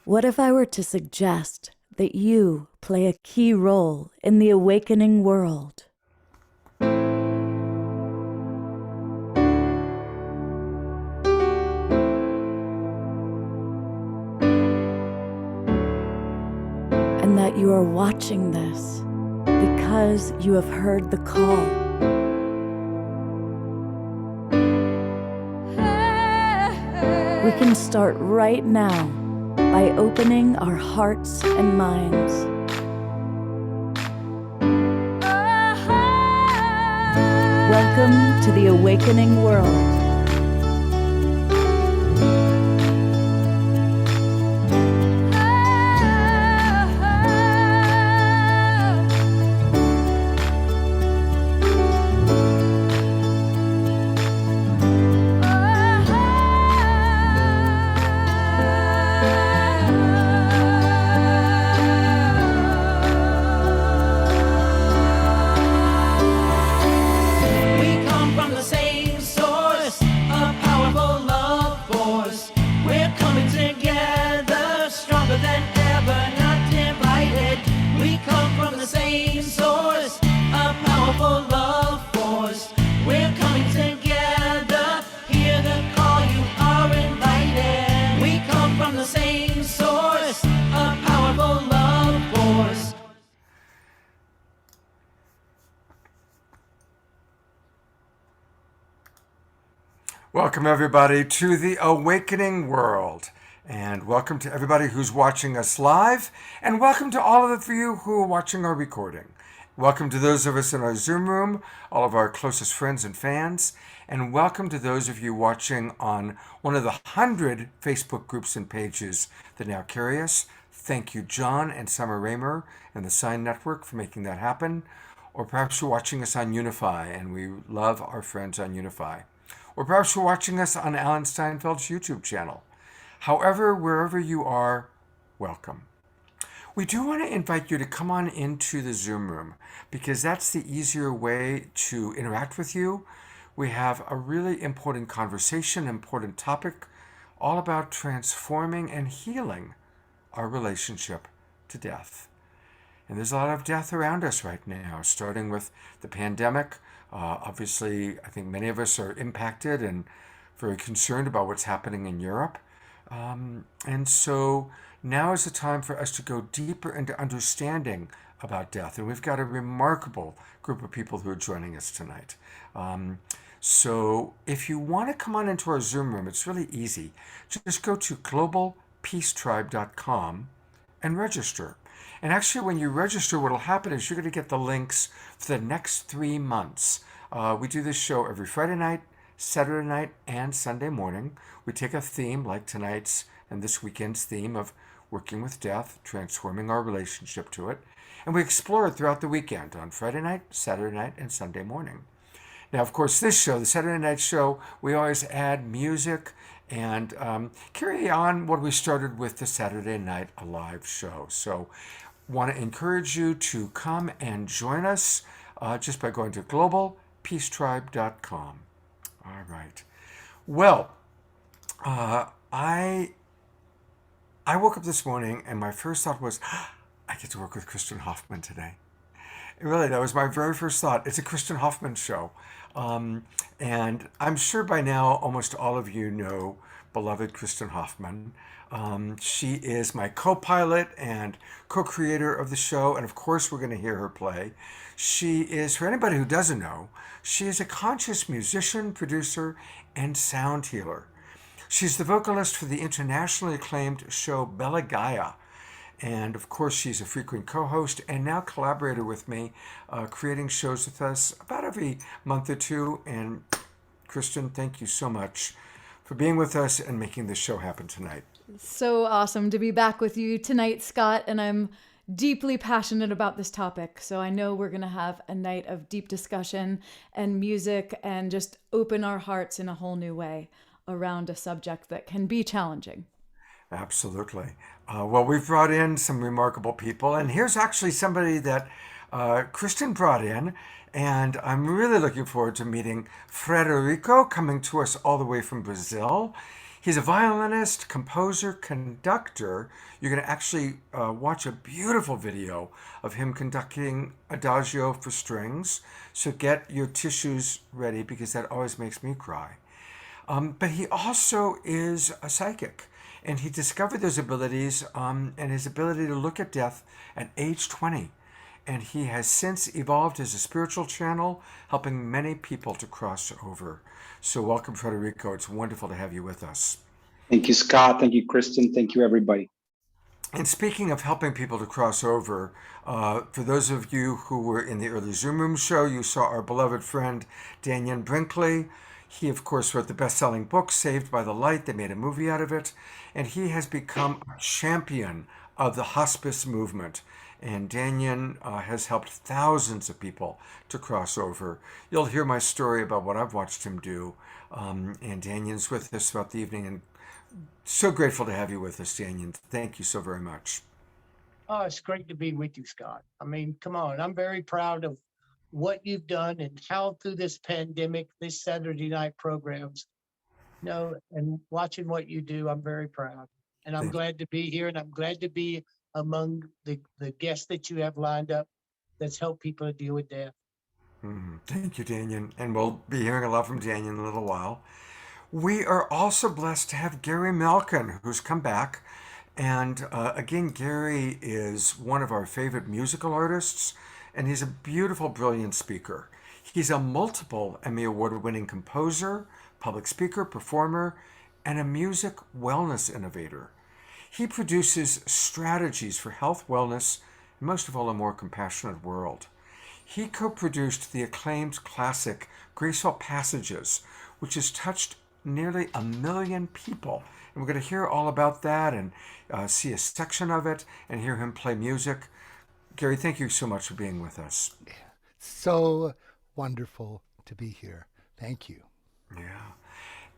What if I were to suggest that you play a key role in the awakening world? And that you are watching this because you have heard the call. We can start right now by opening our hearts and minds. Welcome to the awakening world. Welcome everybody to the awakening world, and welcome to everybody who's watching us live, and welcome to all of you who are watching our recording. Welcome to those of us in our Zoom room, all of our closest friends and fans, and welcome to those of you watching on one of the 100 Facebook groups and pages that now carry us. Thank you, John and Summer Raymer and the Sign Network for making that happen. Or perhaps you're watching us on Unify, and we love our friends on Unify. Or perhaps you're watching us on Alan Steinfeld's YouTube channel. However, wherever you are, welcome. We do want to invite you to come on into the Zoom room because that's the easier way to interact with you. We have a really important conversation, important topic, all about transforming and healing our relationship to death. And there's a lot of death around us right now, starting with the pandemic. Obviously, I think many of us are impacted and very concerned about what's happening in Europe. And so now is the time for us to go deeper into understanding about death. And we've got a remarkable group of people who are joining us tonight. So if you want to come on into our Zoom room, it's really easy. Just go to globalpeacetribe.com and register. And actually, when you register, what will happen is you're going to get the links for the next 3 months. We do this show every Friday night, Saturday night, and Sunday morning. We take a theme like tonight's and this weekend's theme of working with death, transforming our relationship to it. And we explore it throughout the weekend on Friday night, Saturday night, and Sunday morning. Now, of course, this show, the Saturday night show, we always add music and carry on what we started with the Saturday Night Alive show. So want to encourage you to come and join us just by going to globalpeacetribe.com. All right. Well, I woke up this morning and my first thought was, I get to work with Kristin Hoffmann today. Really, that was my very first thought. It's a Kristin Hoffmann show. And I'm sure by now almost all of you know Beloved Kristin Hoffmann. She is my co-pilot and co-creator of the show, and of course we're going to hear her play. She is, for anybody who doesn't know, she is a conscious musician, producer, and sound healer. She's the vocalist for the internationally acclaimed show Bella Gaia, and of course she's a frequent co-host and now collaborator with me, creating shows with us about every month or two. And Kristin, thank you so much for being with us and making this show happen tonight. So awesome to be back with you tonight, Scott, and I'm deeply passionate about this topic. So I know we're going to have a night of deep discussion and music and just open our hearts in a whole new way around a subject that can be challenging. Absolutely. Well, we've brought in some remarkable people, and here's actually somebody that Kristin brought in, and I'm really looking forward to meeting Frederico, coming to us all the way from Brazil. He's a violinist, composer, conductor. You're going to actually watch a beautiful video of him conducting Adagio for strings. So get your tissues ready because that always makes me cry. But he also is a psychic, and he discovered those abilities and his ability to look at death at age 20. And he has since evolved as a spiritual channel, helping many people to cross over. So, welcome, Frederico. It's wonderful to have you with us. Thank you, Scott. Thank you, Kristin. Thank you, everybody. And speaking of helping people to cross over, for those of you who were in the early Zoom Room show, you saw our beloved friend Dannion Brinkley. He, of course, wrote the best-selling book, Saved by the Light. They made a movie out of it. And he has become a champion of the hospice movement. And Dannion has helped thousands of people to cross over. You'll hear my story about what I've watched him do. And Dannion's with us throughout the evening. And so grateful to have you with us, Dannion. Thank you so very much. Oh, it's great to be with you, Scott. I mean, come on. I'm very proud of what you've done and how through this pandemic, this Saturday night programs, and watching what you do, I'm very proud. And I'm glad to be here, and I'm glad to be among the guests that you have lined up that's helped people to deal with death. Thank you, Dannion. And we'll be hearing a lot from Dannion in a little while. We are also blessed to have Gary Malkin, who's come back. And again, Gary is one of our favorite musical artists, and he's a beautiful, brilliant speaker. He's a multiple Emmy Award-winning composer, public speaker, performer, and a music wellness innovator. He produces strategies for health, wellness, and most of all, a more compassionate world. He co-produced the acclaimed classic Graceful Passages, which has touched nearly 1 million people. And we're going to hear all about that and see a section of it and hear him play music. Gary, thank you so much for being with us. So wonderful to be here. Thank you. Yeah.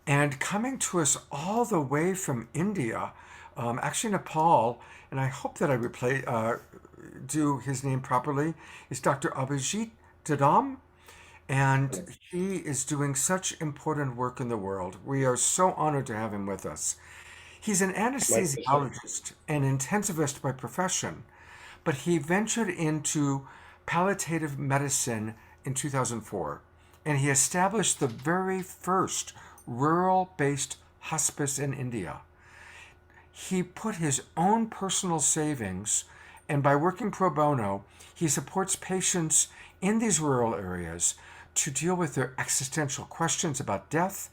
And coming to us all the way from India, actually Nepal, and I hope that I do his name properly, is Dr. Abhijit Dadam. And he is doing such important work in the world. We are so honored to have him with us. He's an anesthesiologist and intensivist by profession, but he ventured into palliative medicine in 2004, and he established the very first rural-based hospice in India. He put his own personal savings, and by working pro bono, he supports patients in these rural areas to deal with their existential questions about death,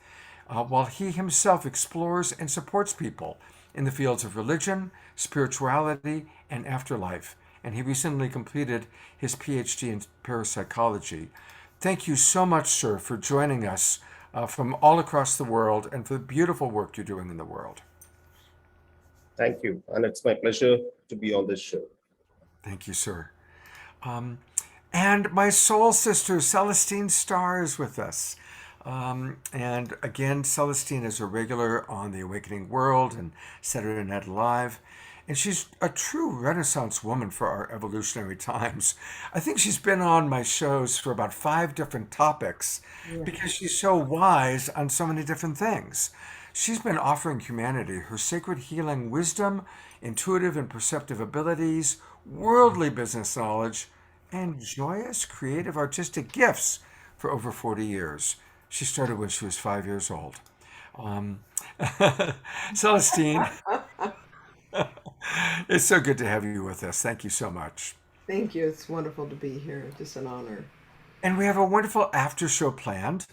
while he himself explores and supports people in the fields of religion, spirituality, and afterlife. And he recently completed his PhD in parapsychology. Thank you so much, sir, for joining us from all across the world and for the beautiful work you're doing in the world. Thank you. And it's my pleasure to be on this show. Thank you, sir. And my soul sister, Celestine Starr, is with us. And again, Celestine is a regular on The Awakening World and Saturday Night Live. And she's a true Renaissance woman for our evolutionary times. I think she's been on my shows for about 5 different topics because she's so wise on so many different things. She's been offering humanity her sacred healing wisdom, intuitive and perceptive abilities, worldly business knowledge, and joyous, creative, artistic gifts for over 40 years. She started when she was 5 years old. Celestine, it's so good to have you with us. Thank you so much. Thank you. It's wonderful to be here. Just an honor. And we have a wonderful after show planned.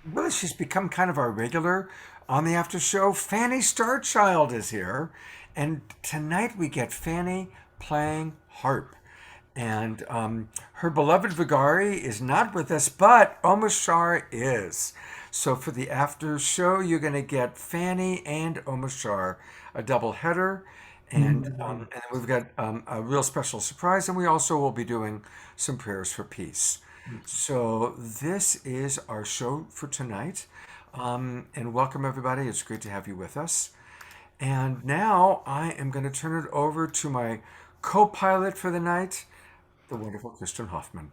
Really, she's become kind of our regular on the after show. Fanny Starchild is here. And tonight we get Fanny playing harp. And her beloved Vigari is not with us, but Omashar is. So for the after show, you're going to get Fanny and Omashar, a double header. And we've got a real special surprise. And we also will be doing some prayers for peace. So this is our show for tonight. And welcome, everybody. It's great to have you with us. And now I am going to turn it over to my co-pilot for the night, the wonderful Kristin Hoffmann.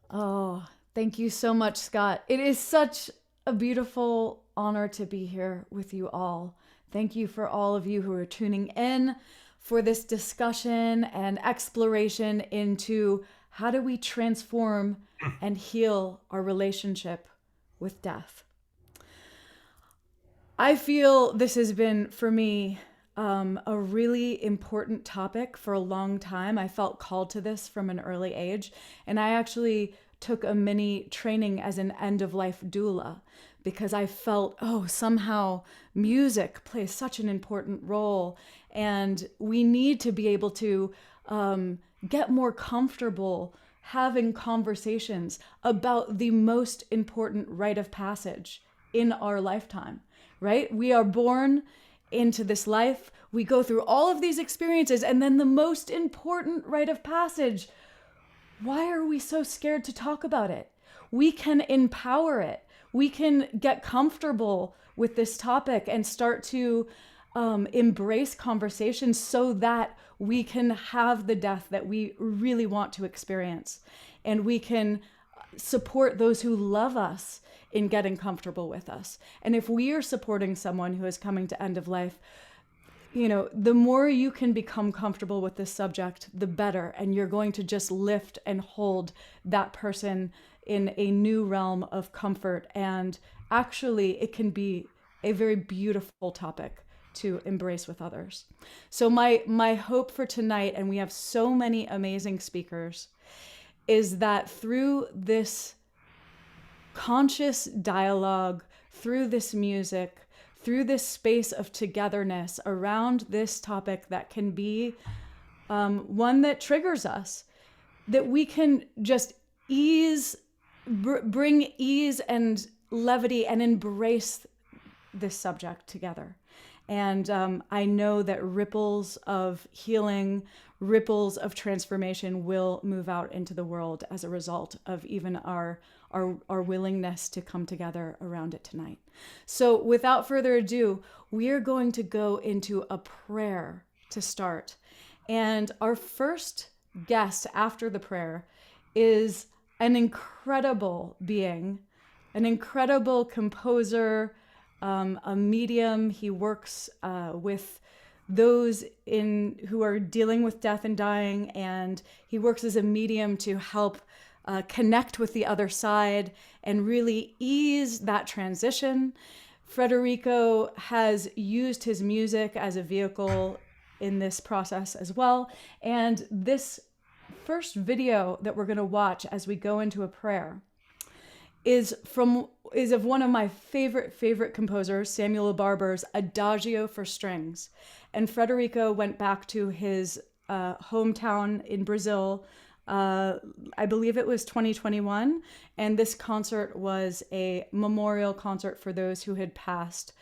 Oh, Thank you so much, Scott. It is such a beautiful honor to be here with you all. Thank you for all of you who are tuning in for this discussion and exploration into how do we transform and heal our relationship with death. I feel this has been, for me, a really important topic for a long time. I felt called to this from an early age, and I actually took a mini training as an end-of-life doula because I felt, somehow music plays such an important role, and we need to be able to get more comfortable having conversations about the most important rite of passage in our lifetime, right? We are born into this life, we go through all of these experiences, and then the most important rite of passage, why are we so scared to talk about it? We can empower it. We can get comfortable with this topic and start to embrace conversations so that we can have the death that we really want to experience. And we can support those who love us in getting comfortable with us. And if we are supporting someone who is coming to end of life, the more you can become comfortable with this subject, the better. And you're going to just lift and hold that person in a new realm of comfort. And actually, it can be a very beautiful topic to embrace with others. So my hope for tonight, and we have so many amazing speakers, is that through this conscious dialogue, through this music, through this space of togetherness around this topic that can be one that triggers us, that we can just bring ease and levity and embrace this subject together. And I know that ripples of healing, ripples of transformation will move out into the world as a result of even our willingness to come together around it tonight. So without further ado, we are going to go into a prayer to start. And our first guest after the prayer is an incredible being, an incredible composer, a medium. He works with those who are dealing with death and dying, and he works as a medium to help connect with the other side and really ease that transition. Frederico has used his music as a vehicle in this process as well. And this first video that we're going to watch as we go into a prayer is of one of my favorite composers, Samuel Barber's Adagio for Strings. And Frederico went back to his hometown in Brazil, I believe it was 2021, and this concert was a memorial concert for those who had passed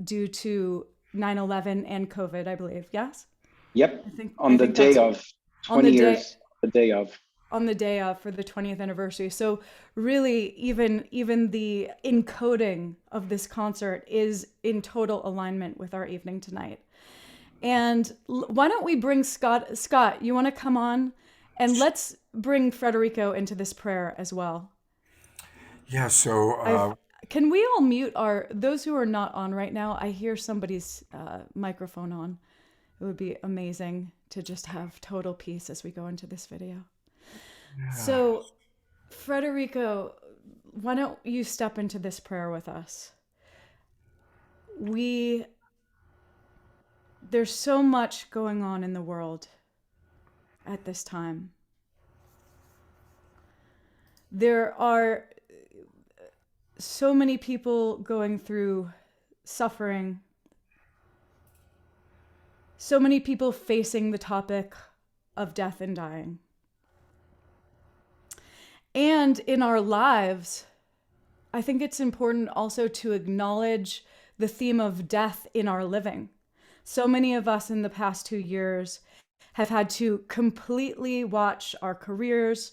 due to 9/11 and COVID, I believe. Yes? Yep. On the day of 20 years, the day of. On the day of, for the 20th anniversary. So really, even the encoding of this concert is in total alignment with our evening tonight. And why don't we bring Scott? Scott, you want to come on? And let's bring Frederico into this prayer as well. Yeah, so... can we all mute those who are not on right now? I hear somebody's microphone on. It would be amazing to just have total peace as we go into this video. Yeah. So, Frederico, why don't you step into this prayer with us? There's so much going on in the world at this time. There are so many people going through suffering, so many people facing the topic of death and dying. And in our lives, I think it's important also to acknowledge the theme of death in our living. So many of us in the past 2 years have had to completely watch our careers,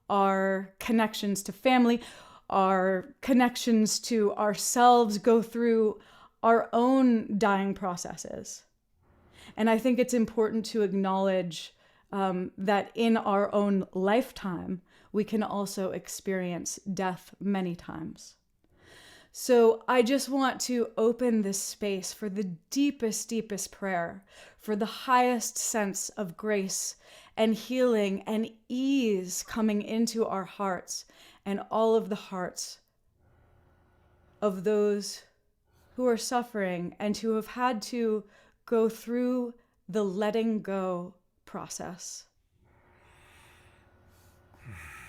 our connections to family, our connections to ourselves go through our own dying processes. And I think it's important to acknowledge that in our own lifetime, we can also experience death many times. So I just want to open this space for the deepest, deepest prayer, for the highest sense of grace and healing and ease coming into our hearts and all of the hearts of those who are suffering and who have had to go through the letting go process.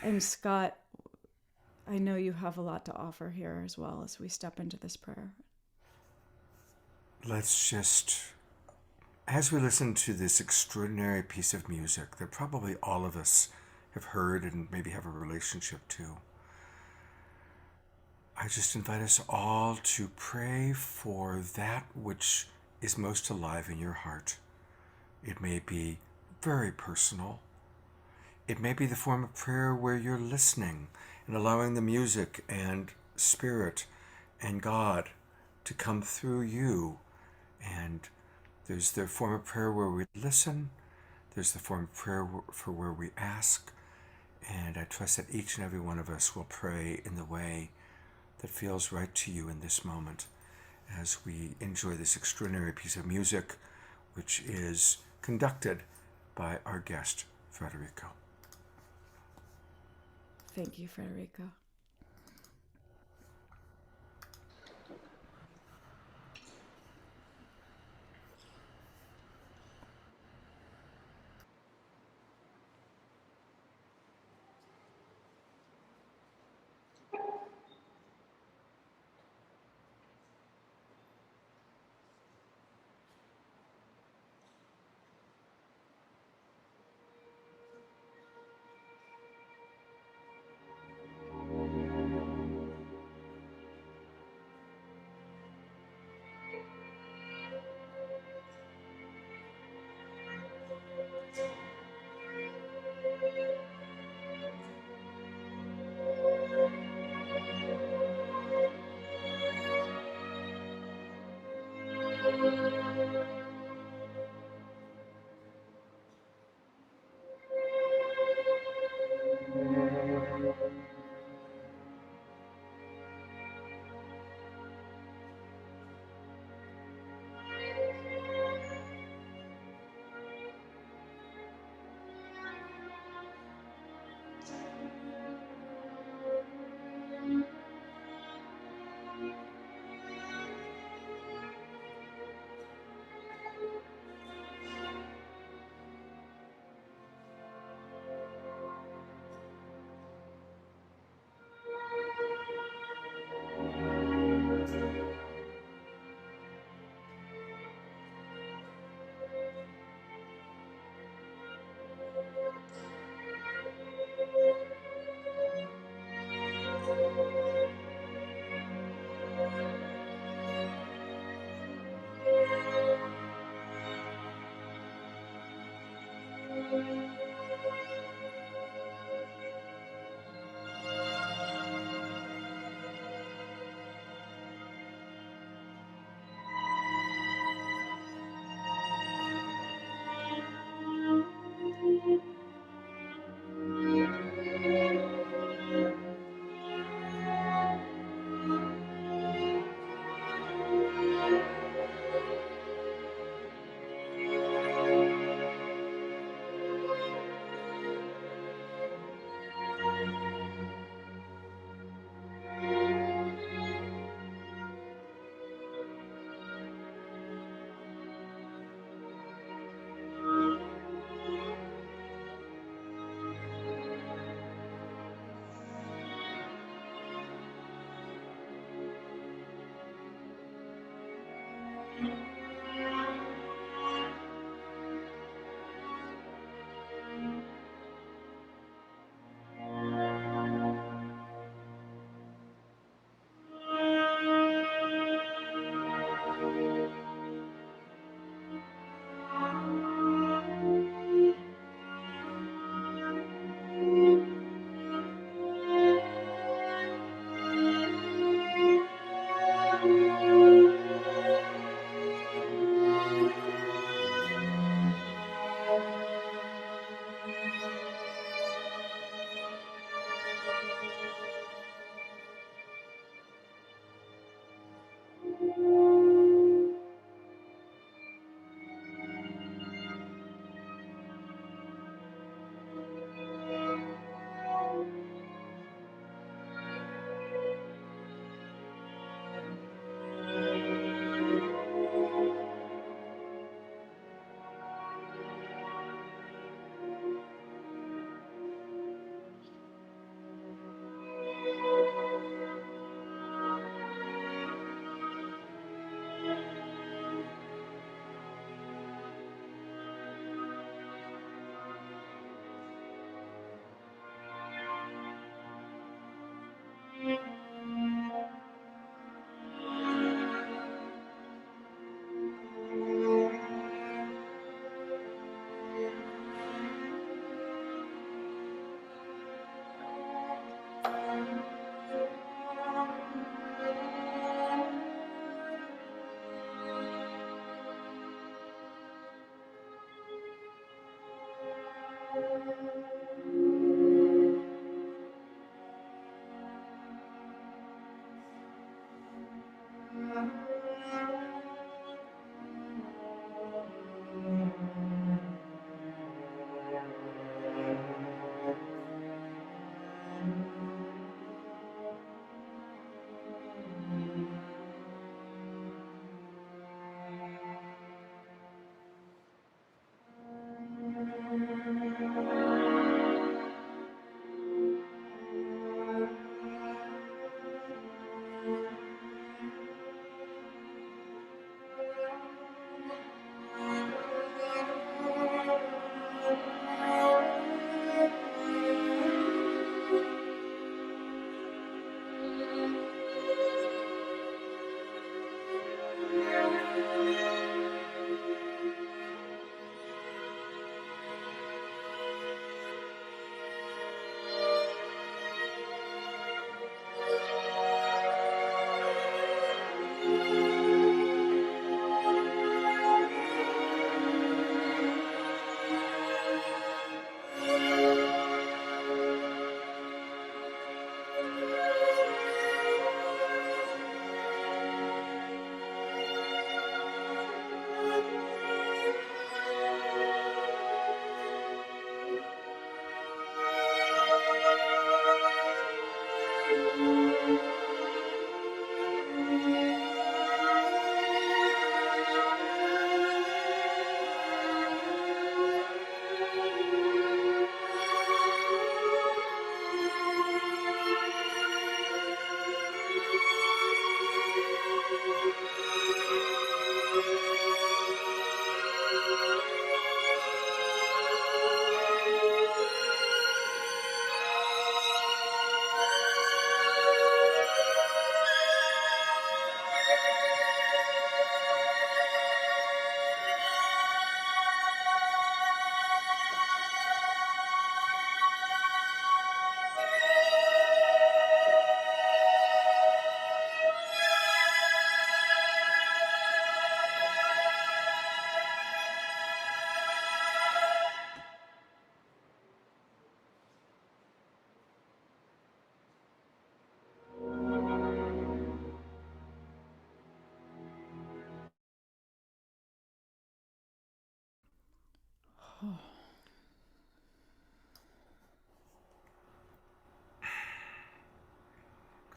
And Scott, I know you have a lot to offer here as well as we step into this prayer. Let's just, as we listen to this extraordinary piece of music that probably all of us have heard and maybe have a relationship to, I just invite us all to pray for that which is most alive in your heart. It may be very personal. It may be the form of prayer where you're listening and allowing the music and spirit and God to come through you. And there's the form of prayer where we listen. There's the form of prayer for where we ask. And I trust that each and every one of us will pray in the way that feels right to you in this moment as we enjoy this extraordinary piece of music, which is conducted by our guest, Frederico. Thank you, Frederico.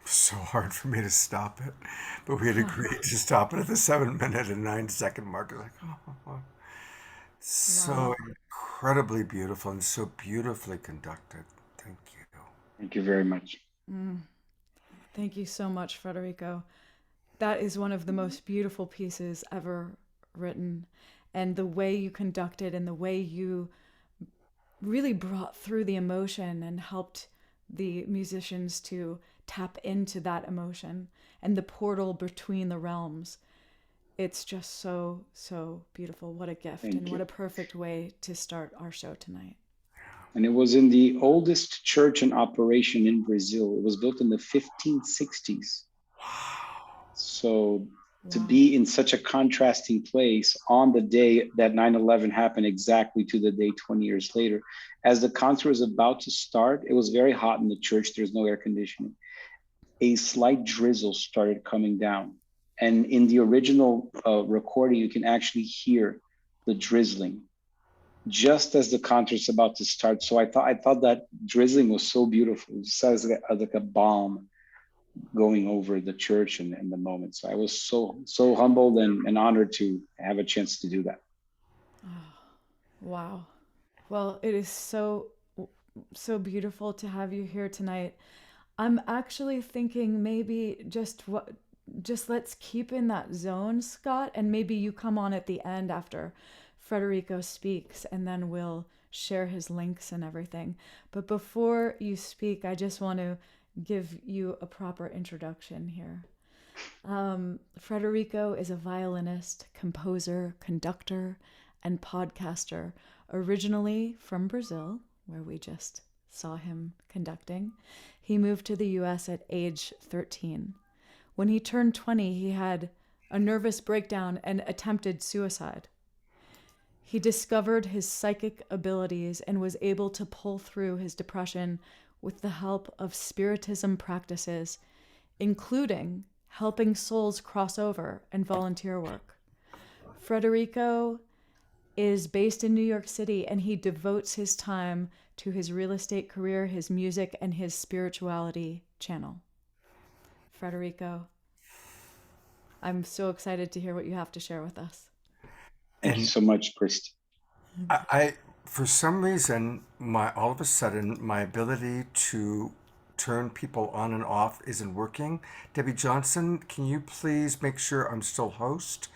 So hard for me to stop it, but we had agreed to stop it at the 7-minute and 9-second mark. Like, so Wow. incredibly beautiful and so beautifully conducted. Thank you. Thank you very much. Thank you so much, Frederico. That is one of the most beautiful pieces ever written. And the way you conducted and the way you really brought through the emotion and helped the musicians to tap into that emotion and the portal between the realms. It's just so, so beautiful. What a gift. Thank And what you. a perfect way to start our show tonight. And it was in the oldest church in operation in Brazil. It was built in the 1560s. So to be in such a contrasting place on the day that 9/11 happened, exactly to the day 20 years later, as the concert was about to start, it was very hot in the church. There's no air conditioning. A slight drizzle started coming down. And in the original recording, you can actually hear the drizzling just as the concert's about to start. So I thought that drizzling was so beautiful. It just like a balm going over the church and the moment. So I was so humbled and honored to have a chance to do that. Wow. Well, it is so beautiful to have you here tonight. I'm actually thinking maybe just let's keep in that zone, Scott, and maybe you come on at the end after Frederico speaks, and then we'll share his links and everything. But before you speak, I just want to give you a proper introduction here. Frederico is a violinist, composer, conductor, and podcaster, originally from Brazil, where we just saw him conducting. He moved to the US at age 13. When he turned 20, he had a nervous breakdown and attempted suicide. He discovered his psychic abilities and was able to pull through his depression with the help of spiritism practices, including helping souls cross over and volunteer work. Frederico is based in New York City, and he devotes his time to his real estate career, his music, and his spirituality channel. Frederico, I'm so excited to hear what you have to share with us. Thank you so much, Kristin. I for some reason, all of a sudden, my ability to turn people on and off isn't working. Debbie Johnson, can you please make sure I'm still host?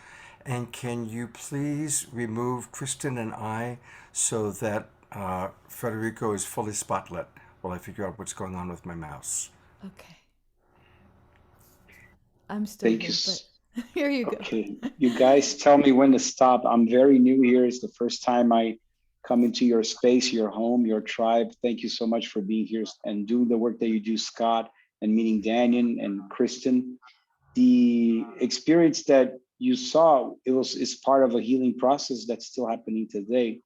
And can you please remove Kristin and I so that Frederico is fully spotlit while I figure out what's going on with my mouse? Okay. I'm still Thank here, you. but here you go. Okay, you guys tell me when to stop. I'm very new here. It's the first time I come into your space, your home, your tribe. Thank you so much for being here and doing the work that you do, Scott, and meeting Dannion and Kristin. The experience that you saw, is part of a healing process that's still happening today.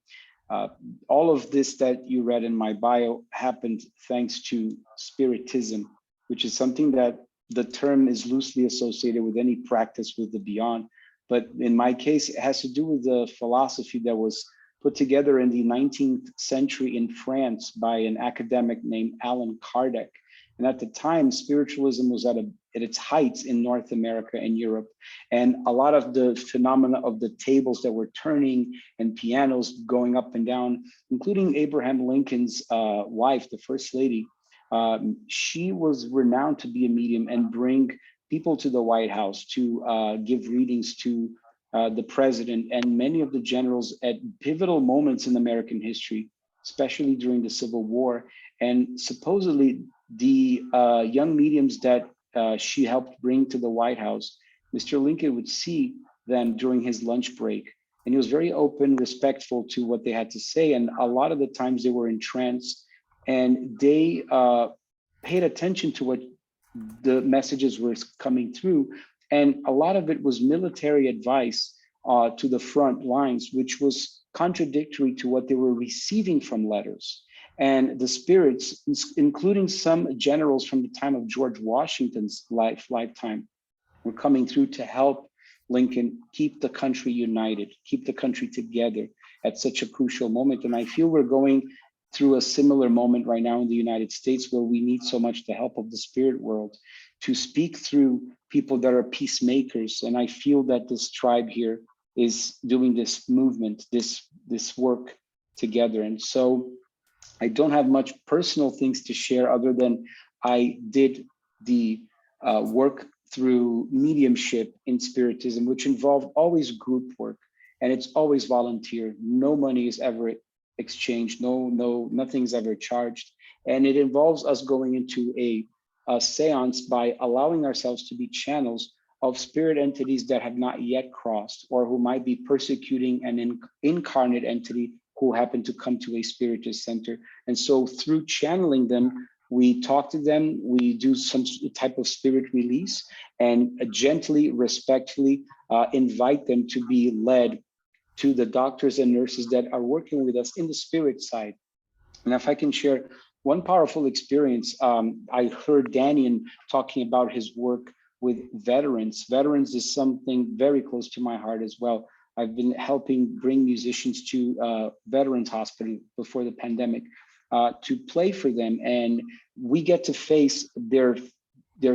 All of this that you read in my bio happened thanks to Spiritism, which is something that the term is loosely associated with any practice with the beyond. But in my case, it has to do with the philosophy that was put together in the 19th century in France by an academic named Allan Kardec. And at the time, spiritualism was at its heights in North America and Europe. And a lot of the phenomena of the tables that were turning and pianos going up and down, including Abraham Lincoln's wife, the First Lady, she was renowned to be a medium and bring people to the White House to give readings to the president and many of the generals at pivotal moments in American history, especially during the Civil War. And supposedly the young mediums that she helped bring to the White House, Mr. Lincoln would see them during his lunch break. And he was very open, respectful to what they had to say. And a lot of the times they were in trance and they paid attention to what the messages were coming through. And a lot of it was military advice to the front lines, which was contradictory to what they were receiving from letters. And the spirits, including some generals from the time of George Washington's lifetime, were coming through to help Lincoln keep the country united, keep the country together. at such a crucial moment. And I feel we're going through a similar moment right now in the United States, where we need so much the help of the spirit world to speak through people that are peacemakers. And I feel that this tribe here is doing this movement, this work together. And so I don't have much personal things to share other than I did the work through mediumship in spiritism, which involved always group work, and it's always volunteer. No money is ever exchanged. Nothing's ever charged, and it involves us going into a seance by allowing ourselves to be channels of spirit entities that have not yet crossed, or who might be persecuting an incarnate entity who happen to come to a spiritist center. And so through channeling them, we talk to them, we do some type of spirit release, and gently, respectfully invite them to be led to the doctors and nurses that are working with us in the spirit side. And if I can share one powerful experience, I heard Dannion talking about his work with veterans. Veterans is something very close to my heart as well. I've been helping bring musicians to Veterans Hospital before the pandemic to play for them. And we get to face their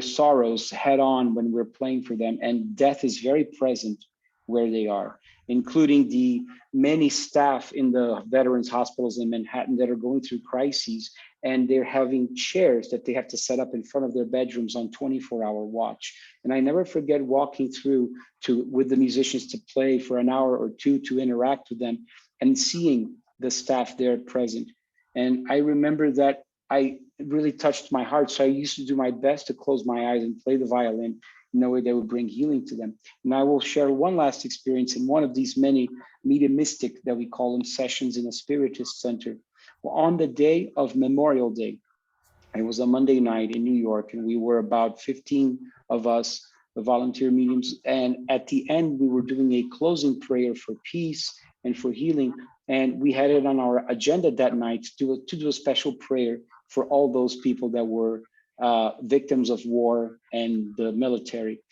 sorrows head on when we're playing for them. And death is very present where they are, including the many staff in the veterans hospitals in Manhattan that are going through crises, and they're having chairs that they have to set up in front of their bedrooms on 24-hour watch. And I never forget walking through with the musicians to play for an hour or two to interact with them and seeing the staff there present. And I remember that it really touched my heart. So I used to do my best to close my eyes and play the violin in a way that would bring healing to them. And I will share one last experience in one of these many mediumistic, that we call them, sessions in a spiritist center. Well, on the day of Memorial Day, it was a Monday night in New York, and we were about 15 of us, the volunteer mediums. And at the end, we were doing a closing prayer for peace and for healing. And we had it on our agenda that night to do a special prayer for all those people that were victims of war and the military.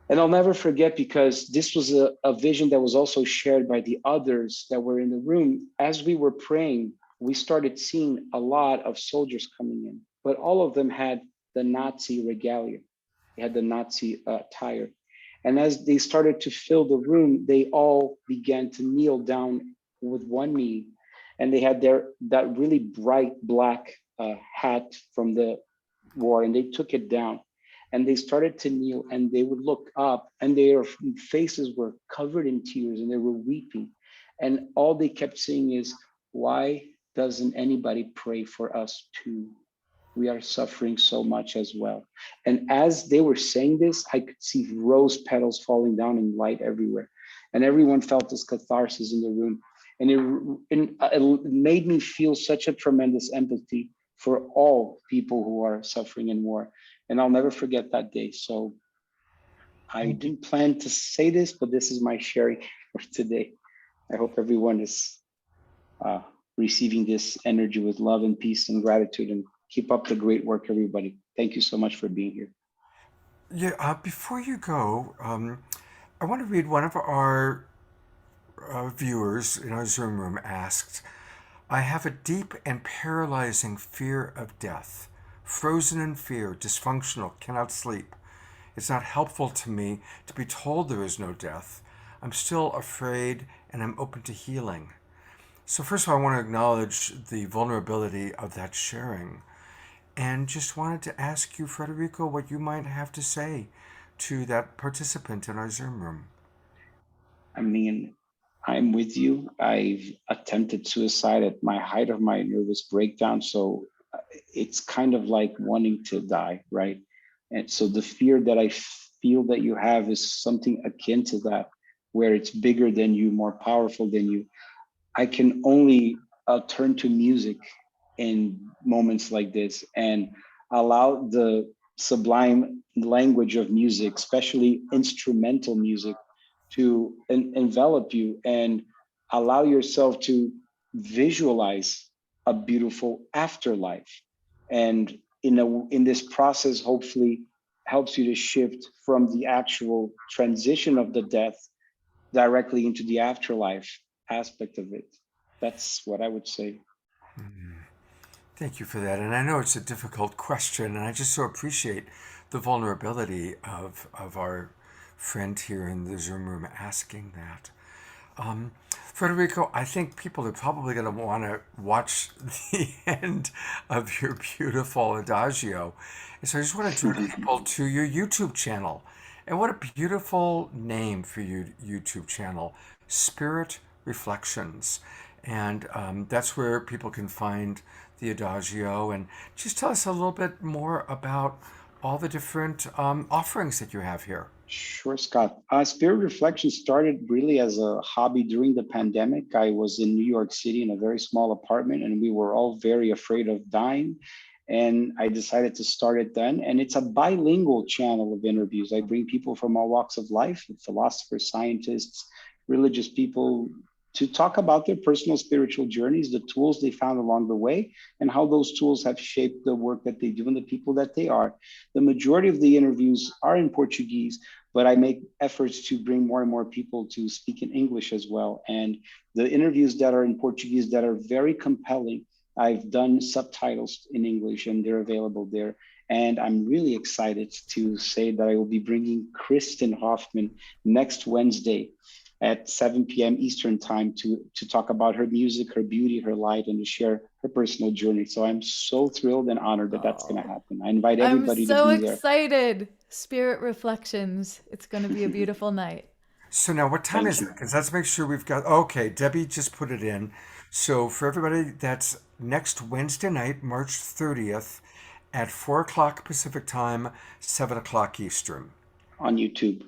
And I'll never forget, because this was a vision that was also shared by the others that were in the room. As we were praying, we started seeing a lot of soldiers coming in, but all of them had the Nazi regalia. They had the Nazi attire. And as they started to fill the room, they all began to kneel down with one knee. And they had that really bright black hat from the war, and they took it down. And they started to kneel, and they would look up, and their faces were covered in tears, and they were weeping. And all they kept saying is, why doesn't anybody pray for us too? We are suffering so much as well. And as they were saying this, I could see rose petals falling down and light everywhere. And everyone felt this catharsis in the room. And it made me feel such a tremendous empathy for all people who are suffering in war. And I'll never forget that day. So I didn't plan to say this, but this is my sharing for today. I hope everyone is receiving this energy with love and peace and gratitude, and keep up the great work, everybody. Thank you so much for being here. Yeah, before you go, I want to read one of our viewers in our Zoom room asked, I have a deep and paralyzing fear of death. Frozen in fear, dysfunctional, cannot sleep. It's not helpful to me to be told there is no death. I'm still afraid, and I'm open to healing. So first of all, I want to acknowledge the vulnerability of that sharing, and just wanted to ask you, Frederico, what you might have to say to that participant in our Zoom room. I mean, I'm with you. I've attempted suicide at my height of my nervous breakdown. So it's kind of like wanting to die, right? And so the fear that I feel that you have is something akin to that, where it's bigger than you, more powerful than you. I can only turn to music in moments like this and allow the sublime language of music, especially instrumental music, to envelop you and allow yourself to visualize a beautiful afterlife. And in this process, hopefully helps you to shift from the actual transition of the death directly into the afterlife aspect of it. That's what I would say. Thank you for that. And I know it's a difficult question, and I just so appreciate the vulnerability of our friend here in the Zoom room asking that. Frederico, I think people are probably going to want to watch the end of your beautiful adagio. And so I just want to direct people to your YouTube channel. And what a beautiful name for your YouTube channel, Spirit Reflections. And that's where people can find the adagio. And just tell us a little bit more about all the different offerings that you have here. Sure, Scott. Spirit Reflection started really as a hobby during the pandemic. I was in New York City in a very small apartment, and we were all very afraid of dying. And I decided to start it then. And it's a bilingual channel of interviews. I bring people from all walks of life, philosophers, scientists, religious people, to talk about their personal spiritual journeys, the tools they found along the way, and how those tools have shaped the work that they do and the people that they are. The majority of the interviews are in Portuguese, but I make efforts to bring more and more people to speak in English as well. And the interviews that are in Portuguese that are very compelling, I've done subtitles in English and they're available there. And I'm really excited to say that I will be bringing Kristin Hoffmann next Wednesday at 7 p.m. Eastern time to talk about her music, her beauty, her light, and to share her personal journey. So I'm so thrilled and honored that that's going to happen. I invite everybody to be there. I'm so excited. Spirit Reflections. It's going to be a beautiful night. So now what time is it? Because let's make sure we've got, okay, Debbie just put it in. So for everybody, that's next Wednesday night, March 30th at 4 o'clock Pacific time, 7 o'clock Eastern. On YouTube.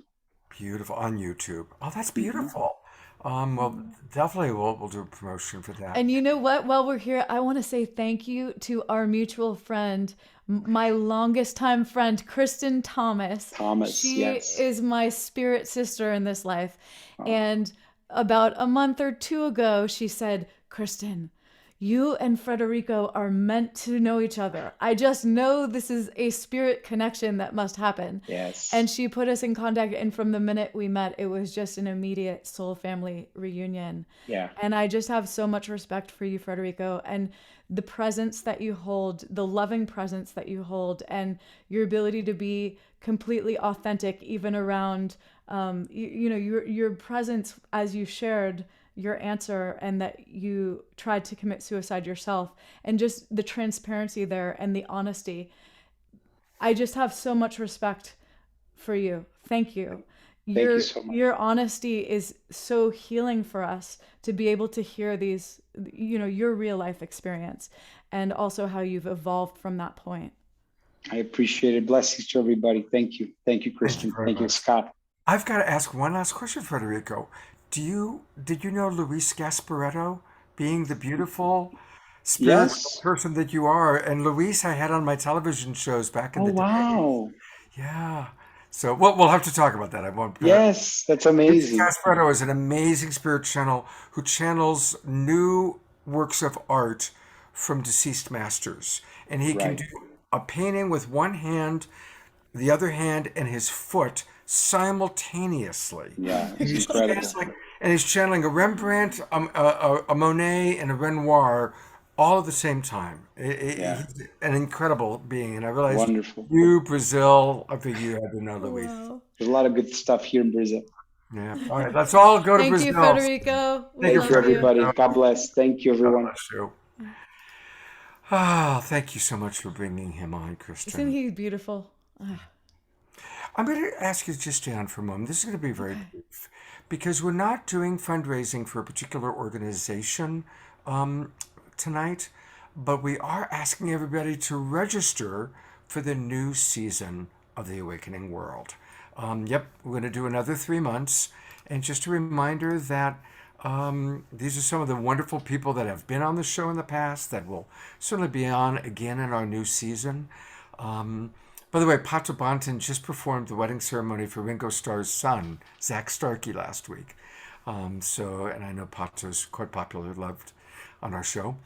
Beautiful, on YouTube. Oh, that's beautiful. Well, definitely we'll do a promotion for that. And you know what? While we're here, I want to say thank you to our mutual friend, my longest time friend, Kristin Thomas. She is my spirit sister in this life. Oh. And about a month or two ago, she said, Kristin, you and Frederico are meant to know each other. I just know this is a spirit connection that must happen. Yes. And she put us in contact. And from the minute we met, it was just an immediate soul family reunion. Yeah. And I just have so much respect for you, Frederico, and the presence that you hold, the loving presence that you hold, and your ability to be completely authentic, even around, your presence as you shared your answer and that you tried to commit suicide yourself, and just the transparency there and the honesty. I just have so much respect for you. Thank you. Thank you so much. Your honesty is so healing for us to be able to hear these, your real life experience, and also how you've evolved from that point. I appreciate it. Blessings to everybody. Thank you. Thank you, Kristin. Thank you, Scott. I've got to ask one last question, Frederico. Did you know Luis Gasparetto, being the beautiful spiritual person that you are? And Luis I had on my television shows back in the day. Wow. Yeah. So we'll have to talk about that. I won't. Yes, that's amazing. Luis Gasparetto is an amazing spirit channel who channels new works of art from deceased masters. And he can do a painting with one hand, the other hand, and his foot simultaneously. Yeah, it's incredible. And he's channeling a Rembrandt, a Monet, and a Renoir all at the same time. He's an incredible being. And I realized you, Brazil, I think you had to know Luis. Wow. There's a lot of good stuff here in Brazil. Yeah. All right. Let's all go to Brazil. Thank you, Frederico. Thank you, everybody. God bless. Thank you, everyone. God bless you. Thank you so much for bringing him on, Kristin. Isn't he beautiful? I'm going to ask you to just stay on for a moment. This is going to be very brief because we're not doing fundraising for a particular organization tonight, but we are asking everybody to register for the new season of The Awakening World. We're going to do another 3 months. And just a reminder that these are some of the wonderful people that have been on the show in the past that will certainly be on again in our new season. By the way, Pato Banton just performed the wedding ceremony for Ringo Starr's son, Zach Starkey, last week. And I know Pato's quite popular, loved on our show.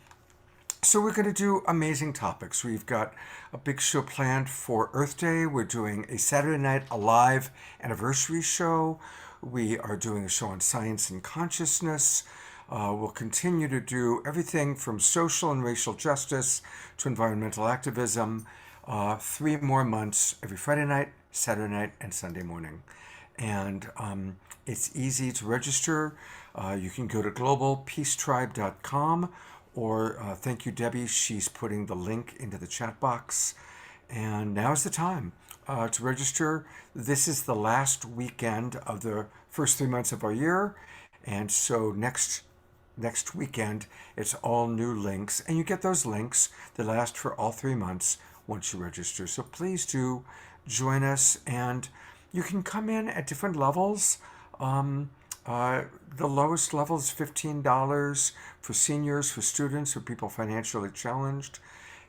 So we're going to do amazing topics. We've got a big show planned for Earth Day. We're doing a Saturday Night Alive anniversary show. We are doing a show on science and consciousness. We'll continue to do everything from social and racial justice to environmental activism. 3 more months every Friday night, Saturday night, and Sunday morning. And it's easy to register. You can go to globalpeacetribe.com, or thank you, Debbie. She's putting the link into the chat box. And now's the time to register. This is the last weekend of the first 3 months of our year. And so next weekend, it's all new links. And you get those links that last for all 3 months once you register. So please do join us. And you can come in at different levels. The lowest level is $15 for seniors, for students, for people financially challenged.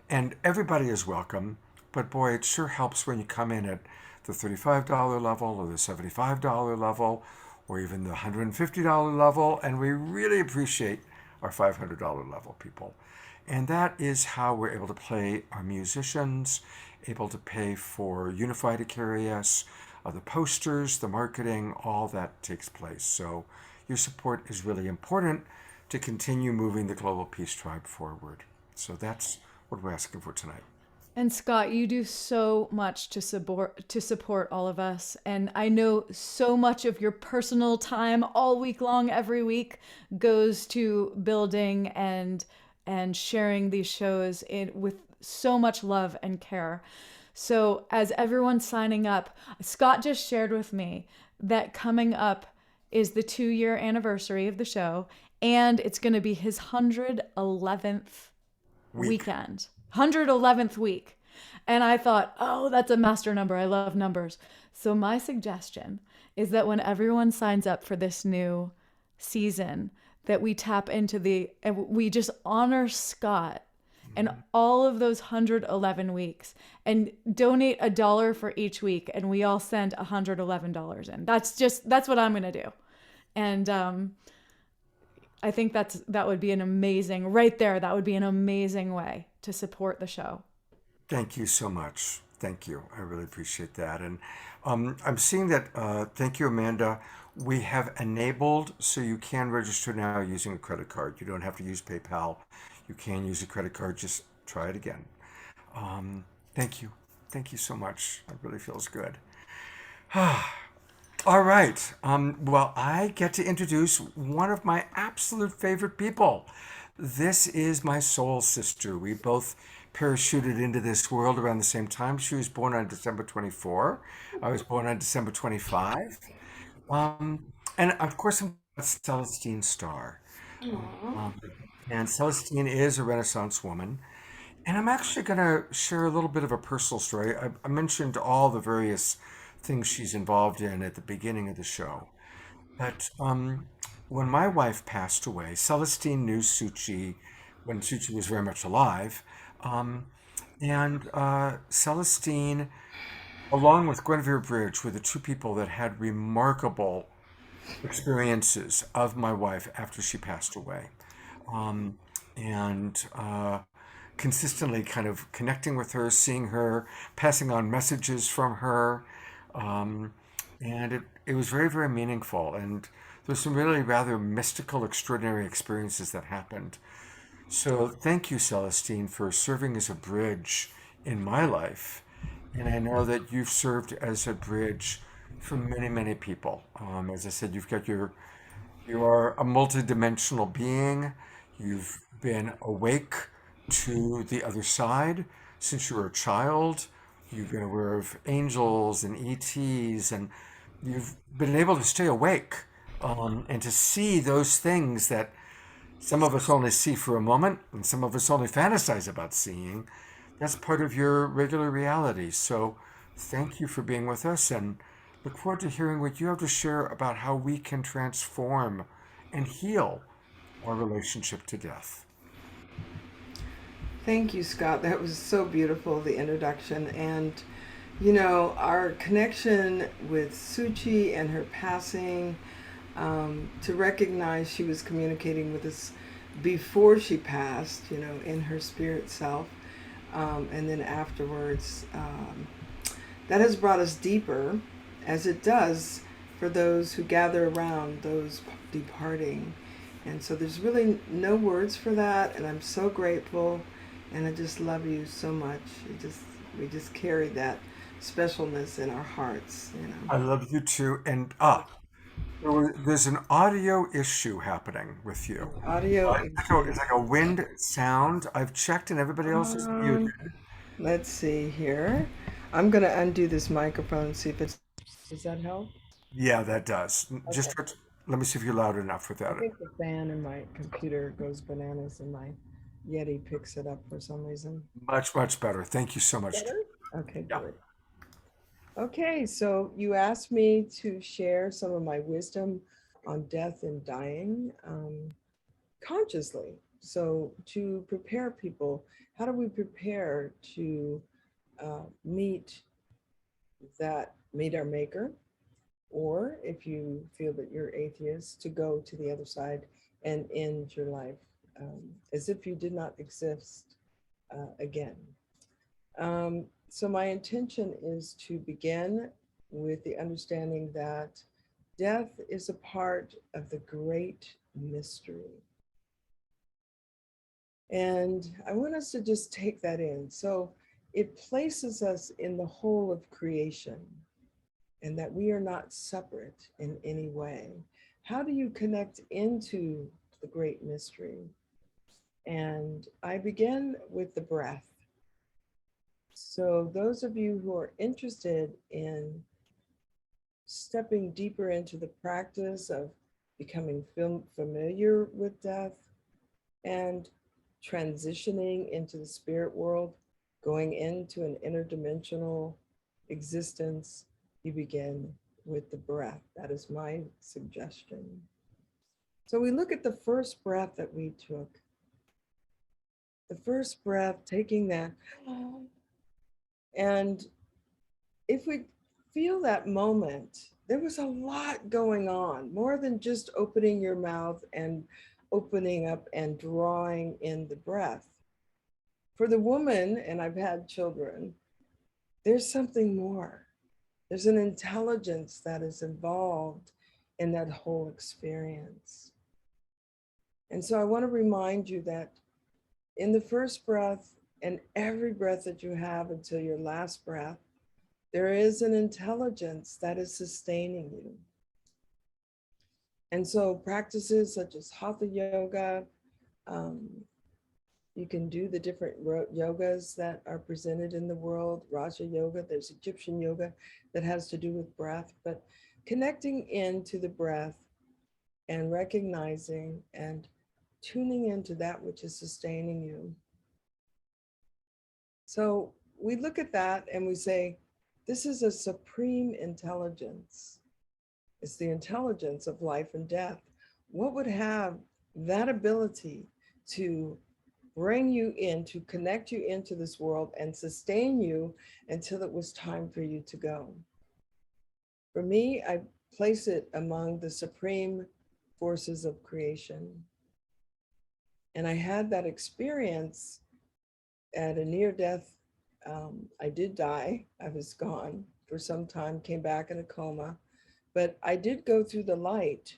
And everybody is welcome. But boy, it sure helps when you come in at the $35 level or the $75 level or even the $150 level. And we really appreciate our $500 level people. And that is how we're able to pay our musicians, able to pay for Unify to carry us, the posters, the marketing, all that takes place. So your support is really important to continue moving the Global Peace Tribe forward. So that's what we're asking for tonight. And Scott, you do so much to support all of us. And I know so much of your personal time all week long, every week, goes to building and sharing these shows with so much love and care. So as everyone's signing up, Scott just shared with me that coming up is the 2-year anniversary of the show, and it's going to be his 111th weekend. 111th week. And I thought, oh, that's a master number. I love numbers. So my suggestion is that when everyone signs up for this new season, that we tap into and we just honor Scott and all of those 111 weeks and donate $1 for each week. And we all send $111 in. That's what I'm going to do. And I think that would be an amazing, right there, that would be an amazing way to support the show. Thank you so much. Thank you. I really appreciate that. And I'm seeing that, thank you, Amanda. We have enabled so you can register now using a credit card. You don't have to use PayPal. You can use a credit card. Just try it again. Thank you. Thank you so much. It really feels good. All right. Well, I get to introduce one of my absolute favorite people. This is my soul sister. We both parachuted into this world around the same time. She was born on December 24. I was born on December 25. And of course, I'm Celestine Starr. And Celestine is a Renaissance woman. And I'm actually going to share a little bit of a personal story. I mentioned all the various things she's involved in at the beginning of the show. But when my wife passed away, Celestine knew Suchi when Suchi was very much alive. And Celestine, along with Guinevere Bridge, were the two people that had remarkable experiences of my wife after she passed away. And consistently kind of connecting with her, seeing her, passing on messages from her. And it was very, very meaningful. And there's some really rather mystical, extraordinary experiences that happened. So thank you, Celestine, for serving as a bridge in my life. And I know that you've served as a bridge for many, many people. As I said, you are a multidimensional being. You've been awake to the other side since you were a child. You've been aware of angels and ETs, and you've been able to stay awake and to see those things that some of us only see for a moment and some of us only fantasize about seeing. That's part of your regular reality. So thank you for being with us, and look forward to hearing what you have to share about how we can transform and heal our relationship to death. Thank you, Scott. That was so beautiful, the introduction. And, our connection with Suchi and her passing, to recognize she was communicating with us before she passed, in her spirit self, and then afterwards, that has brought us deeper, as it does for those who gather around those departing. And so there's really no words for that, and I'm so grateful, and I just love you so much. We just carry that specialness in our hearts, you know. I love you too. And there's an audio issue happening with you. Audio issue. It's like a wind sound. I've checked and everybody else is muted. Let's see here. I'm going to undo this microphone and see if it's. Does that help? Yeah, that does. Just let me see if you're loud enough I without it. think the fan in my computer goes bananas and my Yeti picks it up for some reason. Much, much better. Thank you so much. Better? Okay, Yeah. good. Okay, so you asked me to share some of my wisdom on death and dying consciously. So to prepare people, how do we prepare to meet our maker? Or if you feel that you're atheist, to go to the other side and end your life as if you did not exist again. So my intention is to begin with the understanding that death is a part of the great mystery. And I want us to just take that in. So it places us in the whole of creation, and that we are not separate in any way. How do you connect into the great mystery? And I begin with the breath. So those of you who are interested in stepping deeper into the practice of becoming familiar with death and transitioning into the spirit world, going into an interdimensional existence, you begin with the breath. That is my suggestion. So we look at the first breath that we took. The first breath, taking that. And if we feel that moment, there was a lot going on, more than just opening your mouth and opening up and drawing in the breath. For the woman, and I've had children, there's something more. There's an intelligence that is involved in that whole experience. And so I want to remind you that in the first breath and every breath that you have until your last breath, there is an intelligence that is sustaining you. And so practices such as Hatha yoga, you can do the different yogas that are presented in the world, Raja yoga, there's Egyptian yoga that has to do with breath, but connecting into the breath and recognizing and tuning into that which is sustaining you. So we look at that and we say, this is a supreme intelligence. It's the intelligence of life and death. What would have that ability to bring you in, to connect you into this world and sustain you until it was time for you to go? For me, I place it among the supreme forces of creation. And I had that experience at a near death. I did die. I was gone for some time, came back in a coma, but I did go through the light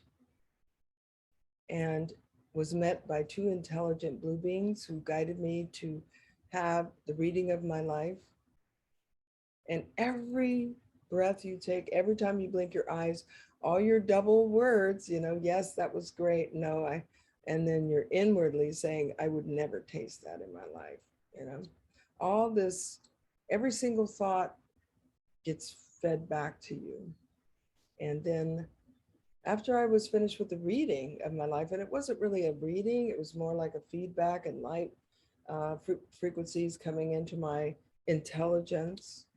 and was met by two intelligent blue beings who guided me to have the reading of my life. And every breath you take, every time you blink your eyes, all your double words, yes, that was great. No, and then you're inwardly saying, I would never taste that in my life. All this, every single thought gets fed back to you. And then after I was finished with the reading of my life, and it wasn't really a reading, it was more like a feedback and light frequencies coming into my intelligence,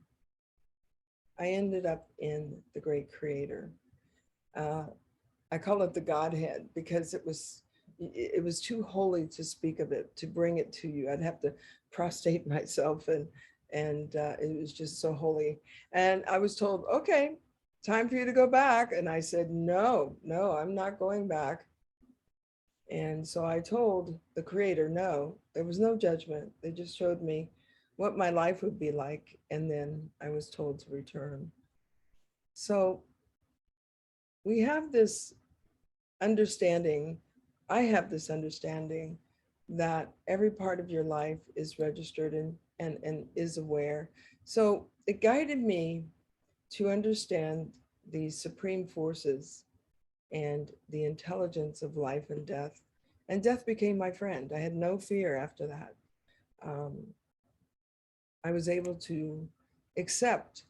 I ended up in the great creator. I call it the Godhead because it was too holy to speak of it, to bring it to you. I'd have to prostrate myself and it was just so holy. And I was told, okay, time for you to go back. And I said, no, I'm not going back. And so I told the creator, no, there was no judgment. They just showed me what my life would be like. And then I was told to return. So we have this understanding. I have this understanding that every part of your life is registered and is aware. So it guided me to understand the supreme forces and the intelligence of life and death. And death became my friend. I had no fear after that. I was able to accept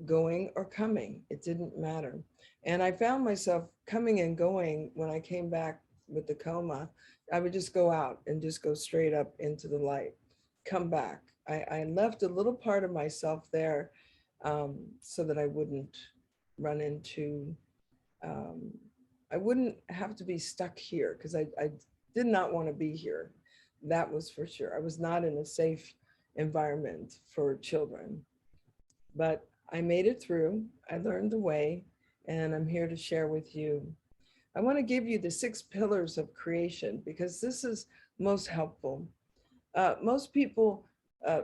going or coming. It didn't matter. And I found myself coming and going when I came back with the coma. I would just go out and just go straight up into the light, come back. I left a little part of myself there so that I wouldn't run into, I wouldn't have to be stuck here because I did not want to be here. That was for sure. I was not in a safe environment for children, but I made it through. I learned the way, and I'm here to share with you. I want to give you the 6 pillars of creation because this is most helpful. Most people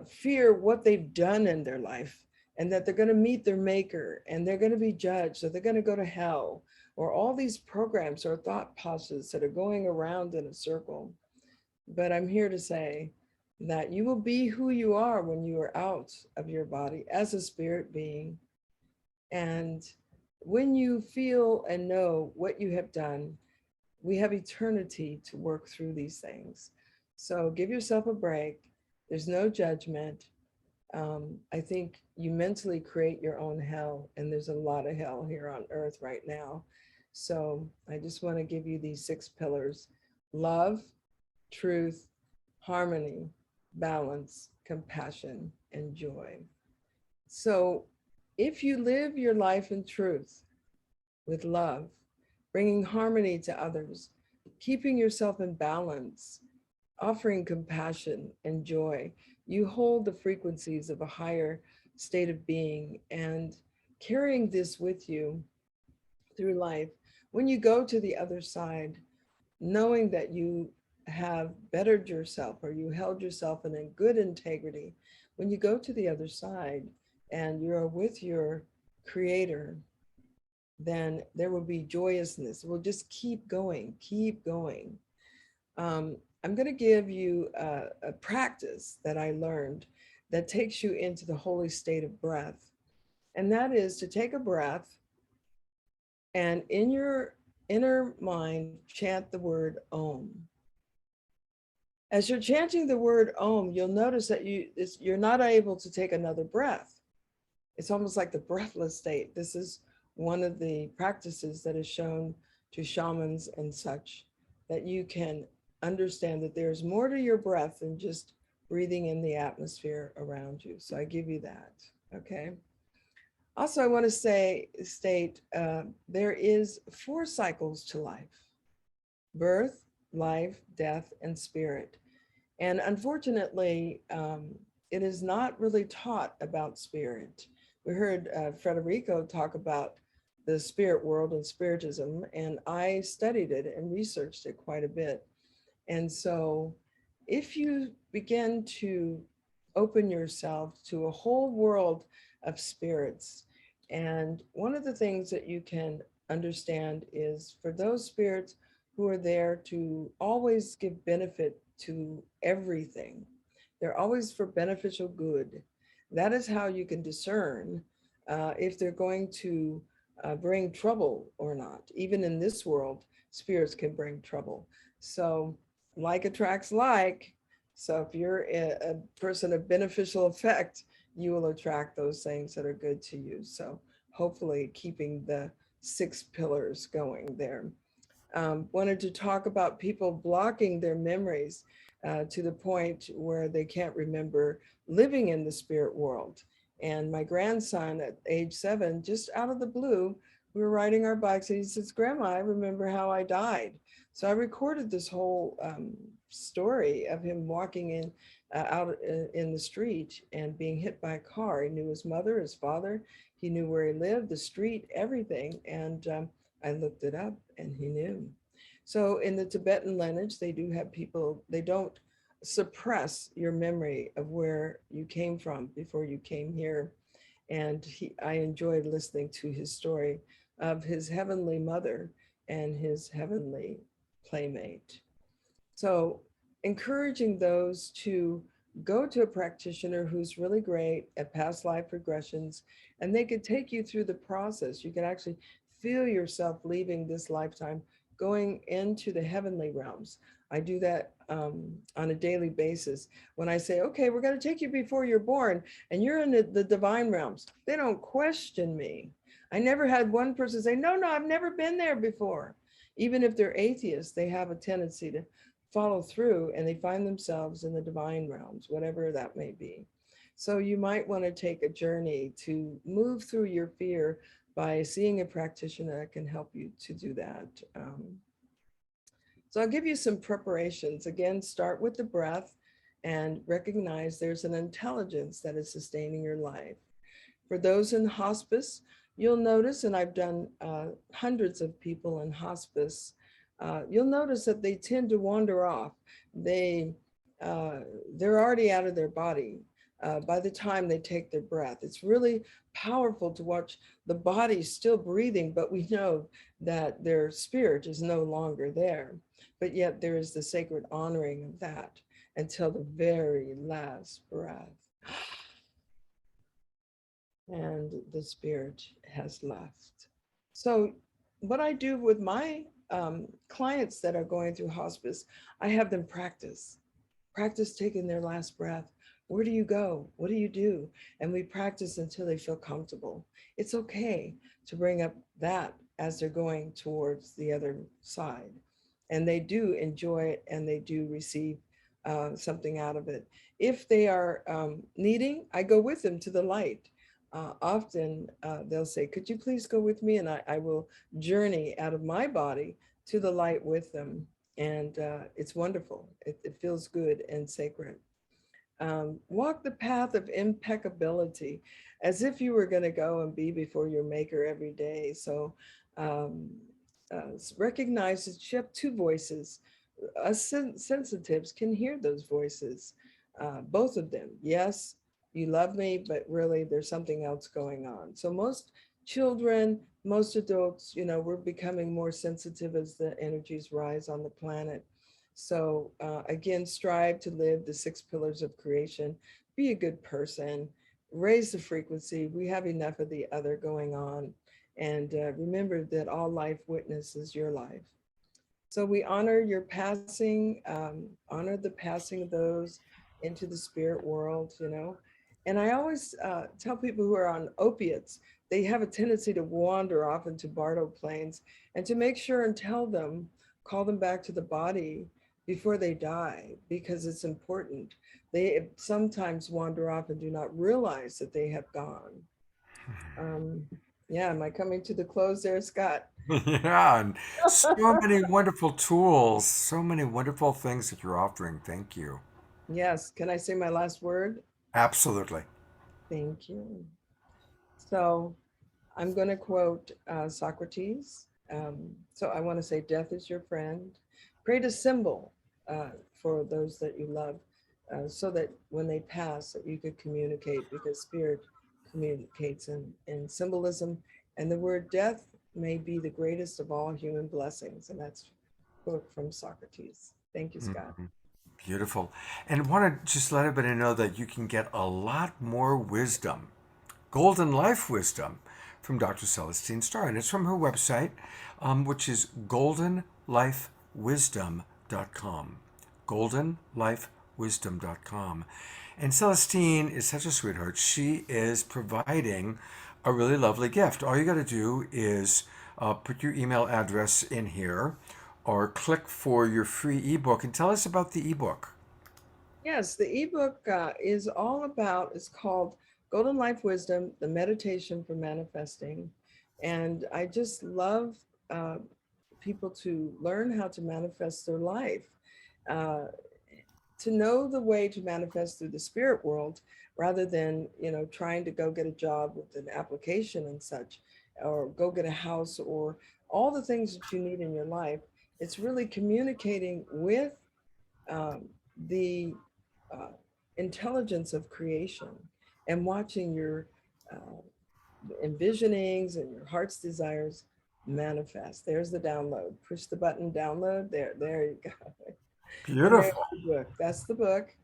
fear what they've done in their life and that they're going to meet their maker and they're going to be judged or they're going to go to hell, or all these programs or thought processes that are going around in a circle. But I'm here to say that you will be who you are when you are out of your body as a spirit being. And when you feel and know what you have done, we have eternity to work through these things. So give yourself a break. There's no judgment. I think you mentally create your own hell, and there's a lot of hell here on earth right now. So I just want to give you these 6 pillars: love, truth, harmony, balance, compassion, and joy. So if you live your life in truth with love, bringing harmony to others, keeping yourself in balance, offering compassion and joy, you hold the frequencies of a higher state of being and carrying this with you through life. When you go to the other side, knowing that you have bettered yourself or you held yourself in a good integrity, when you go to the other side and you're with your creator, then there will be joyousness. We'll just keep going, keep going. I'm going to give you a practice that I learned that takes you into the holy state of breath. And that is to take a breath and in your inner mind, chant the word Om. As you're chanting the word Om, you'll notice that you're not able to take another breath. It's almost like the breathless state. This is one of the practices that is shown to shamans and such, that you can understand that there's more to your breath than just breathing in the atmosphere around you. So I give you that, okay? Also, I want to state there is 4 cycles to life: birth, life, death, and spirit. And unfortunately, it is not really taught about spirit. We heard Frederico talk about the spirit world and spiritism, and I studied it and researched it quite a bit. And so if you begin to open yourself to a whole world of spirits, and one of the things that you can understand is for those spirits who are there to always give benefit to everything, they're always for beneficial good. That is how you can discern if they're going to bring trouble or not. Even in this world, spirits can bring trouble. So like attracts like. So if you're a person of beneficial effect, you will attract those things that are good to you. So hopefully keeping the 6 pillars going there. Wanted to talk about people blocking their memories to the point where they can't remember living in the spirit world. And my grandson at age 7, just out of the blue, we were riding our bikes and he says, "Grandma, I remember how I died." So I recorded this whole story of him walking in out in the street and being hit by a car. He knew his mother, his father, he knew where he lived, the street, everything. And I looked it up and he knew. So in the Tibetan lineage, they do have people, they don't suppress your memory of where you came from before you came here. And I enjoyed listening to his story of his heavenly mother and his heavenly playmate. So encouraging those to go to a practitioner who's really great at past life regressions, and they could take you through the process. You can actually feel yourself leaving this lifetime, going into the heavenly realms. I do that on a daily basis. When I say, okay, we're going to take you before you're born and you're in the divine realms, they don't question me. I never had one person say, no, I've never been there before. Even if they're atheists, they have a tendency to follow through and they find themselves in the divine realms, whatever that may be. So you might want to take a journey to move through your fear by seeing a practitioner that can help you to do that. So I'll give you some preparations. Again, start with the breath and recognize there's an intelligence that is sustaining your life. For those in hospice, you'll notice, and I've done hundreds of people in hospice, you'll notice that they tend to wander off. They're already out of their body by the time they take their breath. It's really powerful to watch the body still breathing, but we know that their spirit is no longer there. But yet there is the sacred honoring of that until the very last breath. And the spirit has left. So what I do with my clients that are going through hospice, I have them practice taking their last breath. Where do you go? What do you do? And we practice until they feel comfortable. It's okay to bring up that as they're going towards the other side. And they do enjoy it and they do receive something out of it. If they are needing, I go with them to the light. Often they'll say, could you please go with me? And I will journey out of my body to the light with them. And it's wonderful. It feels good and sacred. Walk the path of impeccability as if you were going to go and be before your maker every day. So recognize that you have two voices. Us sensitives can hear those voices, both of them. Yes, you love me, but really there's something else going on. So most children, most adults, we're becoming more sensitive as the energies rise on the planet. So again, strive to live the 6 pillars of creation, be a good person, raise the frequency. We have enough of the other going on. And remember that all life witnesses your life. So we honor your passing, honor the passing of those into the spirit world, And I always tell people who are on opiates, they have a tendency to wander off into Bardo planes, and to make sure and tell them, call them back to the body before they die, because it's important. They sometimes wander off and do not realize that they have gone. Yeah, am I coming to the close there, Scott? Yeah, and so many wonderful tools, so many wonderful things that you're offering. Thank you. Yes, can I say my last word? Absolutely. Thank you. So I'm going to quote Socrates. So I want to say, death is your friend. Create a symbol for those that you love, so that when they pass, that you could communicate, because spirit communicates in symbolism. And the word death may be the greatest of all human blessings. And that's a quote from Socrates. Thank you, Scott. Beautiful. And want to just let everybody know that you can get a lot more wisdom, golden life wisdom, from Dr. Celestine Starr. And it's from her website, which is goldenlifewisdom.com. goldenlifewisdom.com. And Celestine is such a sweetheart. She is providing a really lovely gift. All you got to do is put your email address in here, or click for your free ebook, and tell us about the ebook. Yes, the ebook is all about, it's called Golden Life Wisdom, the Meditation for Manifesting. And I just love people to learn how to manifest their life, to know the way to manifest through the spirit world, rather than, trying to go get a job with an application and such, or go get a house, or all the things that you need in your life. It's really communicating with the intelligence of creation, and watching your envisionings and your heart's desires Manifest. There's the download. Push the button, download. There you go. And there's Beautiful. the book. That's the book.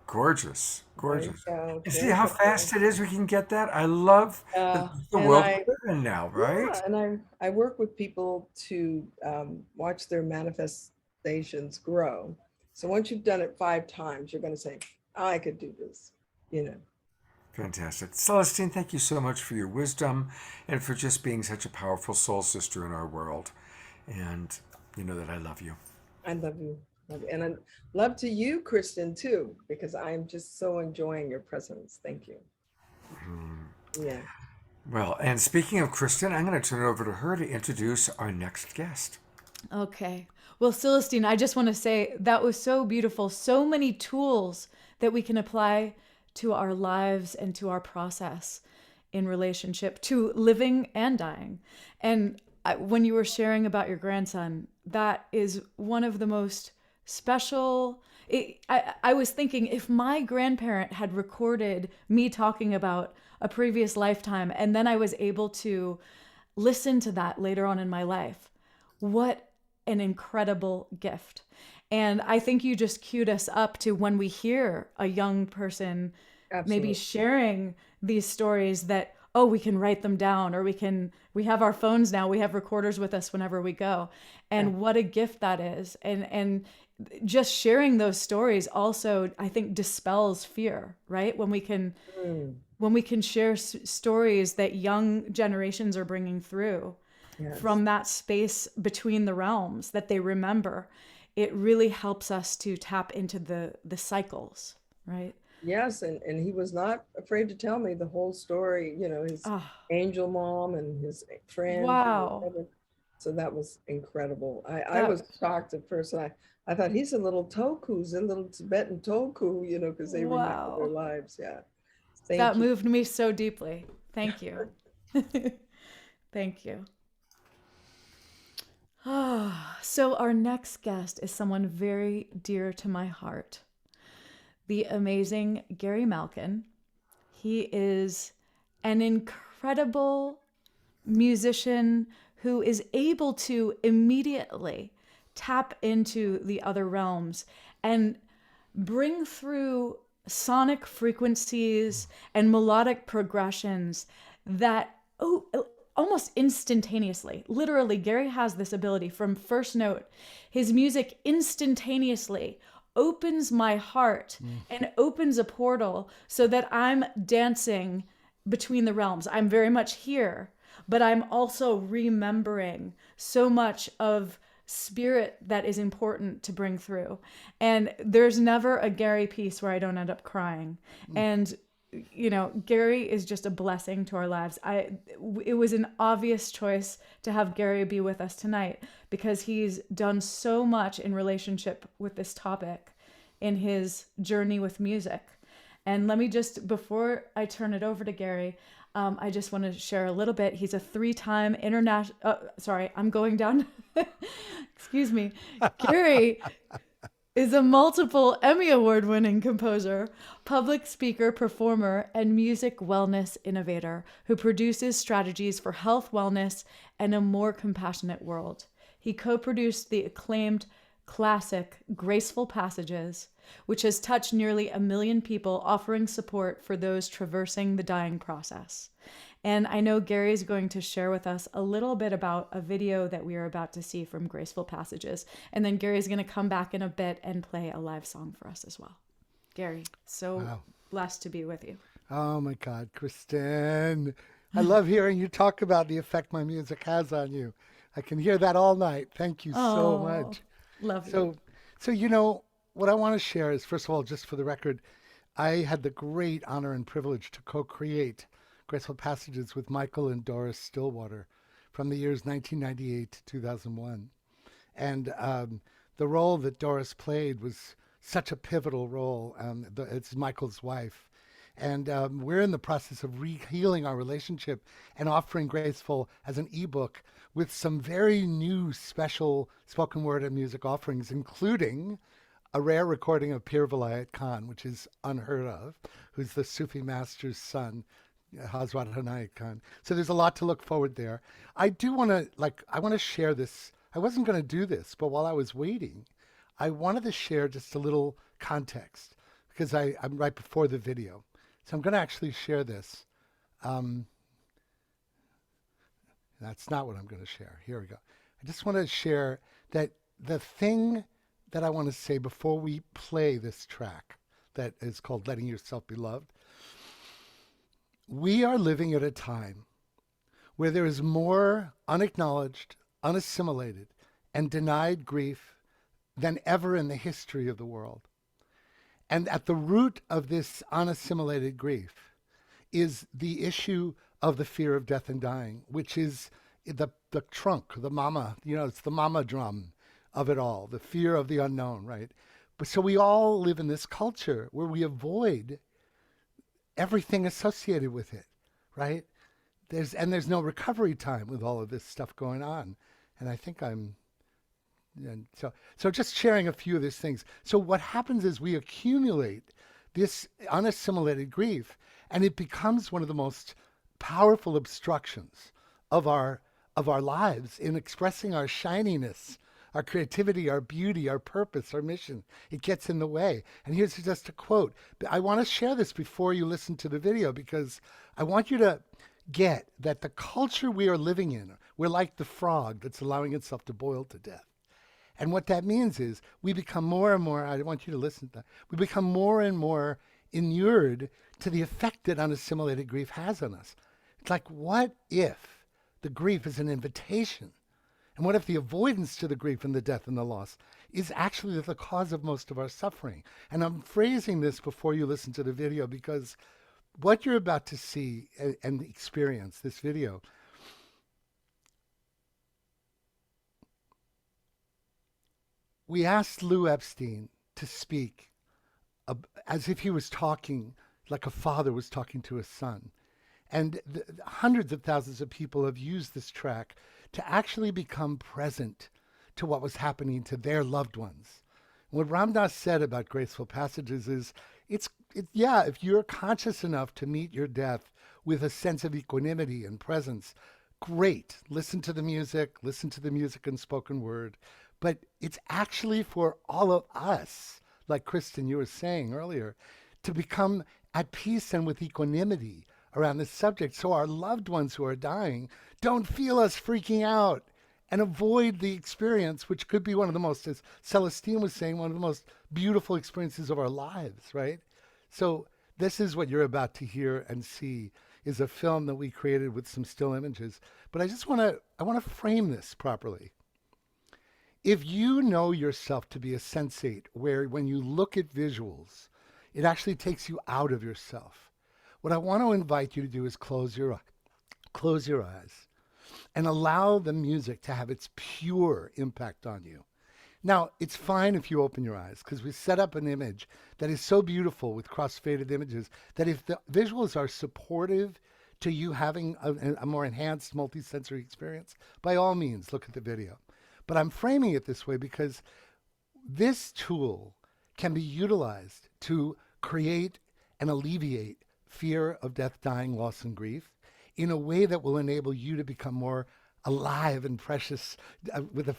Gorgeous. There you Gorgeous. go. And see There's how the book. fast it is we can get that? I love the And world we live in now, right? yeah, and I work with people to watch their manifestations grow. So once you've done it 5 times, you're going to say, I could do this, you know. Fantastic. Celestine, thank you so much for your wisdom and for just being such a powerful soul sister in our world. And you know that I love you. I love you. And I love to you, Kristin, too, because I'm just so enjoying your presence. Thank you. Yeah. Well, and speaking of Kristin, I'm going to turn it over to her to introduce our next guest. Okay. Well, Celestine, I just want to say that was so beautiful. So many tools that we can apply to our lives and to our process in relationship to living and dying. And when you were sharing about your grandson, that is one of the most special. I was thinking, if my grandparent had recorded me talking about a previous lifetime and then I was able to listen to that later on in my life, what an incredible gift. And I think you just queued us up to when we hear a young person maybe sharing these stories that, oh, we can write them down, or we have our phones now, we have recorders with us whenever we go. And what a gift that is. And just sharing those stories also, I think, dispels fear, right? When we can share stories that young generations are bringing through. Yes. From that space between the realms that they remember, it really helps us to tap into the cycles, right? Yes, and he was not afraid to tell me the whole story, you know, his angel mom and his friend. Wow. So that was incredible. I was shocked at first. I thought he's a little toku's, a little Tibetan toku, you know, because they remember their lives. Yeah. That moved me so deeply. Thank you. Thank you. So our next guest is someone very dear to my heart, the amazing Gary Malkin. He is an incredible musician who is able to immediately tap into the other realms and bring through sonic frequencies and melodic progressions that, almost instantaneously. Literally, Gary has this ability from first note. His music instantaneously opens my heart and opens a portal so that I'm dancing between the realms. I'm very much here, but I'm also remembering so much of spirit that is important to bring through. And there's never a Gary piece where I don't end up crying. And you know, Gary is just a blessing to our lives. It was an obvious choice to have Gary be with us tonight because he's done so much in relationship with this topic in his journey with music. And let me just, before I turn it over to Gary, I just want to share a little bit. He's a 3-time international, I'm going down. Excuse me. Gary is a multiple Emmy Award winning composer, public speaker, performer, and music wellness innovator who produces strategies for health, wellness, and a more compassionate world. He co-produced the acclaimed classic Graceful Passages, which has touched nearly 1 million people, offering support for those traversing the dying process. And I know Gary's going to share with us a little bit about a video that we are about to see from Graceful Passages. And then Gary's going to come back in a bit and play a live song for us as well. Gary, blessed to be with you. Oh my God, Kristin. I love hearing you talk about the effect my music has on you. I can hear that all night. Thank you so much. Love you. So, you know, what I want to share is, first of all, just for the record, I had the great honor and privilege to co-create Graceful Passages with Michael and Doris Stillwater from the years 1998 to 2001. And the role that Doris played was such a pivotal role. It's Michael's wife. And we're in the process of healing our relationship and offering Graceful as an ebook with some very new special spoken word and music offerings, including a rare recording of Pir Vilayat Khan, which is unheard of, who's the Sufi master's son, Hazrat Hanai Khan. So there's a lot to look forward there. I do want to, I want to share this. I wasn't going to do this, but while I was waiting, I wanted to share just a little context because I'm right before the video. So I'm going to actually share this. That's not what I'm going to share. Here we go. I just want to share that the thing that I want to say before we play this track that is called Letting Yourself Be Loved. We are living at a time where there is more unacknowledged, unassimilated, and denied grief than ever in the history of the world. And at the root of this unassimilated grief is the issue of the fear of death and dying, which is the trunk, the mama, it's the mama drum of it all, the fear of the unknown, right? But so we all live in this culture where we avoid everything associated with it, right? There's no recovery time with all of this stuff going on. And I think so just sharing a few of these things. So what happens is we accumulate this unassimilated grief, and it becomes one of the most powerful obstructions of our lives in expressing our shininess, our creativity, our beauty, our purpose, our mission. It gets in the way. And here's just a quote. I want to share this before you listen to the video because I want you to get that the culture we are living in, we're like the frog that's allowing itself to boil to death. And what that means is we become more and more, I want you to listen to that, we become more and more inured to the effect that unassimilated grief has on us. It's like, what if the grief is an invitation? And what if the avoidance to the grief and the death and the loss is actually the cause of most of our suffering? And I'm phrasing this before you listen to the video because what you're about to see and experience, this video, we asked Lou Epstein to speak as if he was talking like a father was talking to his son. And hundreds of thousands of people have used this track to actually become present to what was happening to their loved ones. What Ram Dass said about Graceful Passages is, if you're conscious enough to meet your death with a sense of equanimity and presence, great. Listen to the music and spoken word. But it's actually for all of us, like Kristin, you were saying earlier, to become at peace and with equanimity around this subject so our loved ones who are dying don't feel us freaking out and avoid the experience, which could be one of the most, as Celestine was saying, one of the most beautiful experiences of our lives, right? So this is what you're about to hear and see is a film that we created with some still images. But I want to frame this properly. If you know yourself to be a sensate, where when you look at visuals, it actually takes you out of yourself, what I want to invite you to do is close your eyes and allow the music to have its pure impact on you. Now, it's fine if you open your eyes because we set up an image that is so beautiful with cross-faded images that if the visuals are supportive to you having a more enhanced multisensory experience, by all means, look at the video. But I'm framing it this way because this tool can be utilized to create and alleviate fear of death, dying, loss, and grief in a way that will enable you to become more alive and precious, with a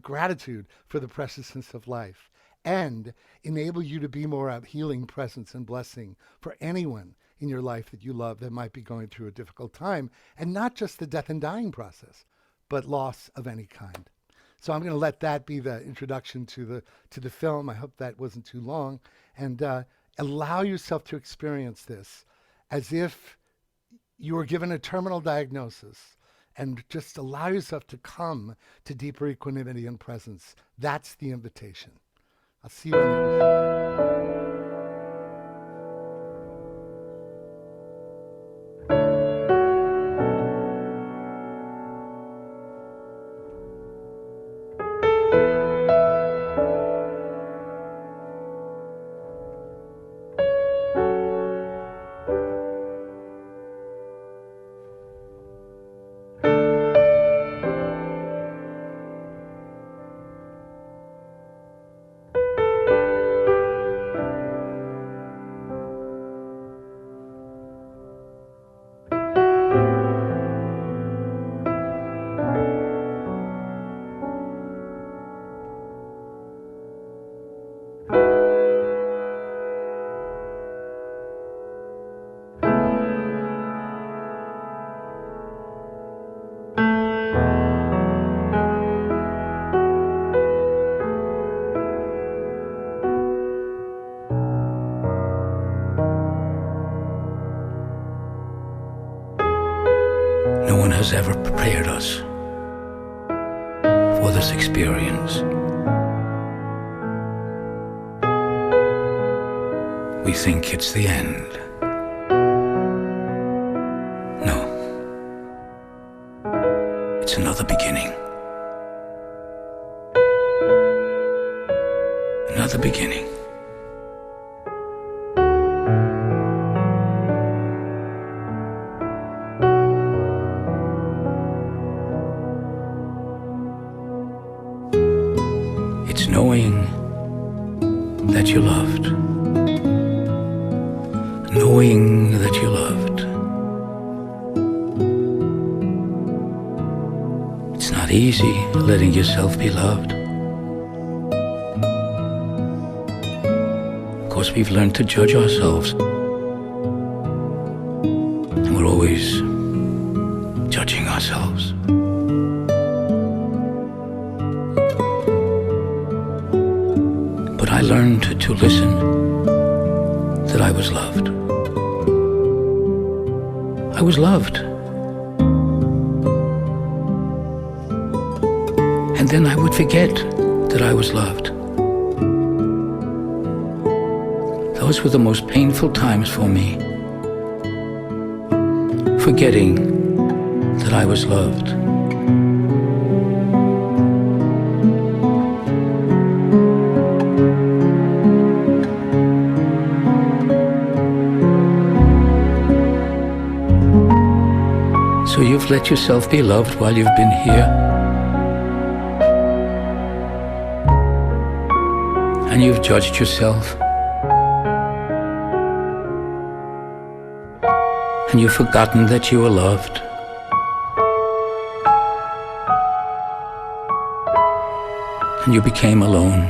gratitude for the preciousness of life, and enable you to be more of healing presence and blessing for anyone in your life that you love that might be going through a difficult time, and not just the death and dying process, but loss of any kind. So I'm going to let that be the introduction to the film. I hope that wasn't too long. And allow yourself to experience this as if you were given a terminal diagnosis, and just allow yourself to come to deeper equanimity and presence. That's the invitation. I'll see you on the other side. has ever prepared us for this experience. We think it's the end. No. It's another beginning. Another beginning. It's knowing that you're loved. Knowing that you're loved. It's not easy letting yourself be loved. Of course, we've learned to judge ourselves. And we're always judging ourselves. But I learned to listen, that I was loved. I was loved. And then I would forget that I was loved. Those were the most painful times for me. Forgetting that I was loved. So you've let yourself be loved while you've been here. And you've judged yourself. And you've forgotten that you were loved. And you became alone.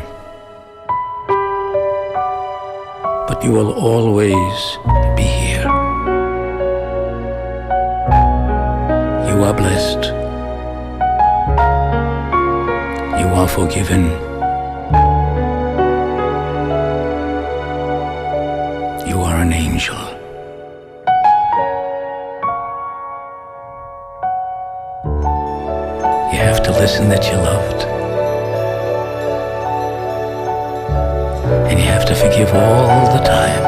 But you will always be here. You are blessed. You are forgiven. You are an angel. You have to listen that you're loved. And you have to forgive all the time.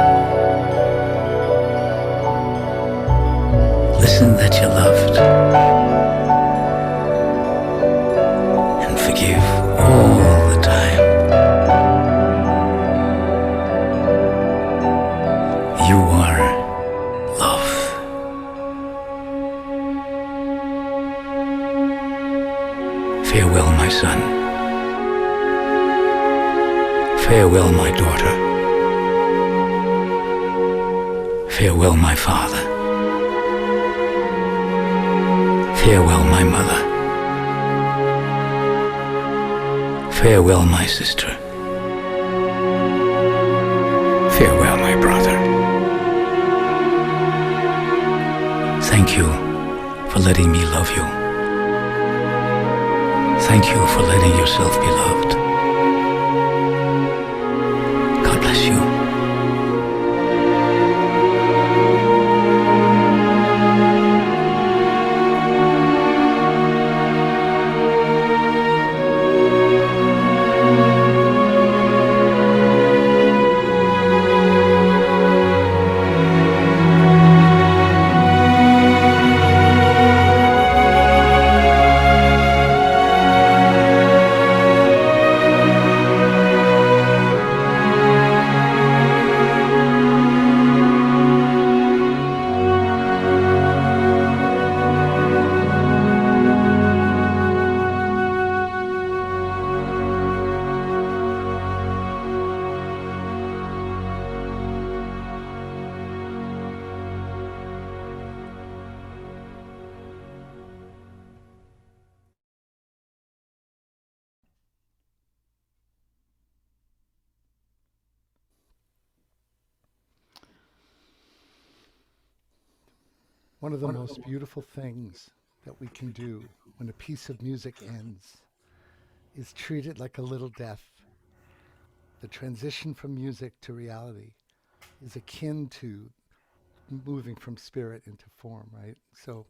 Listen that you're loved. And forgive all the time. You are love. Farewell, my son. Farewell, my daughter. Farewell, my father. Farewell, my mother. Farewell, my sister. Farewell, my brother. Thank you for letting me love you. Thank you for letting yourself be loved. God bless you. One of the most beautiful things that we can do when a piece of music ends is treat it like a little death. The transition from music to reality is akin to moving from spirit into form, right? So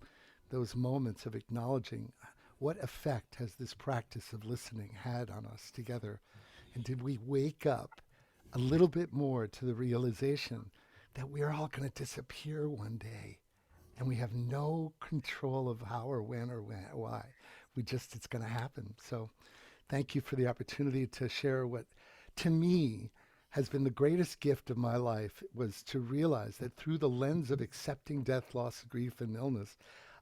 those moments of acknowledging what effect has this practice of listening had on us together? And did we wake up a little bit more to the realization that we're all going to disappear one day and we have no control of how or when or why. It's going to happen. So thank you for the opportunity to share what, to me, has been the greatest gift of my life, was to realize that through the lens of accepting death, loss, grief, and illness,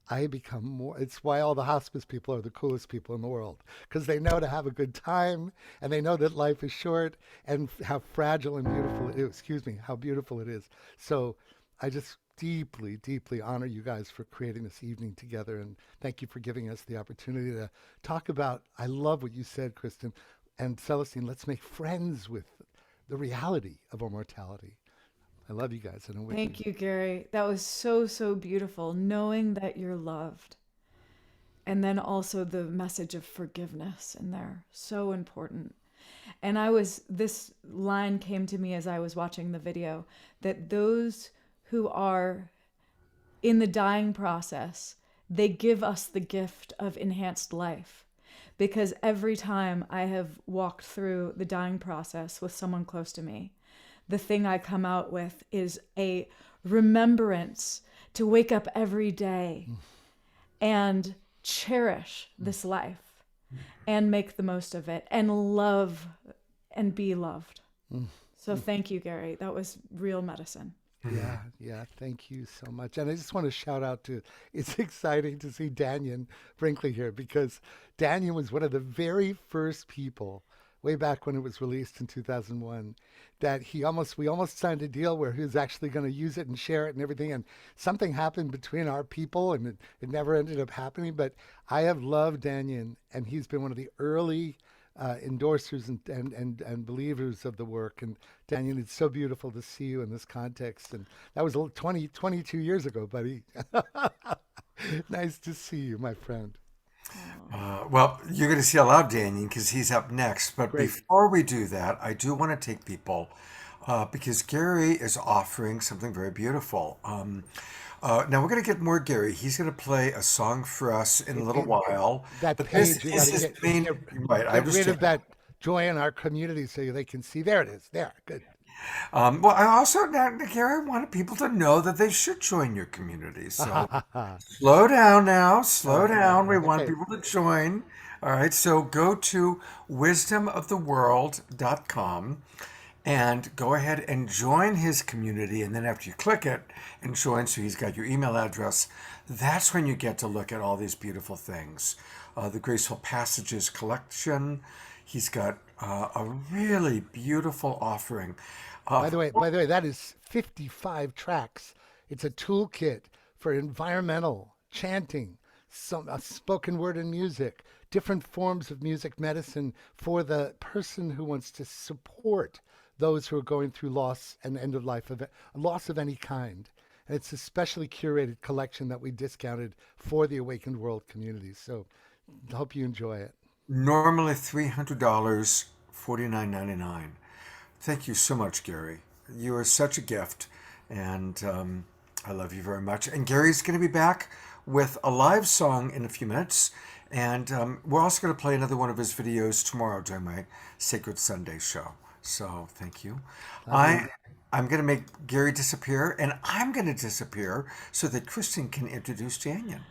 I become more. It's why all the hospice people are the coolest people in the world, because they know to have a good time, and they know that life is short, and how fragile and beautiful it is. Excuse me, how beautiful it is. So I just deeply, deeply honor you guys for creating this evening together, and thank you for giving us the opportunity to talk about, I love what you said, Kristin and Celestine, let's make friends with the reality of our mortality. I love you guys. And Thank you, Gary. That was so, so beautiful, knowing that you're loved. And then also the message of forgiveness in there. So important. And this line came to me as I was watching the video, that those who are in the dying process, they give us the gift of enhanced life. Because every time I have walked through the dying process with someone close to me, the thing I come out with is a remembrance to wake up every day and cherish this life and make the most of it and love and be loved. So thank you, Gary. That was real medicine. Yeah. Thank you so much. And I just want to shout out to, it's exciting to see Dannion Brinkley here, because Dannion was one of the very first people way back when it was released in 2001, that we almost signed a deal where he was actually going to use it and share it and everything. And something happened between our people and it never ended up happening. But I have loved Dannion, and he's been one of the early endorsers and believers of the work. And Dannion, it's so beautiful to see you in this context. And that was 22 years ago, buddy. Nice to see you, my friend. Well, you're going to see a lot of Dannion because he's up next. But Great. before we do that, I do want to take people because Gary is offering something very beautiful. Now we're going to get more Gary. He's going to play a song for us in a little while. That But page, this you is gotta his main. Right, I get rid of understand. that joy in our community so they can see. There it is. There. Good. Well, I also, now, Gary, wanted people to know that they should join your community. So slow down now. Slow down. We want Okay. people to join. All right. So go to wisdomoftheworld.com and go ahead and join his community. And then after you click it and join, so he's got your email address, that's when you get to look at all these beautiful things. The Graceful Passages collection. He's got a really beautiful offering. By the way, that is 55 tracks. It's a toolkit for environmental chanting, some spoken word and music, different forms of music medicine for the person who wants to support those who are going through loss and end of life, loss of any kind. And it's a specially curated collection that we discounted for the Awakened World community. So I hope you enjoy it. Normally $300, $49.99. Thank you so much, Gary. You are such a gift, and I love you very much. And Gary's going to be back with a live song in a few minutes, and we're also going to play another one of his videos tomorrow during my Sacred Sunday show. So thank you. I'm going to make Gary disappear, and I'm going to disappear so that Kristin can introduce Dannion.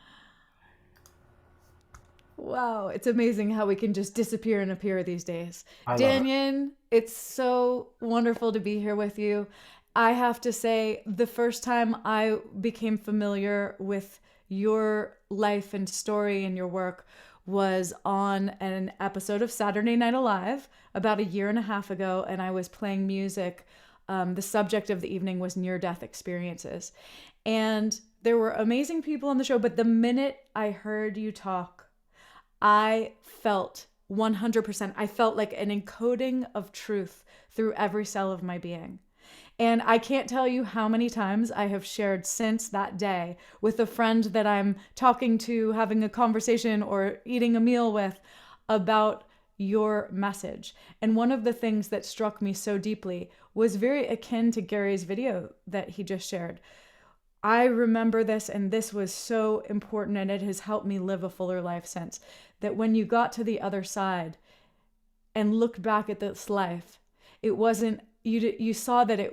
Wow, it's amazing how we can just disappear and appear these days. I love it. Dannion, it's so wonderful to be here with you. I have to say, the first time I became familiar with your life and story and your work was on an episode of Saturday Night Alive about a year and a half ago, and I was playing music. The subject of the evening was near-death experiences. And there were amazing people on the show, but the minute I heard you talk, I felt 100%. I felt like an encoding of truth through every cell of my being. And I can't tell you how many times I have shared since that day with a friend that I'm talking to, having a conversation or eating a meal with about your message. And one of the things that struck me so deeply was very akin to Gary's video that he just shared. I remember this, and this was so important, and it has helped me live a fuller life since, that when you got to the other side and looked back at this life, it wasn't, you saw that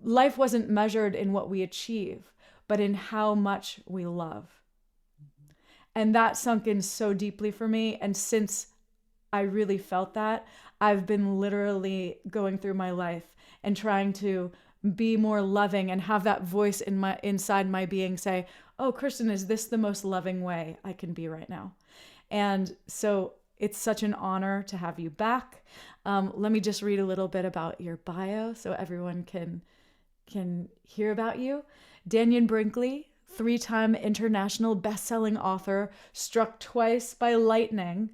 life wasn't measured in what we achieve, but in how much we love. And that sunk in so deeply for me. And since I really felt that, I've been literally going through my life and trying to be more loving and have that voice inside my being say, oh, Kristin, is this the most loving way I can be right now? And so it's such an honor to have you back. Let me just read a little bit about your bio so everyone can hear about you. Dannion Brinkley, 3-time international best-selling author, struck twice by lightning,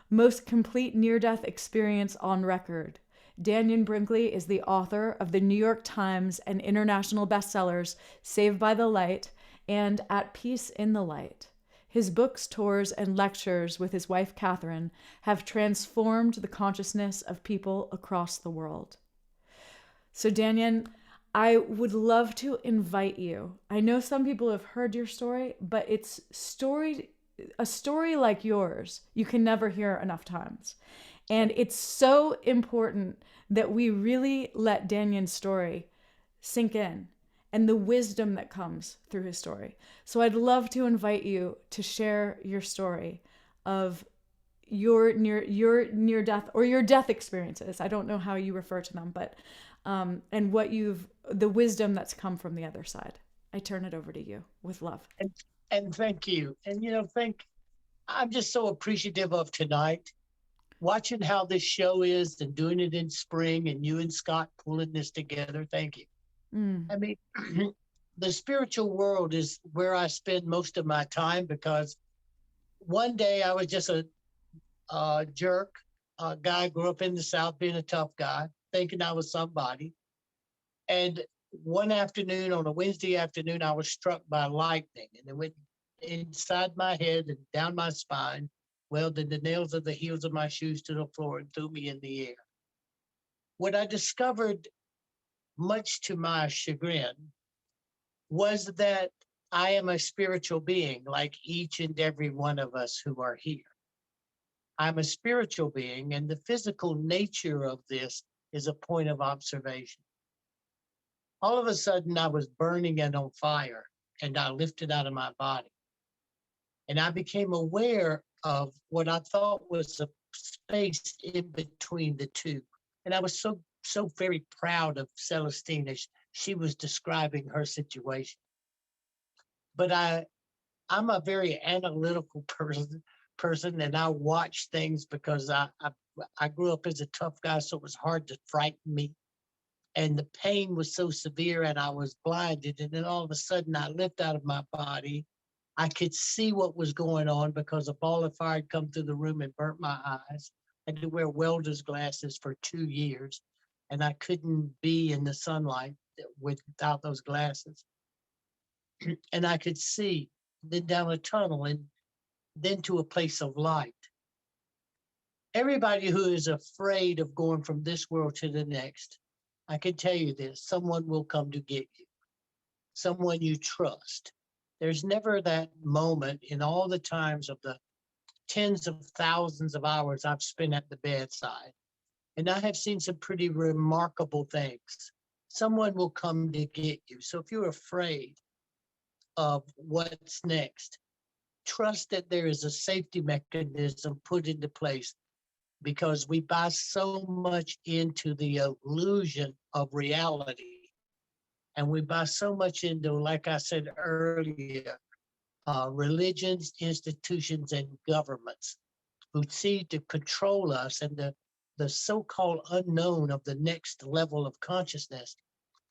most complete near-death experience on record. Dannion Brinkley is the author of the New York Times and international bestsellers Saved by the Light and At Peace in the Light. His books, tours, and lectures with his wife, Catherine, have transformed the consciousness of people across the world. So, Dannion, I would love to invite you. I know some people have heard your story, but it's a story like yours you can never hear enough times. And it's so important that we really let Dannion's story sink in and the wisdom that comes through his story. So I'd love to invite you to share your story of your near death or your death experiences. I don't know how you refer to them, but and the wisdom that's come from the other side. I turn it over to you with love. And thank you. And I'm just so appreciative of tonight, watching how this show is and doing it in spring, and you and Scott pulling this together. Thank you. I mean, the spiritual world is where I spend most of my time, because one day I was just a jerk, a guy, grew up in the South being a tough guy, thinking I was somebody. And one afternoon, on a Wednesday afternoon, I was struck by lightning, and it went inside my head and down my spine, welded the nails of the heels of my shoes to the floor and threw me in the air. What I discovered, much to my chagrin, was that I am a spiritual being like each and every one of us who are here. I'm a spiritual being, and the physical nature of this is a point of observation. All of a sudden, I was burning and on fire, and I lifted out of my body. And I became aware of what I thought was a space in between the two. And I was so very proud of Celestine as she was describing her situation. But I'm a very analytical person, and I watch things because I grew up as a tough guy, so it was hard to frighten me. And the pain was so severe, and I was blinded. And then all of a sudden, I lifted out of my body. I could see what was going on because a ball of fire had come through the room and burnt my eyes. I had to wear welder's glasses for 2 years, and I couldn't be in the sunlight without those glasses. And I could see, then down a tunnel, and then to a place of light. Everybody who is afraid of going from this world to the next, I can tell you this: someone will come to get you, someone you trust. There's never that moment in all the times of the tens of thousands of hours I've spent at the bedside. And I have seen some pretty remarkable things. Someone will come to get you. So if you're afraid of what's next, trust that there is a safety mechanism put into place, because we buy so much into the illusion of reality. And we buy so much into, like I said earlier, religions, institutions, and governments who seek to control us. And the so-called unknown of the next level of consciousness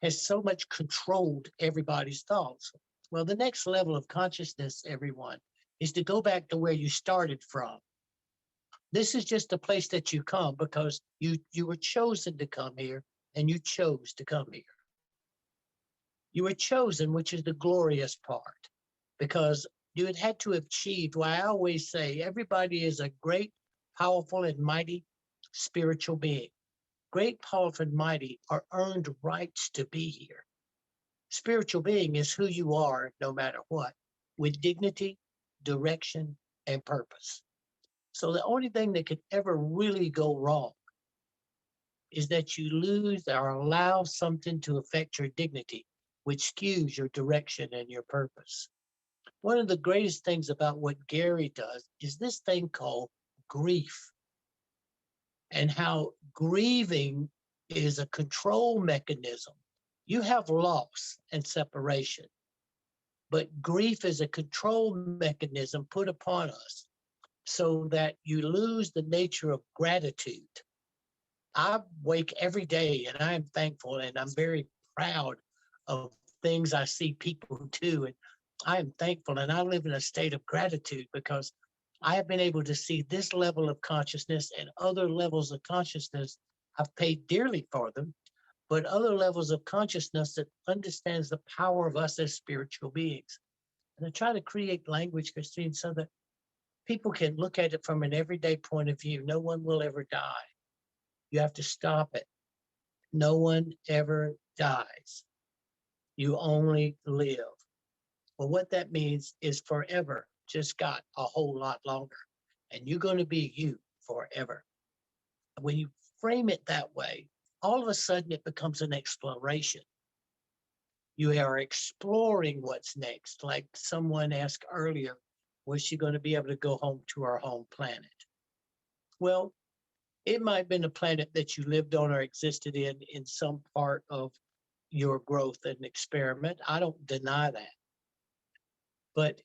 has so much controlled everybody's thoughts. Well, the next level of consciousness, everyone, is to go back to where you started from. This is just a place that you come because you were chosen to come here, and you chose to come here. You were chosen, which is the glorious part, because you had to have achieved what I always say: everybody is a great, powerful, and mighty spiritual being. Great, powerful, and mighty are earned rights to be here. Spiritual being is who you are no matter what, with dignity, direction, and purpose. So the only thing that could ever really go wrong is that you lose or allow something to affect your dignity, which skews your direction and your purpose. One of the greatest things about what Gary does is this thing called grief, and how grieving is a control mechanism. You have loss and separation, but grief is a control mechanism put upon us so that you lose the nature of gratitude. I wake every day and I am thankful and I'm very proud of things I see people do. And I am thankful and I live in a state of gratitude because I have been able to see this level of consciousness and other levels of consciousness. I've paid dearly for them, but other levels of consciousness that understands the power of us as spiritual beings. And I try to create language, Christine, so that people can look at it from an everyday point of view. No one will ever die. You have to stop it. No one ever dies. You only live. Well, what that means is forever just got a whole lot longer. And you're going to be you forever. When you frame it that way, all of a sudden it becomes an exploration. You are exploring what's next. Like someone asked earlier, was she going to be able to go home to her home planet? Well, it might have been a planet that you lived on or existed in some part of your growth and experiment. I don't deny that. But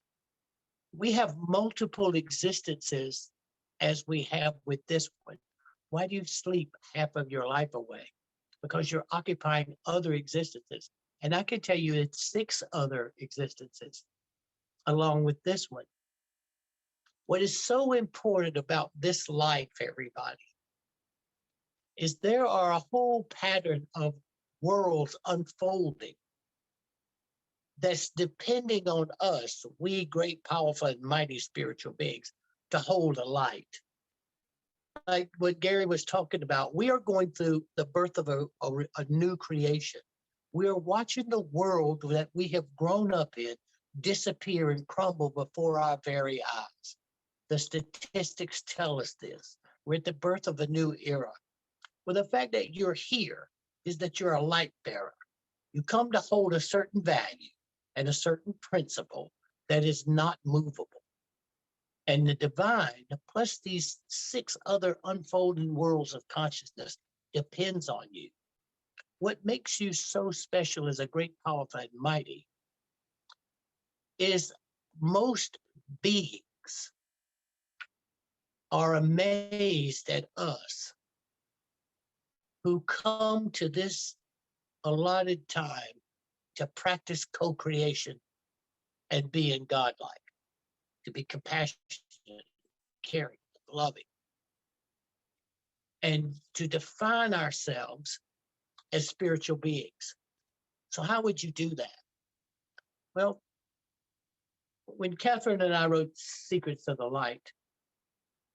we have multiple existences as we have with this one. Why do you sleep half of your life away? Because you're occupying other existences. And I can tell you it's 6 other existences along with this one. What is so important about this life, everybody, is there are a whole pattern of worlds unfolding that's depending on us, we great, powerful, and mighty spiritual beings, to hold a light. Like what Gary was talking about, we are going through the birth of a new creation. We are watching the world that we have grown up in disappear and crumble before our very eyes. The statistics tell us this. We're at the birth of a new era. Well, the fact that you're here is that you're a light bearer. You come to hold a certain value and a certain principle that is not movable. And the divine, plus these 6 other unfolding worlds of consciousness, depends on you. What makes you so special as a great, powerful, and mighty is most beings are amazed at us who come to this allotted time to practice co-creation and being godlike, to be compassionate, caring, loving, and to define ourselves as spiritual beings. So how would you do that? Well, when Catherine and I wrote Secrets of the Light,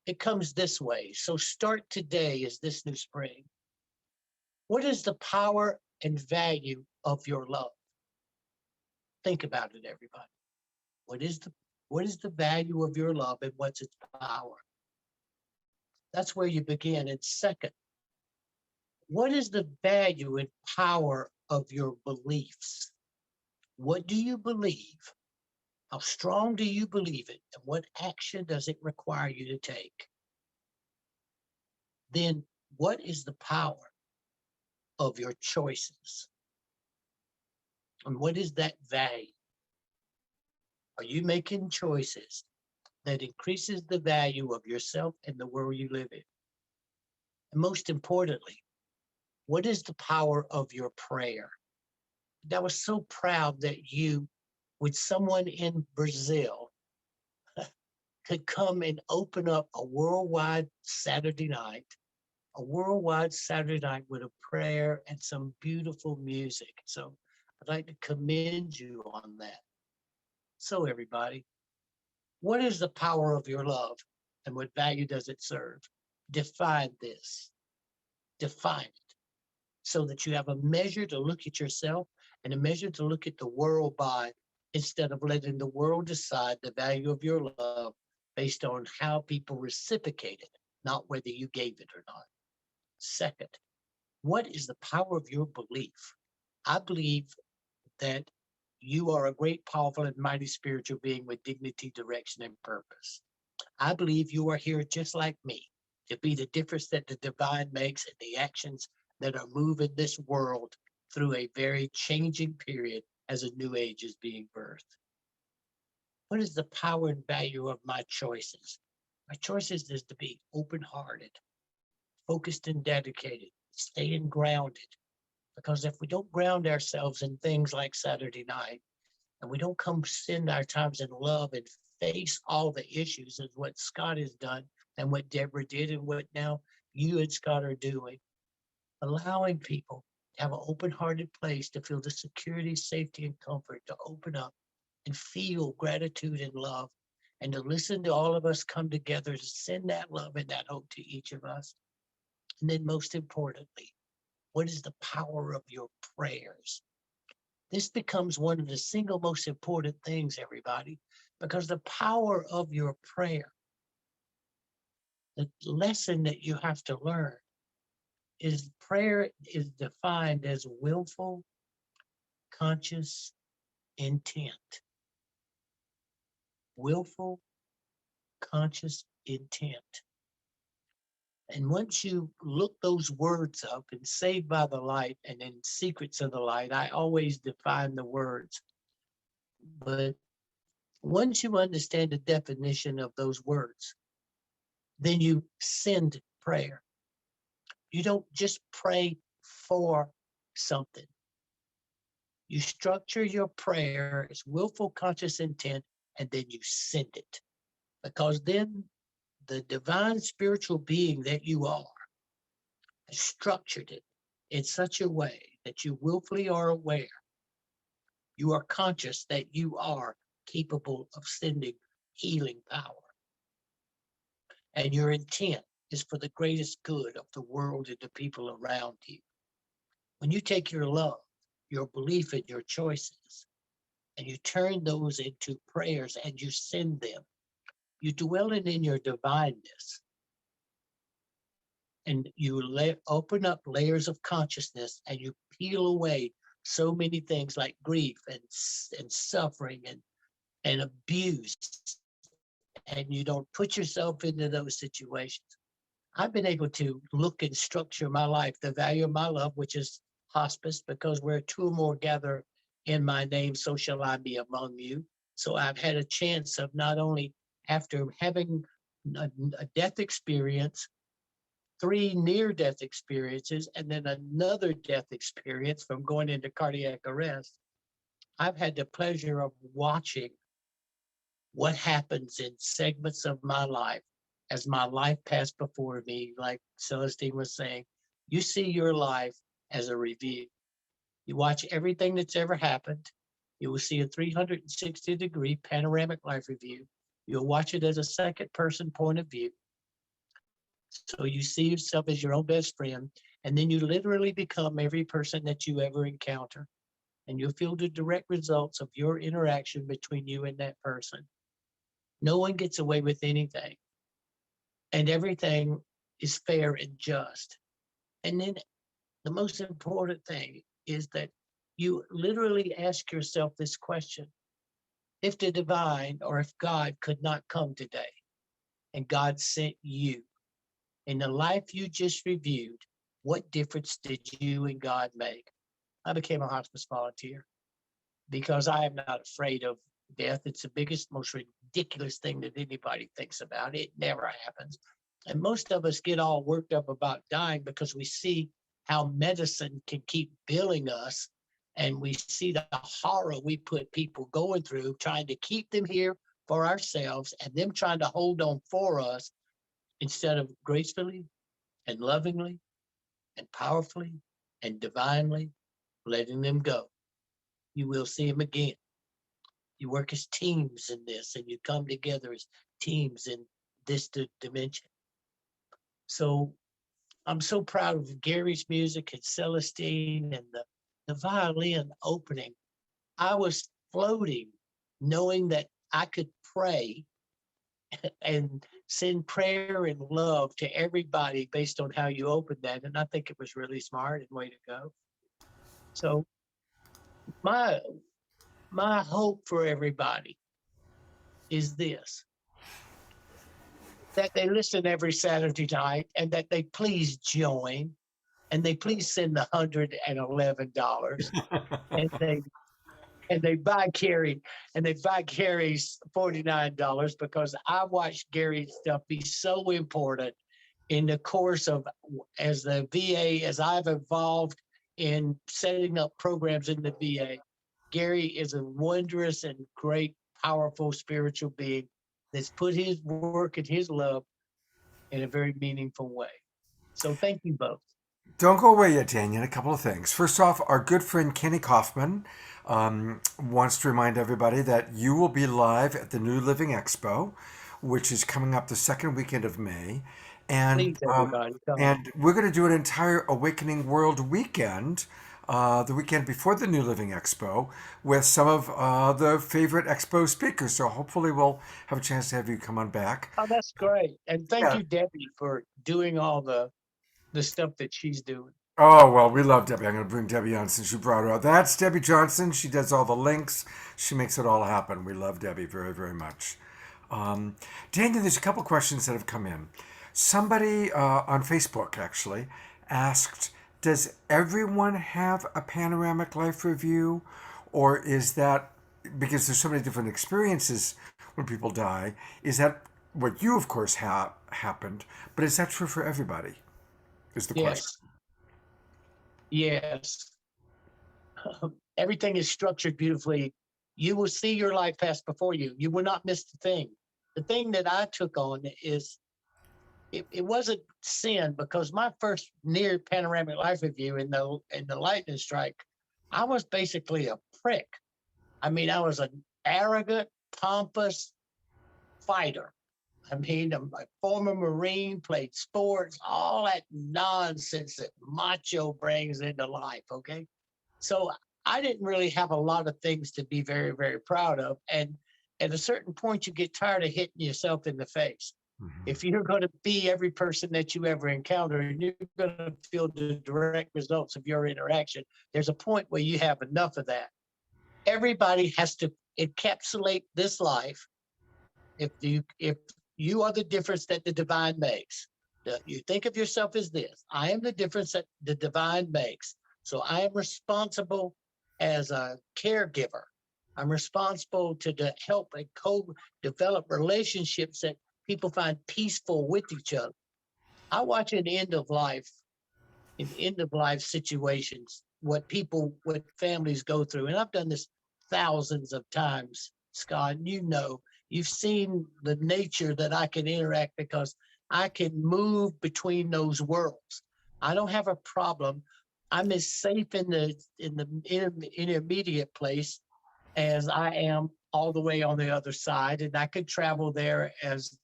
it comes this way. So start today as this new spring. What is the power and value of your love? Think about it, everybody. What is the value of your love and what's its power? That's where you begin. And second, what is the value and power of your beliefs? What do you believe? How strong do you believe it? And what action does it require you to take? Then what is the power of your choices? And what is that value? Are you making choices that increases the value of yourself and the world you live in? And most importantly, what is the power of your prayer? I was so proud that you, with someone in Brazil, could come and open up a worldwide Saturday night with a prayer and some beautiful music. So I'd like to commend you on that. So everybody, what is the power of your love and what value does it serve? Define this. Define it so that you have a measure to look at yourself and a measure to look at the world by, instead of letting the world decide the value of your love based on how people reciprocate it, not whether you gave it or not. Second, what is the power of your belief? I believe that you are a great, powerful, and mighty spiritual being with dignity, direction, and purpose. I believe you are here just like me to be the difference that the divine makes in the actions that are moving this world through a very changing period as a new age is being birthed. What is the power and value of my choices? My choices is to be open-hearted, focused and dedicated, staying grounded. Because if we don't ground ourselves in things like Saturday night, and we don't come spend our times in love and face all the issues, as what Scott has done and what Deborah did and what now you and Scott are doing, allowing people to have an open-hearted place to feel the security, safety, and comfort to open up and feel gratitude and love, and to listen to all of us come together to send that love and that hope to each of us. And then most importantly, what is the power of your prayers? This becomes one of the single most important things, everybody, because the power of your prayer, the lesson that you have to learn is prayer is defined as willful, conscious intent. Willful, conscious intent. And once you look those words up in Saved by the Light and in Secrets of the Light, I always define the words. But once you understand the definition of those words, then you send prayer. You don't just pray for something. You structure your prayer as willful, conscious intent, and then you send it. Because then the divine spiritual being that you are has structured it in such a way that you willfully are aware. You are conscious that you are capable of sending healing power. And your intent is for the greatest good of the world and the people around you. When you take your love, your belief, and your choices, and you turn those into prayers and you send them, you dwell in your divineness. And you open up layers of consciousness and you peel away so many things like grief and suffering and abuse. And you don't put yourself into those situations. I've been able to look and structure my life, the value of my love, which is hospice, because where two or more gather in my name, so shall I be among you. So I've had a chance of not only after having a death experience, 3 near-death experiences, and then another death experience from going into cardiac arrest, I've had the pleasure of watching what happens in segments of my life as my life passed before me. Like Celestine was saying, you see your life as a review. You watch everything that's ever happened. You will see a 360-degree panoramic life review. You'll watch it as a second-person point of view. So you see yourself as your own best friend, and then you literally become every person that you ever encounter. And you'll feel the direct results of your interaction between you and that person. No one gets away with anything. And everything is fair and just. And then the most important thing is that you literally ask yourself this question. If the divine or if God could not come today and God sent you, in the life you just reviewed, what difference did you and God make? I became a hospice volunteer because I am not afraid of death. It's the biggest, most ridiculous thing that anybody thinks about. It never happens. And most of us get all worked up about dying because we see how medicine can keep billing us. And we see the horror we put people going through, trying to keep them here for ourselves and them trying to hold on for us, instead of gracefully and lovingly and powerfully and divinely letting them go. You will see them again. You work as teams in this, and you come together as teams in this dimension. So I'm so proud of Gary's music and Celestine and the the violin opening, I was floating, knowing that I could pray and send prayer and love to everybody based on how you opened that. And I think it was really smart and way to go. So my my hope for everybody is this: that they listen every Saturday night and that they please join and they please send the $111 and they buy Gary's $49 because I watched Gary's stuff be so important in the course of as the VA, as I've evolved in setting up programs in the VA. Gary is a wondrous and great, powerful spiritual being that's put his work and his love in a very meaningful way. So thank you both. Don't go away yet, Dannion. A couple of things. First off, our good friend Kenny Kaufman wants to remind everybody that you will be live at the New Living Expo, which is coming up the second weekend of May. And, Please, everybody, come. and we're going to do an entire Awakening World weekend, the weekend before the New Living Expo, with some of the favorite Expo speakers. So hopefully we'll have a chance to have you come on back. Oh, that's great. And thank Yeah. you, Debbie, for doing all the stuff that she's doing. Oh, well, we love Debbie. I'm going to bring Debbie on since you brought her up. That's Debbie Johnson. She does all the links. She makes it all happen. We love Debbie very, very much. Dannion, there's a couple questions that have come in. Somebody on Facebook, actually, asked, does everyone have a panoramic life review? Or is that, because there's so many different experiences when people die, is that what you, of course, happened, but is that true for everybody? Is the question. Yes. Everything is structured beautifully. You will see your life pass before you. You will not miss the thing. The thing that I took on is, it wasn't sin, because my first near panoramic life review in the lightning strike, I was basically a prick. I mean, I was an arrogant, pompous fighter. I mean, I'm a former Marine, played sports, all that nonsense that macho brings into life, okay? So I didn't really have a lot of things to be very, very proud of. And at a certain point, you get tired of hitting yourself in the face. Mm-hmm. If you're going to be every person that you ever encounter, and you're going to feel the direct results of your interaction, there's a point where you have enough of that. Everybody has to encapsulate this life. If you are the difference that the divine makes, you think of yourself as this: I am the difference that the divine makes. So I am responsible as a caregiver. I'm responsible to help and co-develop relationships that people find peaceful with each other. I watch in end of life situations, what families go through. And I've done this thousands of times, Scott. You've seen the nature that I can interact, because I can move between those worlds. I don't have a problem. I'm as safe in the intermediate place as I am all the way on the other side, and I could travel there as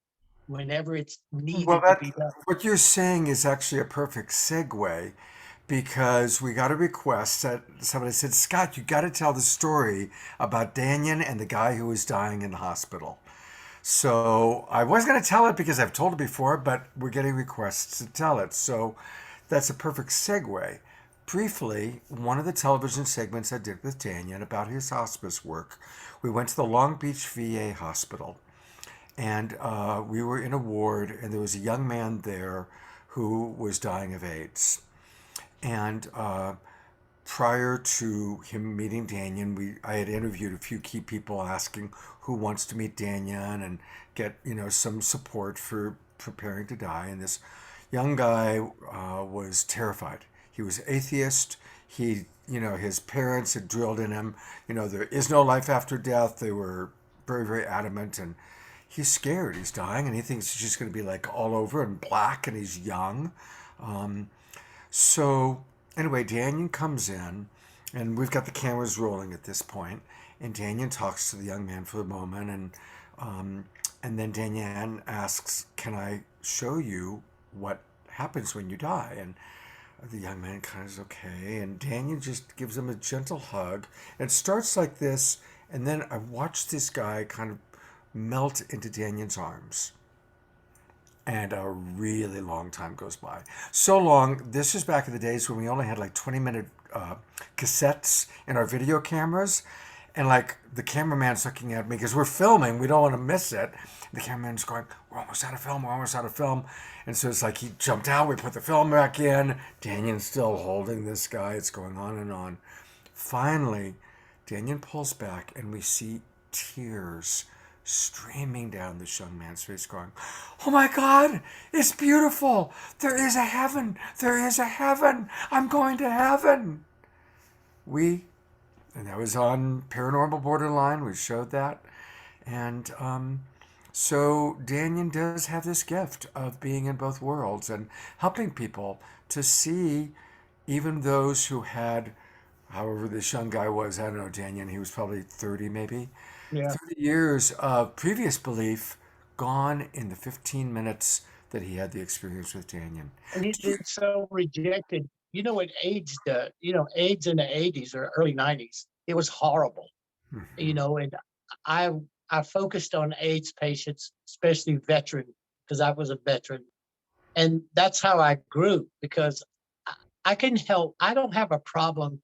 whenever it's needed to be done. What you're saying is actually a perfect segue, because we got a request that somebody said, Scott, you got to tell the story about Dannion and the guy who was dying in the hospital. So I was going to tell it because I've told it before, but we're getting requests to tell it. So that's a perfect segue. Briefly, one of the television segments I did with Dannion about his hospice work, we went to the Long Beach VA hospital, and we were in a ward, and there was a young man there who was dying of AIDS. And prior to him meeting Dannion, I had interviewed a few key people asking who wants to meet Dannion and get some support for preparing to die. And this young guy was terrified. He was atheist. His parents had drilled in him, there is no life after death. They were very, very adamant, and he's scared. He's dying, and he thinks it's just going to be like all over and black, and he's young. So anyway, Dannion comes in, and we've got the cameras rolling at this point, and Dannion talks to the young man for a moment, and then Dannion asks, can I show you what happens when you die? And The young man kind of is okay, and Dannion just gives him a gentle hug. And it starts like this, and then I watch this guy kind of melt into Dannion's arms. And a really long time goes by. So long, this is back in the days when we only had like 20-minute cassettes in our video cameras. And like the cameraman's looking at me because we're filming, we don't want to miss it. The cameraman's going, we're almost out of film, we're almost out of film. And so it's like he jumped out, we put the film back in. Dannion's still holding this guy, it's going on and on. Finally, Dannion pulls back and we see tears streaming down this young man's face, going, oh my God, it's beautiful. There is a heaven. There is a heaven. I'm going to heaven. And that was on Paranormal Borderline. We showed that. And so Dannion does have this gift of being in both worlds and helping people to see even those who had, however this young guy was, I don't know, Dannion, he was probably 30 maybe. Yeah. 30 years of previous belief gone in the 15 minutes that he had the experience with Dannion. And he's been so rejected. You know what AIDS does? You know, AIDS in the 80s or early 90s, it was horrible. You know, and I focused on AIDS patients, especially veteran, because I was a veteran. And that's how I grew, because I can help. I don't have a problem.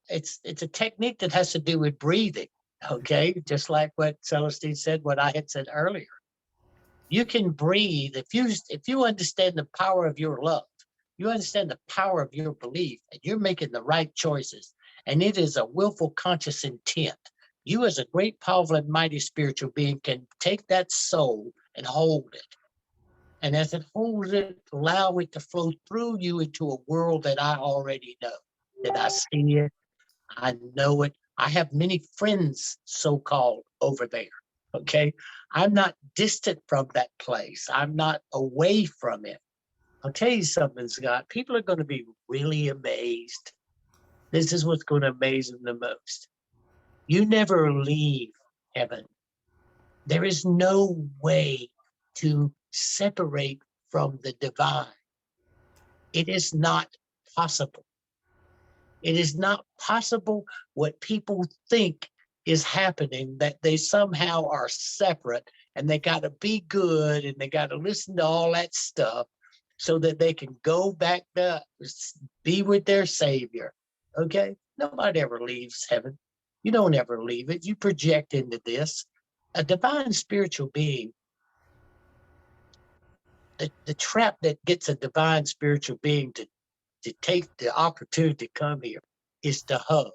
It's a technique that has to do with breathing. Okay, just like what Celestine said, what I had said earlier. You can breathe if you understand the power of your love, you understand the power of your belief, and you're making the right choices. And it is a willful, conscious intent. You, as a great, powerful, and mighty spiritual being, can take that soul and hold it. And as it holds it, allow it to flow through you into a world that I already know, that I see it, I know it. I have many friends, so-called, over there. Okay. I'm not distant from that place. I'm not away from it. I'll tell you something, Scott. People are going to be really amazed. This is what's going to amaze them the most. You never leave heaven. There is no way to separate from the divine. It is not possible. It is not possible what people think is happening, that they somehow are separate and they got to be good and they got to listen to all that stuff so that they can go back to be with their Savior. Okay? Nobody ever leaves heaven. You don't ever leave it. You project into this. A divine spiritual being, the trap that gets a divine spiritual being to take the opportunity to come here is to hug.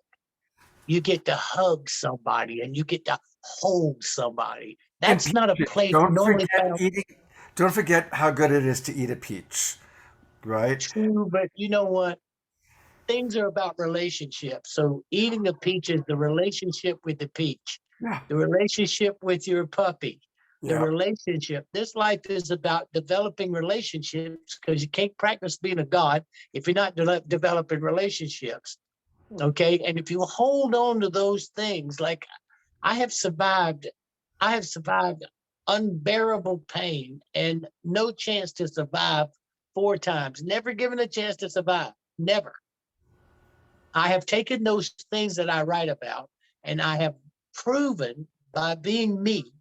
You get to hug somebody and you get to hold somebody. That's And not a peaches. place Don't normally forget found. eating. Don't forget how good it is to eat a peach, right? True, but you know what? Things are about relationships. So eating a peach is the relationship with the peach, Yeah. the relationship with your puppy, the Yeah. relationship. This life is about developing relationships, because you can't practice being a God if you're not developing relationships. Okay. And if you hold on to those things, like I have survived unbearable pain and no chance to survive 4 times, never given a chance to survive, never. I have taken those things that I write about and I have proven by being me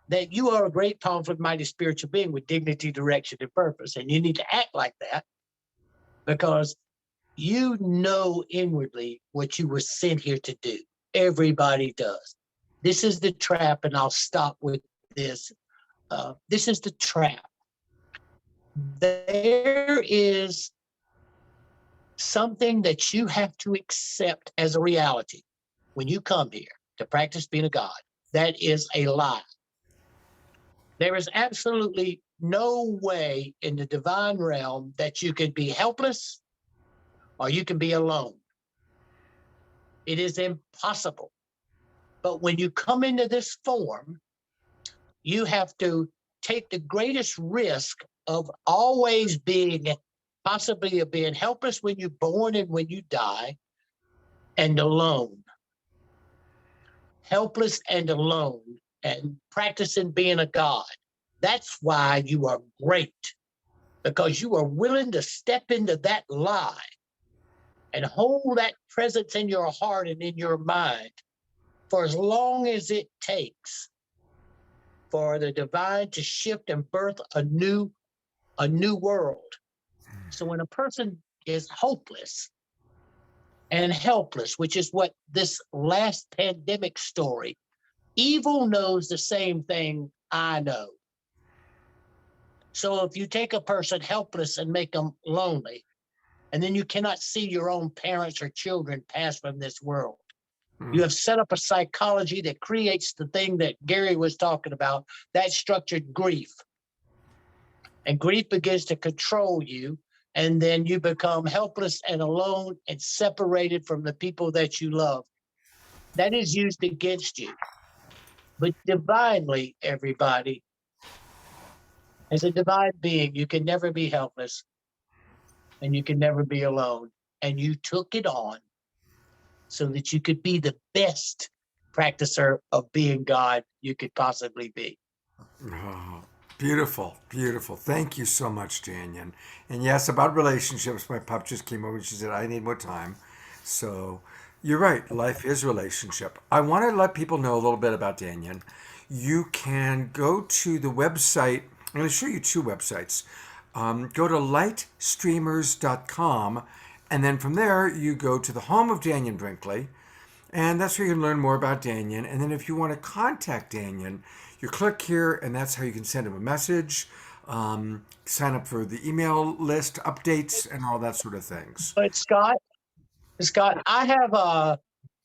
that you are a great, powerful, mighty spiritual being with dignity, direction, and purpose. And you need to act like that, because you know inwardly what you were sent here to do. Everybody does. This is the trap, and I'll stop with this. This is the trap. There is something that you have to accept as a reality when you come here to practice being a God. That is a lie. There is absolutely no way in the divine realm that you can be helpless or you can be alone. It is impossible. But when you come into this form, you have to take the greatest risk of always being, possibly of being helpless when you're born and when you die, and alone. Helpless and alone, and practicing being a God. That's why you are great. because you are willing to step into that lie and hold that presence in your heart and in your mind for as long as it takes for the divine to shift and birth a new world. So when a person is hopeless and helpless, which is what this last pandemic story, evil knows the same thing I know. So if you take a person helpless and make them lonely, and then you cannot see your own parents or children pass from this world, you have set up a psychology that creates the thing that Gary was talking about, that structured grief. And grief begins to control you, and then you become helpless and alone and separated from the people that you love. That is used against you. But divinely, everybody, as a divine being, you can never be helpless and you can never be alone. And you took it on so that you could be the best practicer of being God you could possibly be. Oh, beautiful, beautiful. Thank you so much, Dannion. And yes, about relationships, my pup just came over and she said, I need more time. So you're right, life is relationship. I want to let people know a little bit about Dannion. You can go to the website. I'm going to show you two websites. Go to lightstreamers.com, and then from there you go to the home of Dannion Brinkley, and that's where you can learn more about Dannion. And then if you want to contact Dannion, you click here, and that's how you can send him a message, sign up for the email list, updates, and all that sort of things. But Scott, I have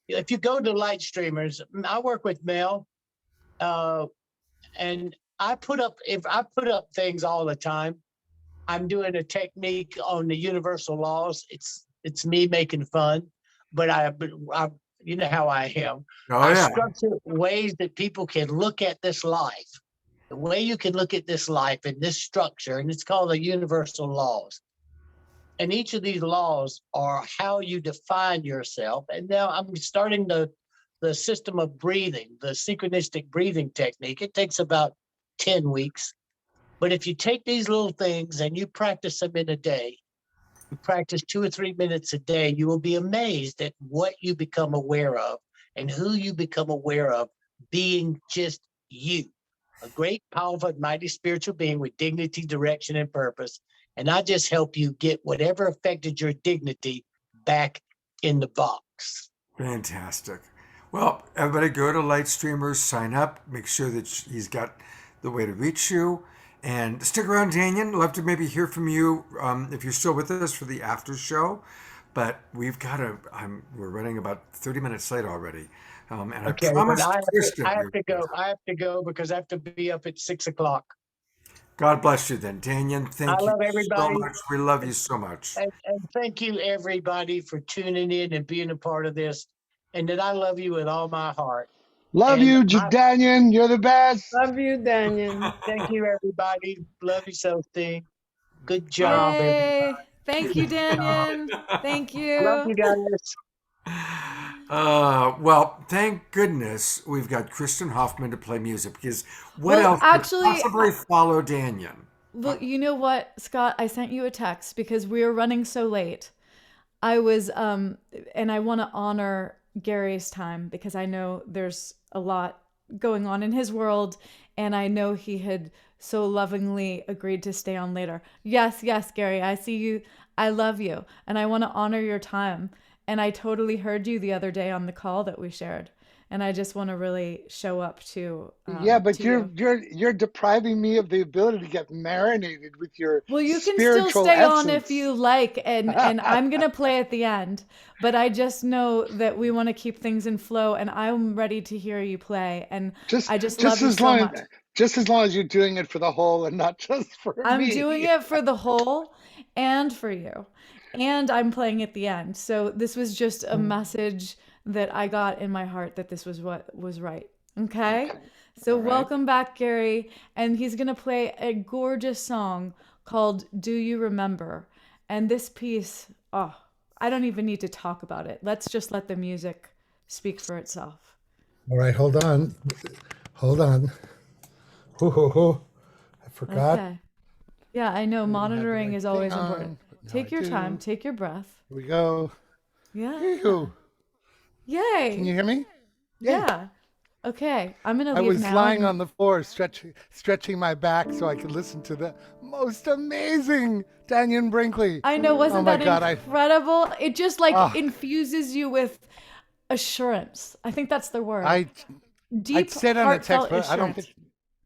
if you go to Light Streamers, I work with Mel, and I put up things all the time. I'm doing a technique on the universal laws. It's me making fun, but I you know how I am. I structure ways that people can look at this life. The way you can look at this life in this structure, and it's called the universal laws. And each of these laws are how you define yourself. And now I'm starting the system of breathing, the synchronistic breathing technique. It takes about 10 weeks. But if you take these little things and you practice them in a day, you practice 2 or 3 minutes a day, you will be amazed at what you become aware of and who you become aware of being just you, a great, powerful, mighty spiritual being with dignity, direction, and purpose. And I just help you get whatever affected your dignity back in the box. Fantastic. Well, everybody go to Light Streamers, sign up, make sure that he's got the way to reach you. And stick around, Dannion. Love to maybe hear from you if you're still with us for the after show. But we've got to, we're running about 30 minutes late already. And okay, I promised I have to go. I have to go because I have to be up at 6 o'clock. God bless you then, Dannion. Thank you love everybody. so much. We love you so much. And thank you, everybody, for tuning in and being a part of this. And that I love you with all my heart. Love you, Dannion. You're the best. Love you, Dannion. Thank you, everybody. Love you, Sophie. Good job, everybody. Thank you, Dannion. Thank you. Love you guys. Well, thank goodness we've got Kristin Hoffmann to play music, because what else could possibly follow Dannion? Well, you know what, Scott? I sent you a text because we were running so late. I was, and I want to honor Gary's time because I know there's a lot going on in his world, and I know he had so lovingly agreed to stay on later. Yes, Gary, I see you. I love you, and I want to honor your time. And I totally heard you the other day on the call that we shared, and I just want to really show up to. Yeah, but you're depriving me of the ability to get marinated with your. Well, you can spiritual still stay essence. on if you like, and I'm gonna play at the end. But I just know that we want to keep things in flow, and I'm ready to hear you play. And I just love you so much. Just as long as you're doing it for the whole and not just for me. I'm doing it for the whole and for you. And I'm playing at the end. So this was just a message that I got in my heart that this was what was right. Okay? So welcome back, Gary. And he's going to play a gorgeous song called Do You Remember? And this piece, I don't even need to talk about it. Let's just let the music speak for itself. All right, hold on. I forgot. Okay. Yeah, I know. I didn't have the Monitoring right is always thing on. important. Now Take I your do. time. Take your breath. Here we go. Yeah. Yoo-hoo. Can Yay. you hear me? Yay. Yeah. Okay. I'm going to I leave was now. lying on the floor, stretching my back so I could listen to the most amazing Dannion Brinkley. I know. Wasn't Oh my that God, incredible? It just like Ah. infuses you with assurance. I think that's the word. I'd Deep, said on a text, heartfelt but assurance.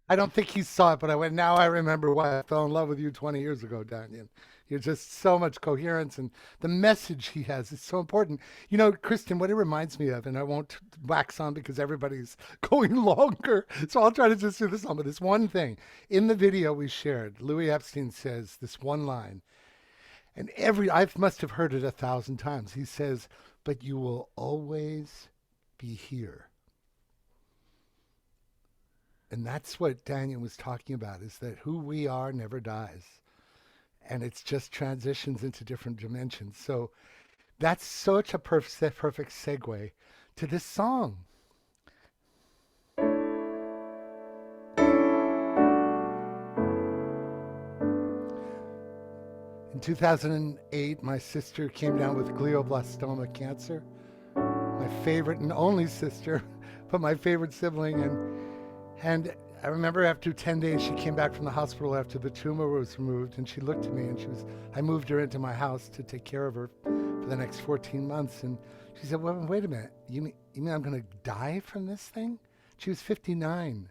I don't think he saw it, but I went, now I remember why I fell in love with you 20 years ago, Dannion. You're just so much coherence, and the message he has is so important. You know, Kristin, what it reminds me of, and I won't wax on because everybody's going longer, so I'll try to just do this on, but this one thing. In the video we shared, Louis Epstein says this one line, and I must have heard it 1,000 times. He says, but you will always be here. And that's what Dannion was talking about, is that who we are never dies. And it's just transitions into different dimensions. So that's such a perfect segue to this song. In 2008, my sister came down with glioblastoma cancer. My favorite and only sister, but my favorite sibling. And I remember after 10 days, she came back from the hospital after the tumor was removed, and she looked at me, and I moved her into my house to take care of her for the next 14 months. And she said, well, wait a minute, you mean I'm gonna die from this thing? She was 59.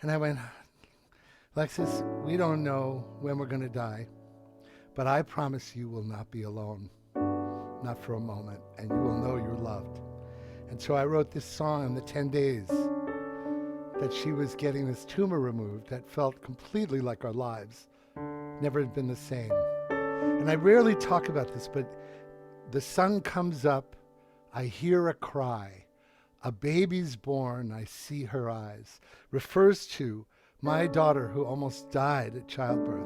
And I went, Alexis, we don't know when we're gonna die, but I promise you will not be alone, not for a moment, and you will know you're loved. And so I wrote this song in the 10 days that she was getting this tumor removed that felt completely like our lives never had been the same. And I rarely talk about this, but the sun comes up, I hear a cry, a baby's born, I see her eyes, refers to my daughter who almost died at childbirth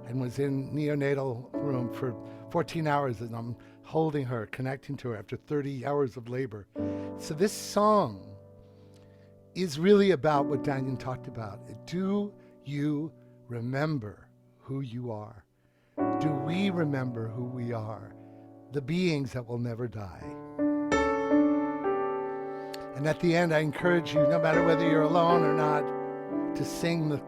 and was in neonatal room for 14 hours, and I'm holding her, connecting to her after 30 hours of labor. So this song is really about what Dannion talked about. Do you remember who you are? Do we remember who we are? The beings that will never die. And at the end, I encourage you, no matter whether you're alone or not, to sing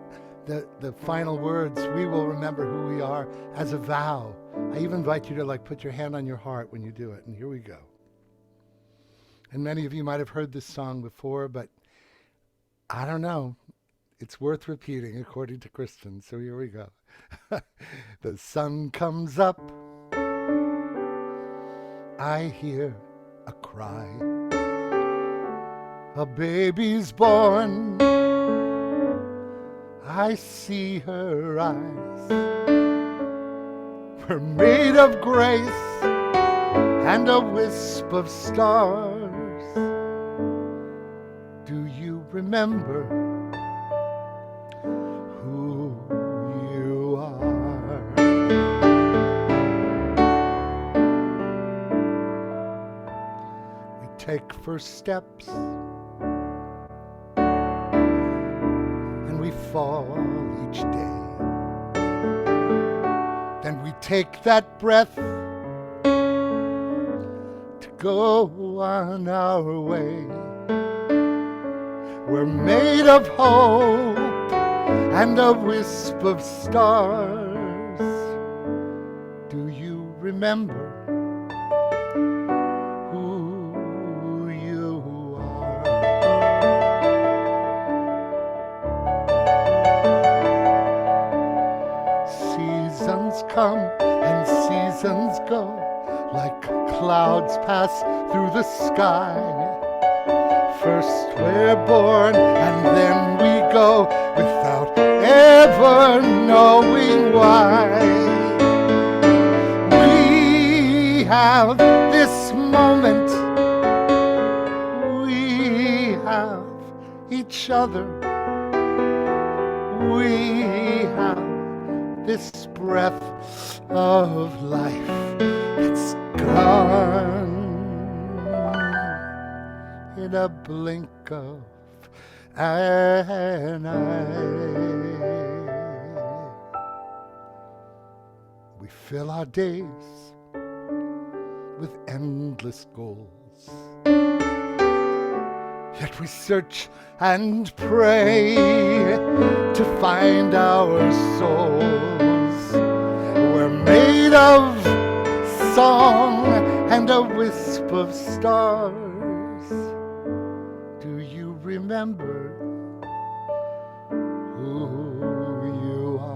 the final words, we will remember who we are, as a vow. I even invite you to put your hand on your heart when you do it. And here we go. And many of you might have heard this song before, but I don't know. It's worth repeating according to Kristin. So here we go. The sun comes up. I hear a cry. A baby's born. I see her eyes. We're made of grace and a wisp of stars. Do you remember who you are? We take first steps and we fall each day. Then we take that breath to go on our way. We're made of hope and a wisp of stars. Do you remember who you are? Seasons come and seasons go, like clouds pass through the sky. First we're born and then we go without ever knowing why. We have this moment, we have each other, we have this breath of life that's gone in a blink of an eye. fill our days with endless goals. Yet we search and pray to find our souls. We're made of song and a wisp of stars. Do you remember who you are?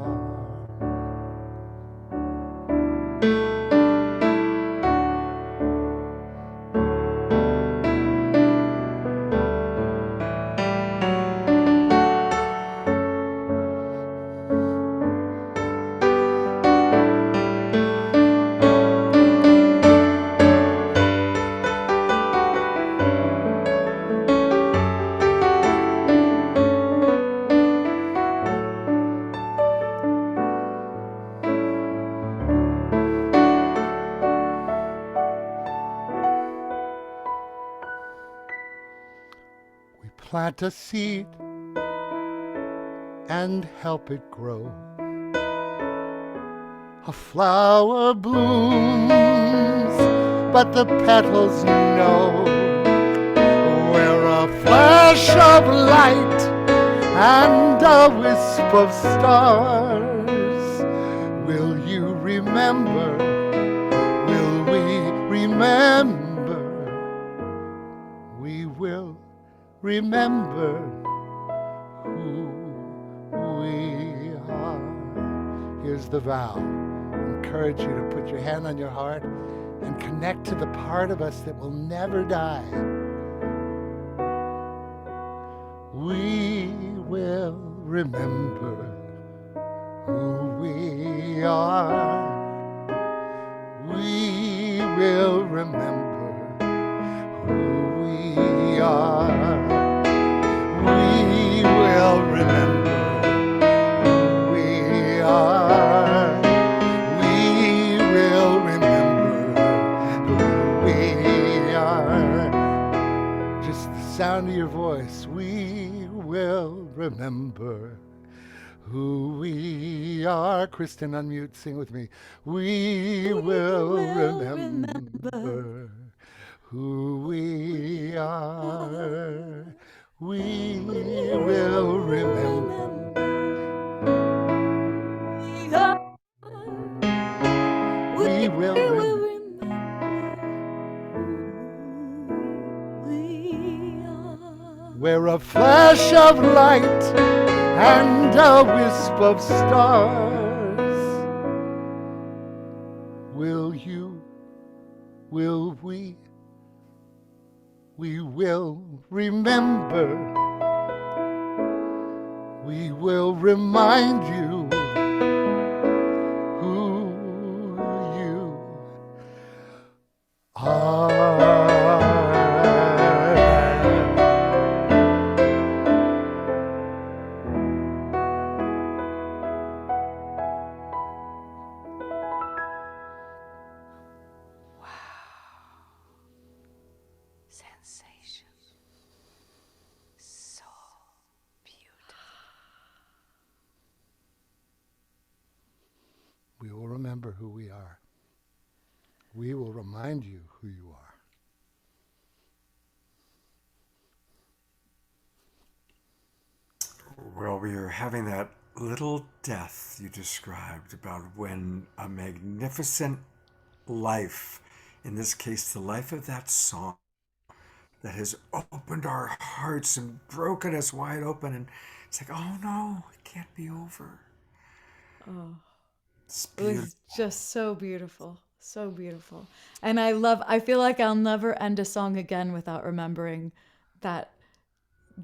Plant a seed and help it grow. A flower blooms, but the petals know. We're a flash of light and a wisp of stars. Will you remember? Will we remember? We will remember who we are. Here's the vow. I encourage you to put your hand on your heart and connect to the part of us that will never die. We will remember who we are. We will remember who we are. We will remember who we are. We will remember who we are. Just the sound of your voice. We will remember who we are. Kristen, unmute, sing with me. We will remember who we are. We will remember. We will remember. We're a flash of light and a wisp of stars. Will you? Will we? We will remember. We will remind you who you are. Sensation. So beautiful. We will remember who we are. We will remind you who you are. Well, we are having that little death you described about when a magnificent life, in this case, the life of that song, that has opened our hearts and broken us wide open. And it's like, oh no, it can't be over. Oh, It's it was beautiful. just so beautiful. So beautiful. And I feel like I'll never end a song again without remembering that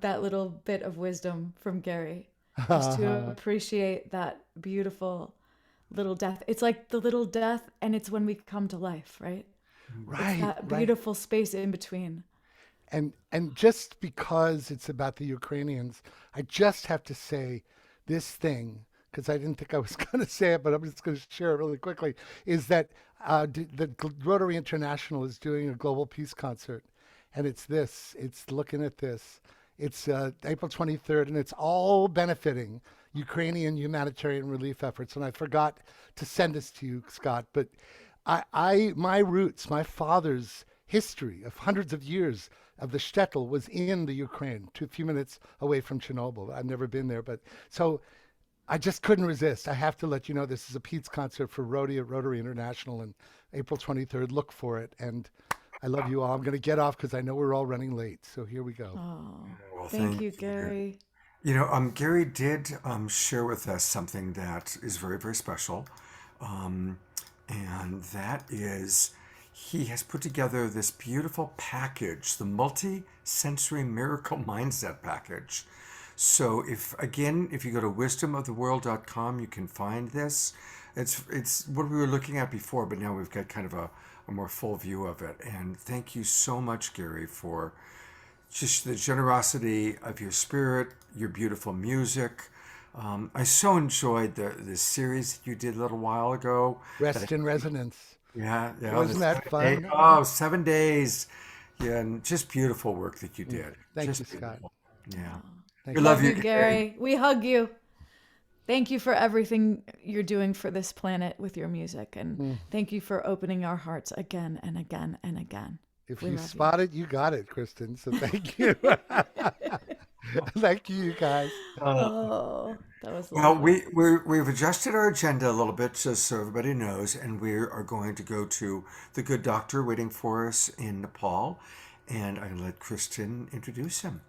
little bit of wisdom from Gary. Just to appreciate that beautiful little death. It's like the little death, and it's when we come to life, right? Right. It's that beautiful space in between. And just because it's about the Ukrainians, I just have to say this thing, because I didn't think I was going to say it, but I'm just going to share it really quickly, is that the Rotary International is doing a global peace concert. And it's looking at this. It's April 23rd, and it's all benefiting Ukrainian humanitarian relief efforts. And I forgot to send this to you, Scott, but my roots, my father's history of hundreds of years of the shtetl was in the Ukraine, a few minutes away from Chernobyl. I've never been there, but so I just couldn't resist. I have to let you know this is a Pete's concert for Rotary at Rotary International on April 23rd. Look for it. And I love you all. I'm going to get off because I know we're all running late. So here we go. Oh, Well, thank you, Gary. You know, Gary did share with us something that is very, very special. And that is he has put together this beautiful package, the multi-sensory miracle mindset package. So if you go to wisdomoftheworld.com, you can find this. It's what we were looking at before, but now we've got kind of a more full view of it. And thank you so much, Gary, for just the generosity of your spirit, your beautiful music. I so enjoyed the series that you did a little while ago. Rest in Resonance. Yeah. Wasn't that fun? 7 days. Yeah, and just beautiful work that you did. Thank just you, Scott. beautiful. Yeah. Thank We you. love you, Gary. We hug you. Thank you for everything you're doing for this planet with your music. And thank you for opening our hearts again and again and again. If We you love spot it, you got it, Kristin. So thank you. Thank you, guys. Oh, that was Well, lovely. we've adjusted our agenda a little bit just so everybody knows, and we are going to go to the good doctor waiting for us in Nepal, and I'm going to let Kristin introduce him.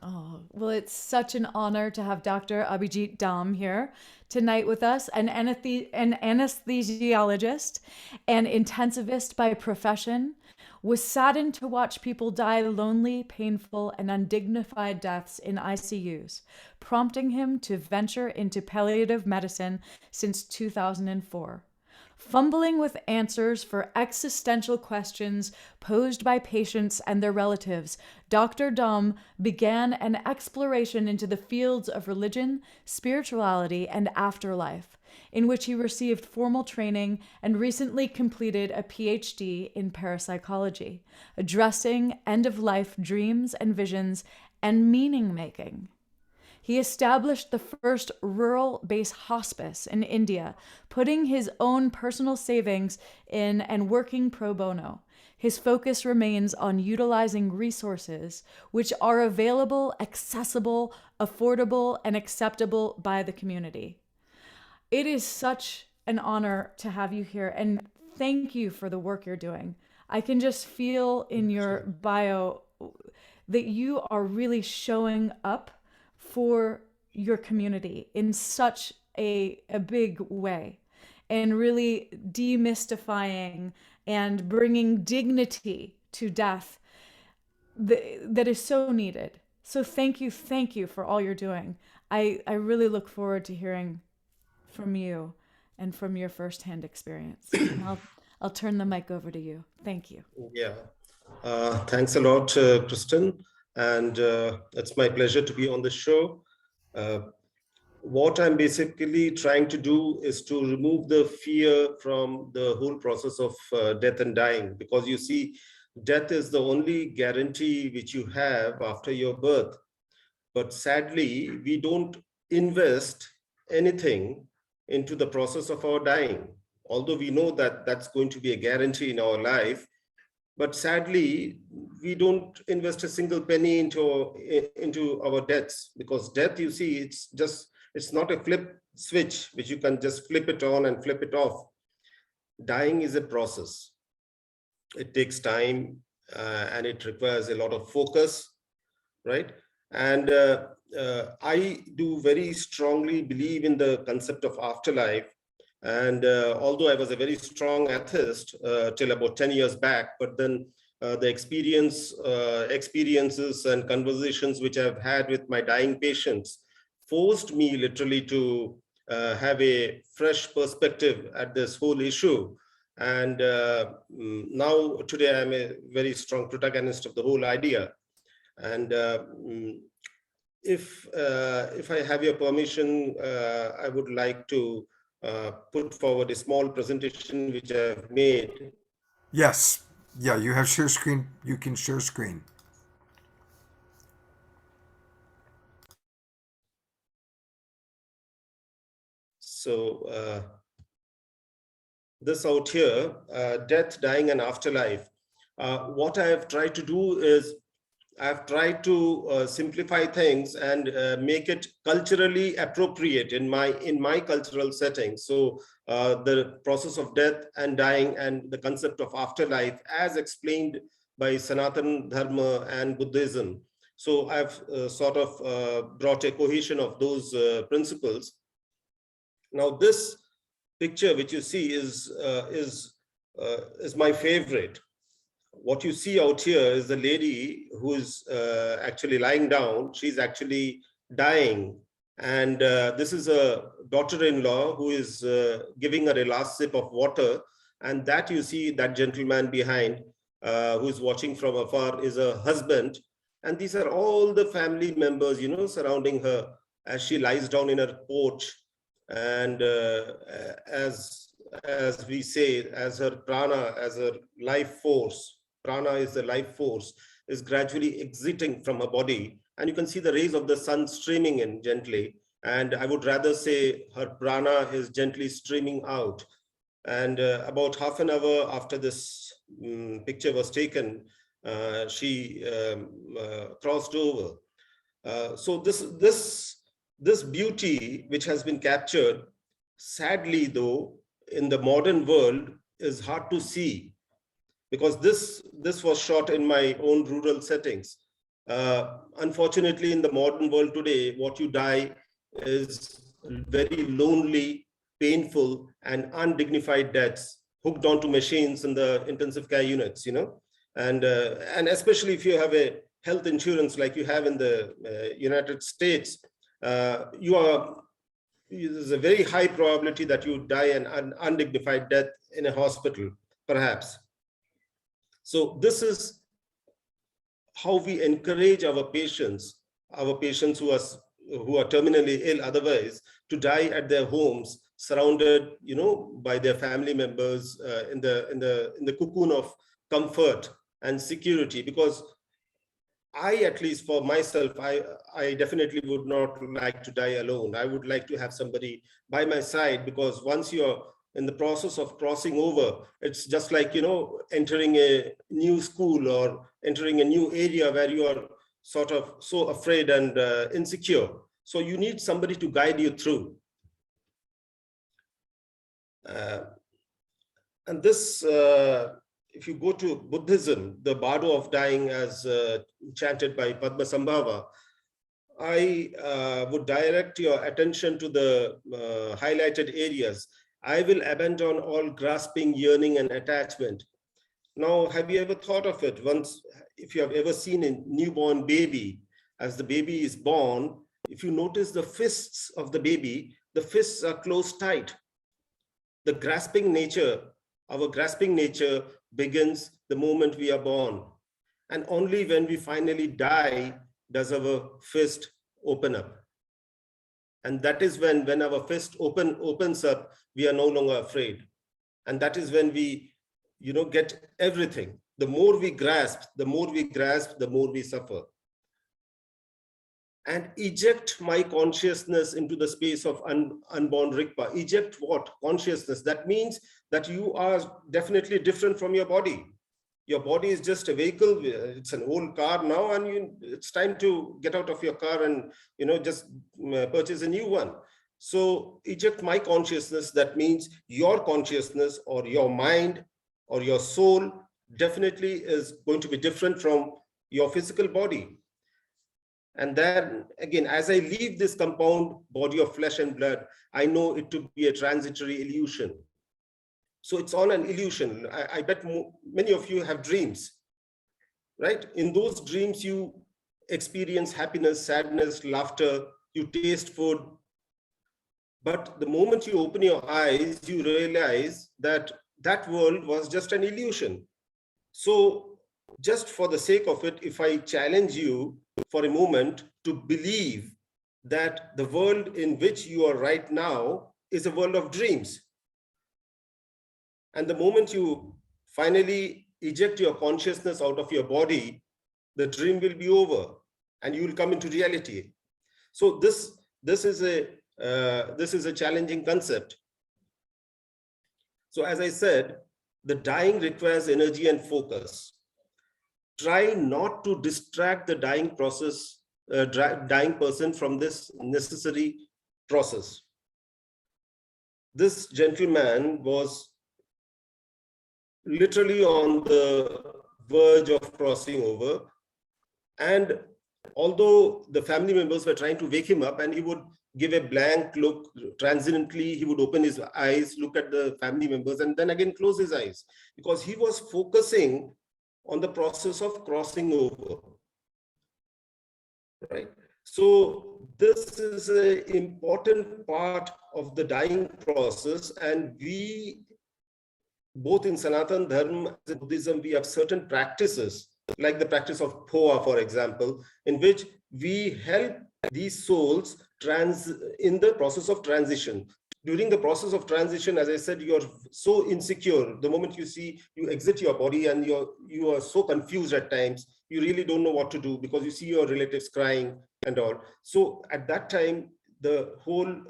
Oh, well, it's such an honor to have Dr. Abhijit Dam here tonight with us, an anesthesiologist and intensivist by profession, was saddened to watch people die lonely, painful, and undignified deaths in ICUs, prompting him to venture into palliative medicine since 2004. Fumbling with answers for existential questions posed by patients and their relatives, Dr. Dam began an exploration into the fields of religion, spirituality, and afterlife, in which he received formal training and recently completed a PhD in parapsychology, addressing end-of-life dreams and visions and meaning-making. He established the first rural-based hospice in India, putting his own personal savings in and working pro bono. His focus remains on utilizing resources which are available, accessible, affordable, and acceptable by the community. It is such an honor to have you here, and thank you for the work you're doing. I can just feel in your bio that you are really showing up for your community in such a big way, and really demystifying and bringing dignity to death that is so needed. So thank you for all you're doing. I really look forward to hearing from you and from your firsthand experience. And I'll turn the mic over to you. Thank you. Yeah. Thanks a lot, Kristin. And it's my pleasure to be on the show. What I'm basically trying to do is to remove the fear from the whole process of death and dying, because you see, death is the only guarantee which you have after your birth. But sadly, we don't invest anything into the process of our dying, although we know that that's going to be a guarantee in our life. But sadly, we don't invest a single penny into our deaths, because death, you see, it's not a flip switch which you can just flip it on and flip it off. Dying is a process. It takes time and it requires a lot of focus, right? And I do very strongly believe in the concept of afterlife. And although I was a very strong atheist till about 10 years back, but then the experiences and conversations which I've had with my dying patients forced me literally to have a fresh perspective at this whole issue. And now today I'm a very strong protagonist of the whole idea. And if I have your permission, I would like to put forward a small presentation which I've made. Yes. Yeah, you have share screen. You can share screen. So this out here, death, dying, and afterlife. What I have tried to do is I've tried to simplify things and make it culturally appropriate in my cultural setting. So the process of death and dying and the concept of afterlife as explained by Sanatana Dharma and Buddhism. So I've sort of brought a cohesion of those principles. Now this picture which you see is my favorite. What you see out here is the lady who is actually lying down. She's actually dying. And this is a daughter-in-law who is giving her a last sip of water. And that you see, that gentleman behind who is watching from afar is a husband. And these are all the family members, you know, surrounding her as she lies down in her porch. And as we say, as her prana, as her life force, prana is the life force, is gradually exiting from her body. And you can see the rays of the sun streaming in gently. And I would rather say her prana is gently streaming out. And about half an hour after this picture was taken, she crossed over. So this beauty which has been captured, sadly though, in the modern world is hard to see, because this was shot in my own rural settings. Unfortunately, in the modern world today, what you die is very lonely, painful, and undignified deaths, hooked onto machines in the intensive care units, you know, and especially if you have a health insurance like you have in the United States, there's a very high probability that you die an undignified death in a hospital, perhaps. So this is how we encourage our patients who are terminally ill otherwise, to die at their homes, surrounded, you know, by their family members, in the cocoon of comfort and security. Because at least for myself, I definitely would not like to die alone. I would like to have somebody by my side, because once you're in the process of crossing over, it's just like, you know, entering a new school or entering a new area where you are sort of so afraid and insecure. So you need somebody to guide you through. And this, if you go to Buddhism, the bardo of dying as chanted by Padmasambhava, I would direct your attention to the highlighted areas. I will abandon all grasping, yearning, and attachment. Now, have you ever thought of it once? If you have ever seen a newborn baby, as the baby is born, if you notice the fists of the baby, the fists are closed tight. The grasping nature, our grasping nature begins the moment we are born. And only when we finally die does our fist open up. And that is when our fist opens up, we are no longer afraid. And that is when we, you know, get everything. The more we grasp, the more we suffer. And eject my consciousness into the space of unborn Rigpa. Eject what? Consciousness. That means that you are definitely different from your body. Your body is just a vehicle. It's an old car now, and it's time to get out of your car and, you know, just purchase a new one. So eject my consciousness. That means your consciousness or your mind or your soul definitely is going to be different from your physical body. And then again, as I leave this compound body of flesh and blood, I know it to be a transitory illusion. So it's all an illusion. I bet many of you have dreams, right? In those dreams, you experience happiness, sadness, laughter, you taste food. But the moment you open your eyes, you realize that that world was just an illusion. So just for the sake of it, if I challenge you for a moment to believe that the world in which you are right now is a world of dreams. And the moment you finally eject your consciousness out of your body, the dream will be over and you will come into reality. So this is a this is a challenging concept. So as I said, the dying requires energy and focus. Try not to distract the dying process, dying person from this necessary process. This gentleman was literally on the verge of crossing over. And although the family members were trying to wake him up, and he would give a blank look, transiently, he would open his eyes, look at the family members, and then again close his eyes, because he was focusing on the process of crossing over, right? So this is an important part of the dying process, and we, both in Sanatana Dharma and Buddhism, we have certain practices, like the practice of Phoa, for example, in which we help these souls in the process of transition. During the process of transition, as I said, you're so insecure. The moment you exit your body, and you are so confused at times, you really don't know what to do, because you see your relatives crying and all. So at that time, the whole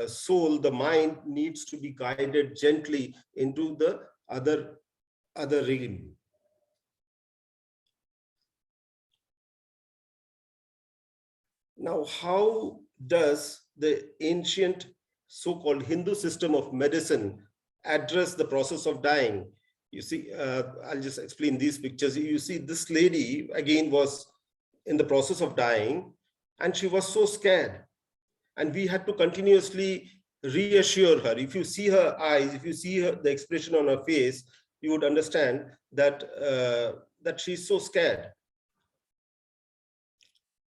soul, the mind, needs to be guided gently into the other realm. Now, how does the ancient so-called Hindu system of medicine address the process of dying? You see, I'll just explain these pictures. You see, this lady again was in the process of dying, and she was so scared. And we had to continuously reassure her. If you see her eyes, if you see the expression on her face, you would understand that, that she's so scared.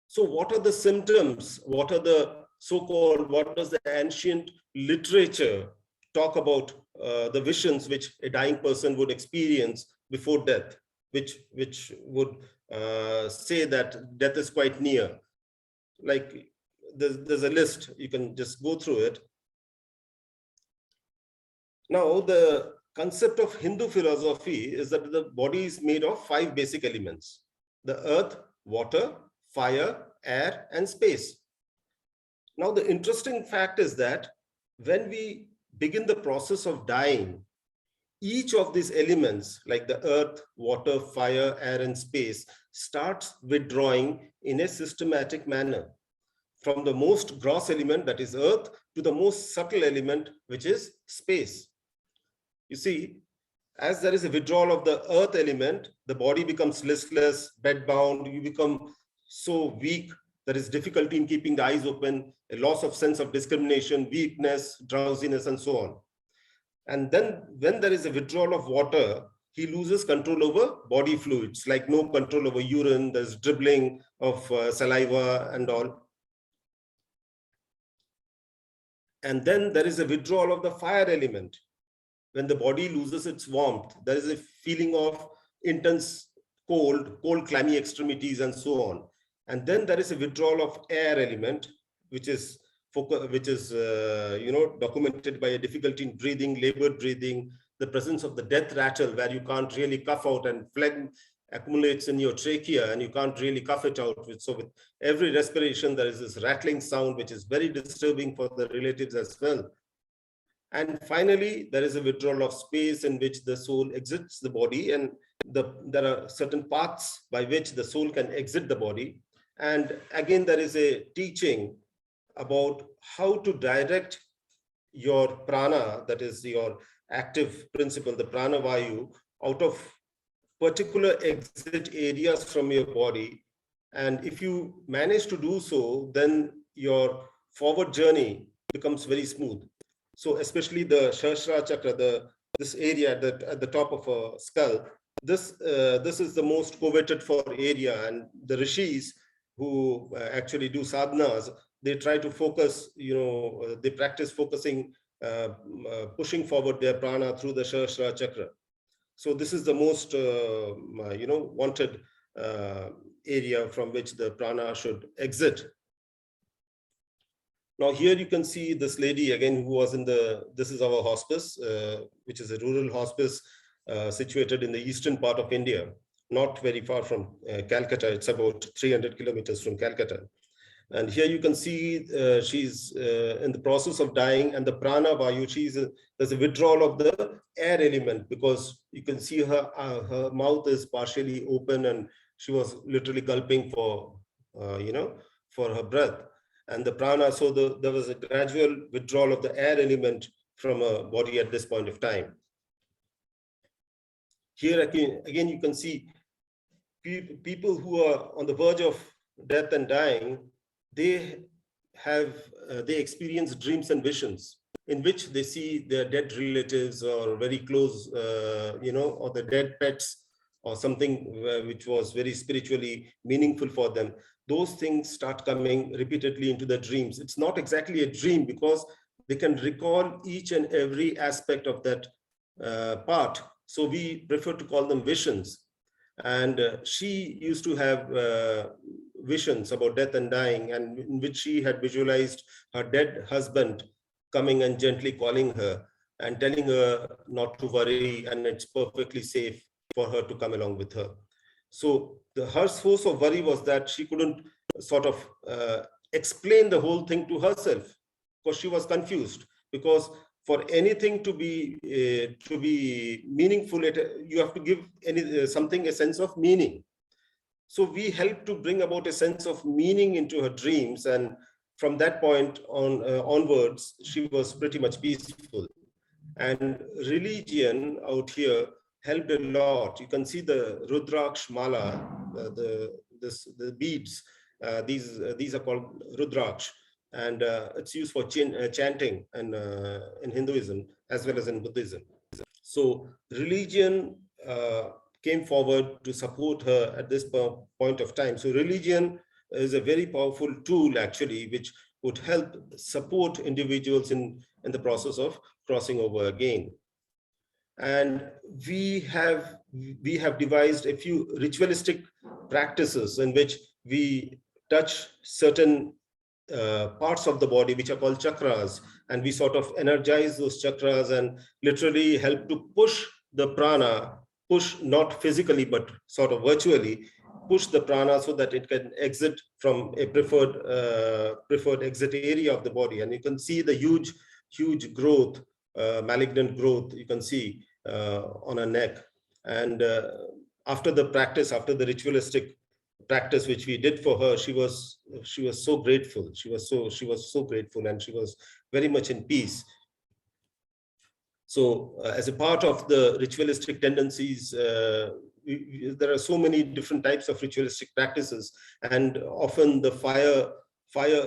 So what are the symptoms? What are the so-called, what does the ancient literature talk about the visions which a dying person would experience before death, which would say that death is quite near? Like there's a list, you can just go through it. Now, the concept of Hindu philosophy is that the body is made of 5 basic elements: the earth, water, fire, air, and space. Now, the interesting fact is that when we begin the process of dying, each of these elements, like the earth, water, fire, air, and space, starts withdrawing in a systematic manner, from the most gross element, that is earth, to the most subtle element, which is space. You see, as there is a withdrawal of the earth element, the body becomes listless, bedbound, you become so weak, there is difficulty in keeping the eyes open, a loss of sense of discrimination, weakness, drowsiness, and so on. And then when there is a withdrawal of water, he loses control over body fluids, like no control over urine, there's dribbling of saliva and all. And then there is a withdrawal of the fire element. When the body loses its warmth, there is a feeling of intense cold, clammy extremities, and so on. And then there is a withdrawal of air element, which is documented by a difficulty in breathing, labored breathing, the presence of the death rattle, where you can't really cough out, and phlegm accumulates in your trachea and you can't really cough it out. So with every respiration, there is this rattling sound, which is very disturbing for the relatives as well. And finally, there is a withdrawal of space, in which the soul exits the body, and there are certain paths by which the soul can exit the body. And again, there is a teaching about how to direct your prana, that is your active principle, the prana vayu, out of particular exit areas from your body. And if you manage to do so, then your forward journey becomes very smooth. So especially the Sahasrara Chakra, this area at the top of a skull, this is the most coveted for area. And the rishis who actually do sadhanas, they try to focus, they practice focusing, pushing forward their prana through the Sahasrara Chakra. So this is the most, wanted area from which the prana should exit. Now here you can see this lady again, who was this is our hospice, which is a rural hospice situated in the eastern part of India, not very far from Calcutta. It's about 300 kilometers from Calcutta. And here you can see she's in the process of dying, and the prana vayu, there's a withdrawal of the air element, because you can see her mouth is partially open, and she was literally gulping for for her breath. And the prana, so there was a gradual withdrawal of the air element from her body at this point of time. Here again you can see people who are on the verge of death and dying. They experience dreams and visions in which they see their dead relatives or very close, or the dead pets or something which was very spiritually meaningful for them. Those things start coming repeatedly into their dreams. It's not exactly a dream, because they can recall each and every aspect of that part. So we prefer to call them visions. And she used to have visions about death and dying, and in which she had visualized her dead husband coming and gently calling her and telling her not to worry, and it's perfectly safe for her to come along with her. So her source of worry was that she couldn't sort of explain the whole thing to herself, because she was confused. Because for anything to be meaningful, you have to give something a sense of meaning. So we helped to bring about a sense of meaning into her dreams, and from that point onwards, she was pretty much peaceful. And religion out here helped a lot. You can see the Rudraksh mala, the beads. These are called Rudraksh, and it's used for chanting and in Hinduism as well as in Buddhism. So religion came forward to support her at this point of time. So religion is a very powerful tool, actually, which would help support individuals in the process of crossing over again. And we have devised a few ritualistic practices in which we touch certain parts of the body which are called chakras, and we sort of energize those chakras and literally help to push the prana, not physically but sort of virtually, push the prana so that it can exit from a preferred exit area of the body. And you can see the huge growth, malignant growth you can see on her neck. And after the ritualistic practice which we did for her, she was so grateful. She was so grateful, and she was very much in peace. So as a part of the ritualistic tendencies, there are so many different types of ritualistic practices, and often the fire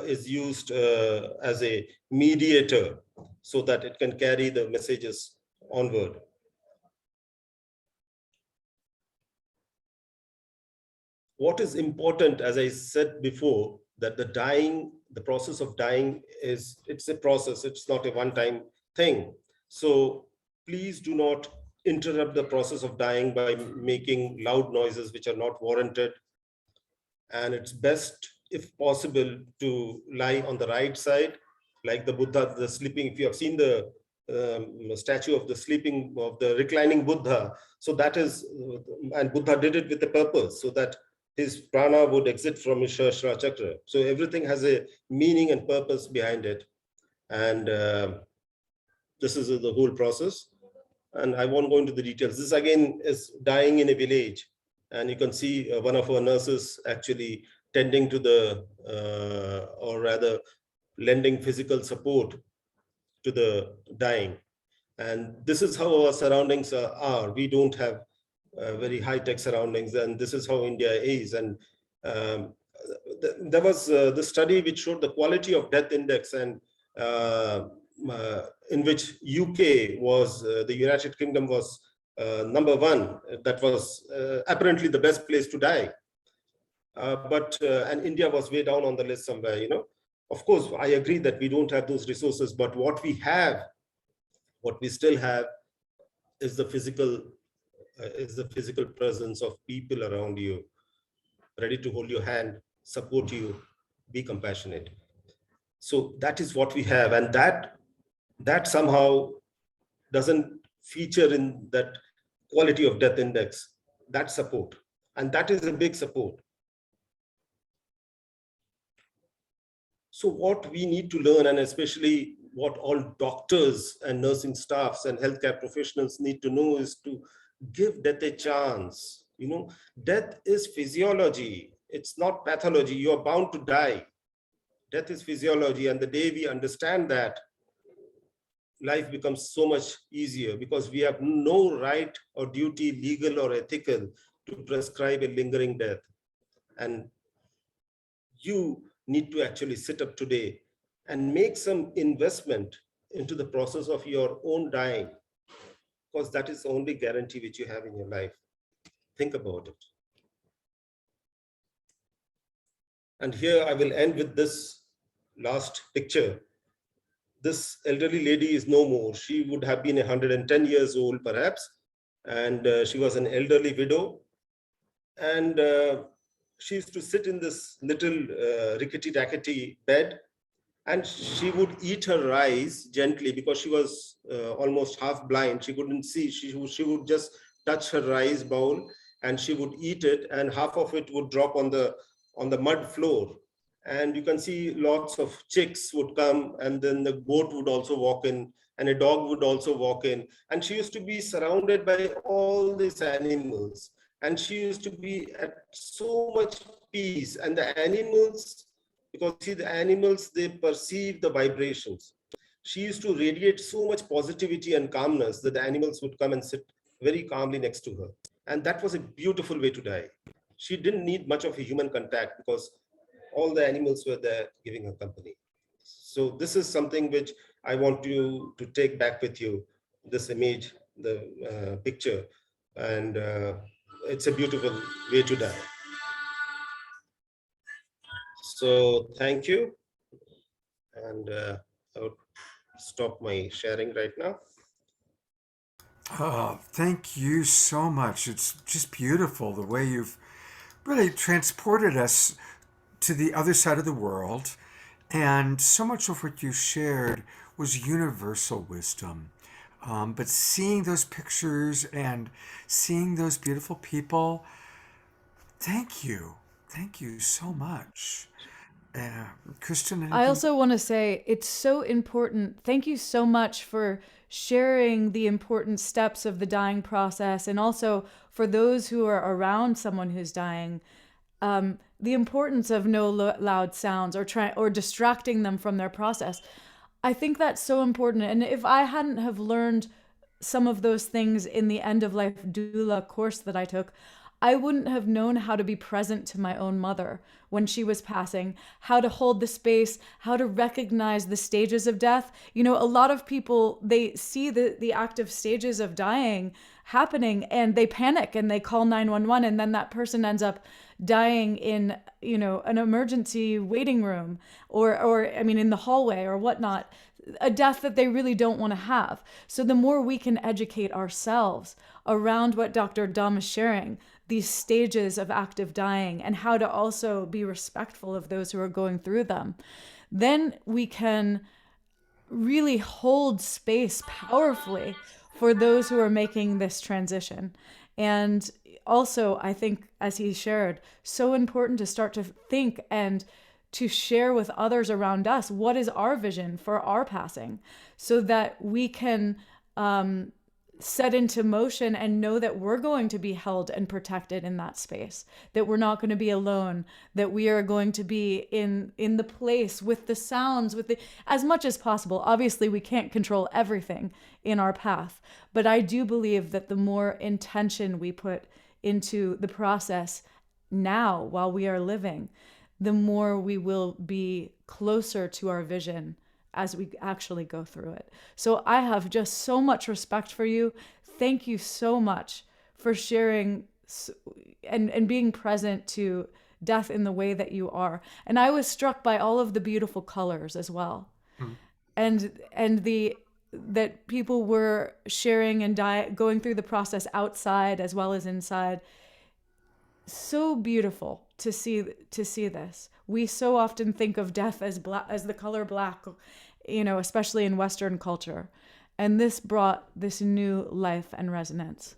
is used as a mediator so that it can carry the messages onward. What is important, as I said before, that the process of dying it's a process. It's not a one-time thing. So please do not interrupt the process of dying by making loud noises which are not warranted. And it's best, if possible, to lie on the right side, like the Buddha, the sleeping. If you have seen the statue of the reclining Buddha, so that is, and Buddha did it with a purpose, so that his prana would exit from his Sahasrara chakra. So everything has a meaning and purpose behind it. And this is the whole process. And I won't go into the details. This again is dying in a village. And you can see one of our nurses actually tending to or rather lending physical support to the dying. And this is how our surroundings are. We don't have very high-tech surroundings, and this is how India is. And there was the study which showed the quality of death index, and in which UK was, the United Kingdom was number one. That was apparently the best place to die. And India was way down on the list somewhere, Of course, I agree that we don't have those resources, but what we still have is the physical presence of people around you, ready to hold your hand, support you, be compassionate. So that is what we have, and that somehow doesn't feature in that quality of death index, that support, and that is a big support. So what we need to learn, and especially what all doctors and nursing staffs and healthcare professionals need to know, is to give death a chance. Death is physiology. It's not pathology. You are bound to die. Death is physiology. And the day we understand that, life becomes so much easier, because we have no right or duty, legal or ethical, to prescribe a lingering death. And you need to actually sit up today and make some investment into the process of your own dying, because that is the only guarantee which you have in your life. Think about it. And here I will end with this last picture. This elderly lady is no more. She would have been 110 years old, perhaps. And she was an elderly widow. And she used to sit in this little rickety-rackety bed, and she would eat her rice gently, because she was almost half blind. She couldn't see. She would just touch her rice bowl, and she would eat it, and half of it would drop on the mud floor. And you can see lots of chicks would come, and then the goat would also walk in, and a dog would also walk in. And she used to be surrounded by all these animals. And she used to be at so much peace. And the animals, because see, the animals, they perceive the vibrations. She used to radiate so much positivity and calmness that the animals would come and sit very calmly next to her. And that was a beautiful way to die. She didn't need much of a human contact, because all the animals were there giving her company. So this is something which I want you to take back with you, this image, the picture. And it's a beautiful way to die. So thank you. And I would stop my sharing right now. Oh, thank you so much. It's just beautiful the way you've really transported us to the other side of the world. And so much of what you shared was universal wisdom. But seeing those pictures and seeing those beautiful people, thank you. Thank you so much. Kristin, I also want to say it's so important. Thank you so much for sharing the important steps of the dying process, and also for those who are around someone who's dying, the importance of no loud sounds or distracting them from their process. I think that's so important. And if I hadn't have learned some of those things in the end of life doula course that I took, I wouldn't have known how to be present to my own mother when she was passing, how to hold the space, how to recognize the stages of death. A lot of people, they see the active stages of dying happening and they panic and they call 911, and then that person ends up dying in, an emergency waiting room or in the hallway or whatnot, a death that they really don't want to have. So the more we can educate ourselves around what Dr. Dam is sharing, these stages of active dying, and how to also be respectful of those who are going through them, then we can really hold space powerfully for those who are making this transition. And also, I think, as he shared, so important to start to think and to share with others around us what is our vision for our passing, so that we can set into motion and know that we're going to be held and protected in that space, that we're not going to be alone, that we are going to be in the place with the sounds, as much as possible. Obviously, we can't control everything in our path, but I do believe that the more intention we put into the process now while we are living, the more we will be closer to our vision as we actually go through it. So I have just so much respect for you. Thank you so much for sharing and being present to death in the way that you are. And I was struck by all of the beautiful colors as well. And that people were sharing and going through the process outside as well as inside. So beautiful to see this. We so often think of death as the color black, especially in Western culture. And this brought this new life and resonance.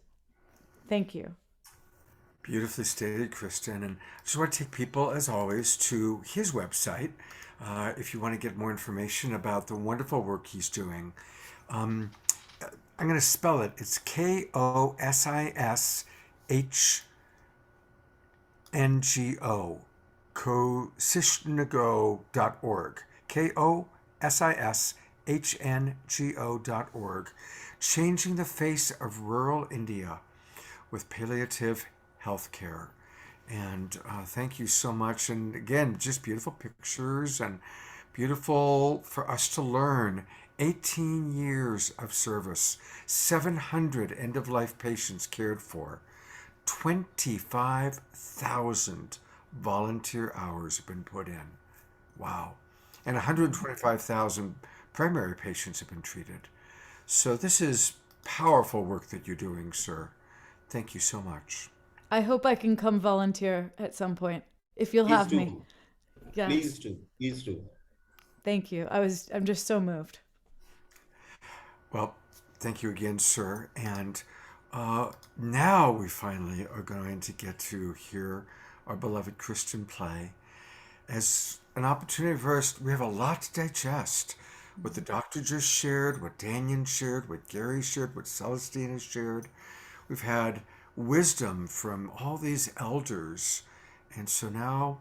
Thank you. Beautifully stated, Kristin. And I just want to take people, as always, to his website if you want to get more information about the wonderful work he's doing. I'm going to spell it. It's KOSISHNGO, kosishnego.org. KOSISHNGO.org. Changing the face of rural India with palliative healthcare. And thank you so much. And again, just beautiful pictures and beautiful for us to learn. 18 years of service, 700 end of life patients cared for, 25,000 volunteer hours have been put in. Wow. And 125,000 primary patients have been treated. So this is powerful work that you're doing, sir. Thank you so much. I hope I can come volunteer at some point, if you'll have me. Yes. Please do. Please do. Thank you. I'm just so moved. Well, thank you again, sir. And now we finally are going to get to hear our beloved Kristin play as an opportunity for us. We have a lot to digest. What the doctor just shared, what Dannion shared, what Gary shared, what Celestine has shared. We've had wisdom from all these elders. And so now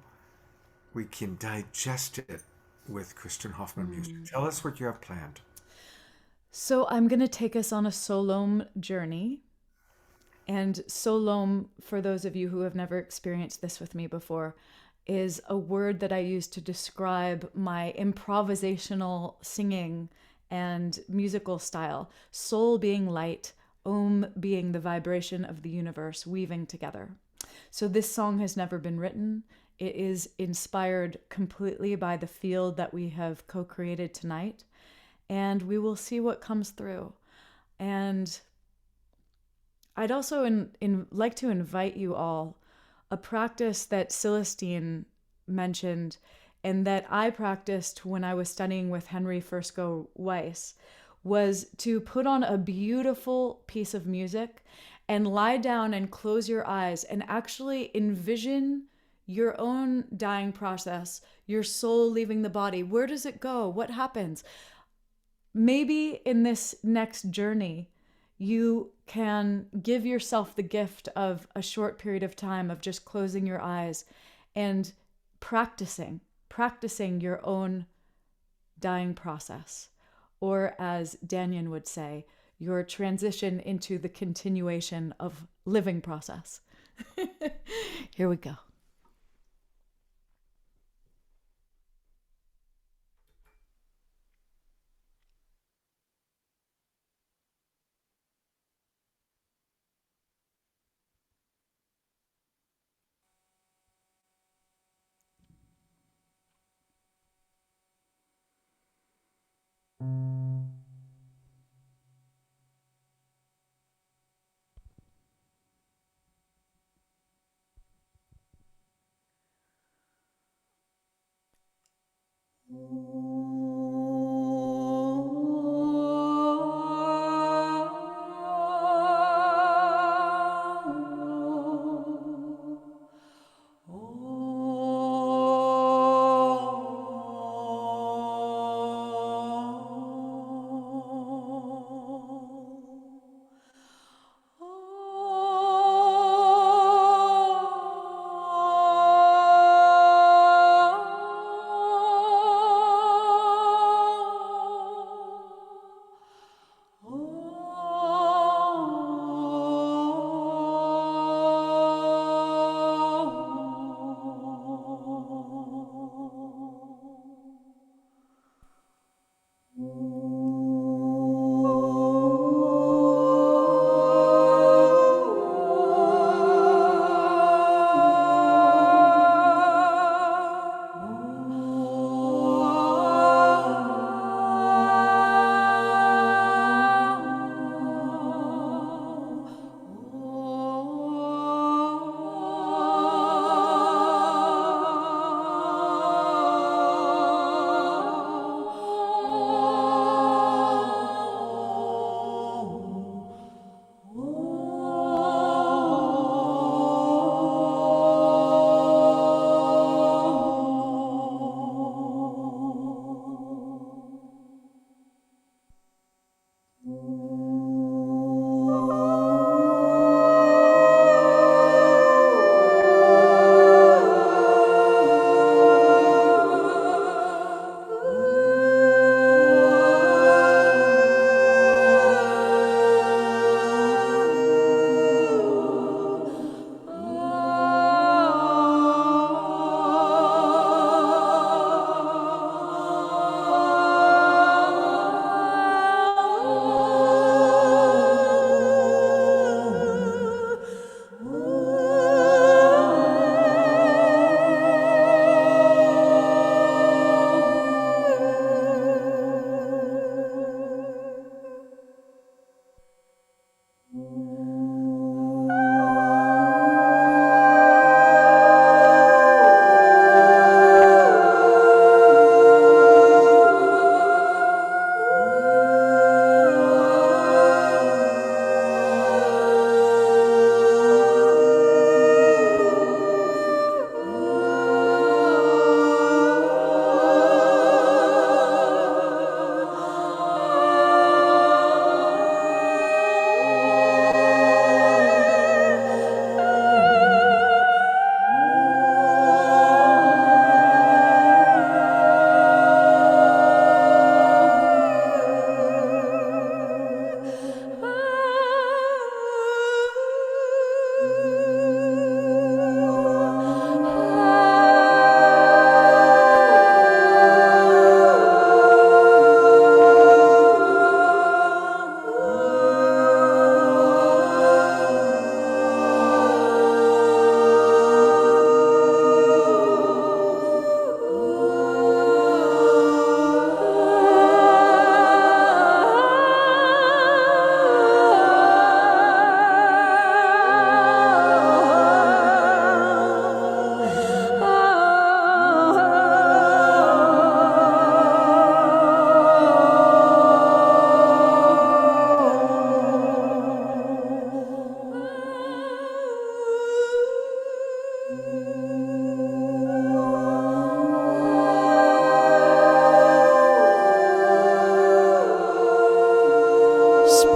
we can digest it with Kristin Hoffmann music. Tell us what you have planned. So I'm going to take us on a Solom journey. And Solom, for those of you who have never experienced this with me before, is a word that I use to describe my improvisational singing and musical style. Sol being light, Om being the vibration of the universe weaving together. So this song has never been written. It is inspired completely by the field that we have co-created tonight. And we will see what comes through. And I'd also like to invite you all a practice that Celestine mentioned and that I practiced when I was studying with Henry Frederico Weiss was to put on a beautiful piece of music and lie down and close your eyes and actually envision your own dying process, your soul leaving the body. Where does it go? What happens? Maybe in this next journey, you can give yourself the gift of a short period of time of just closing your eyes and practicing your own dying process. Or as Dannion would say, your transition into the continuation of living process. Here we go.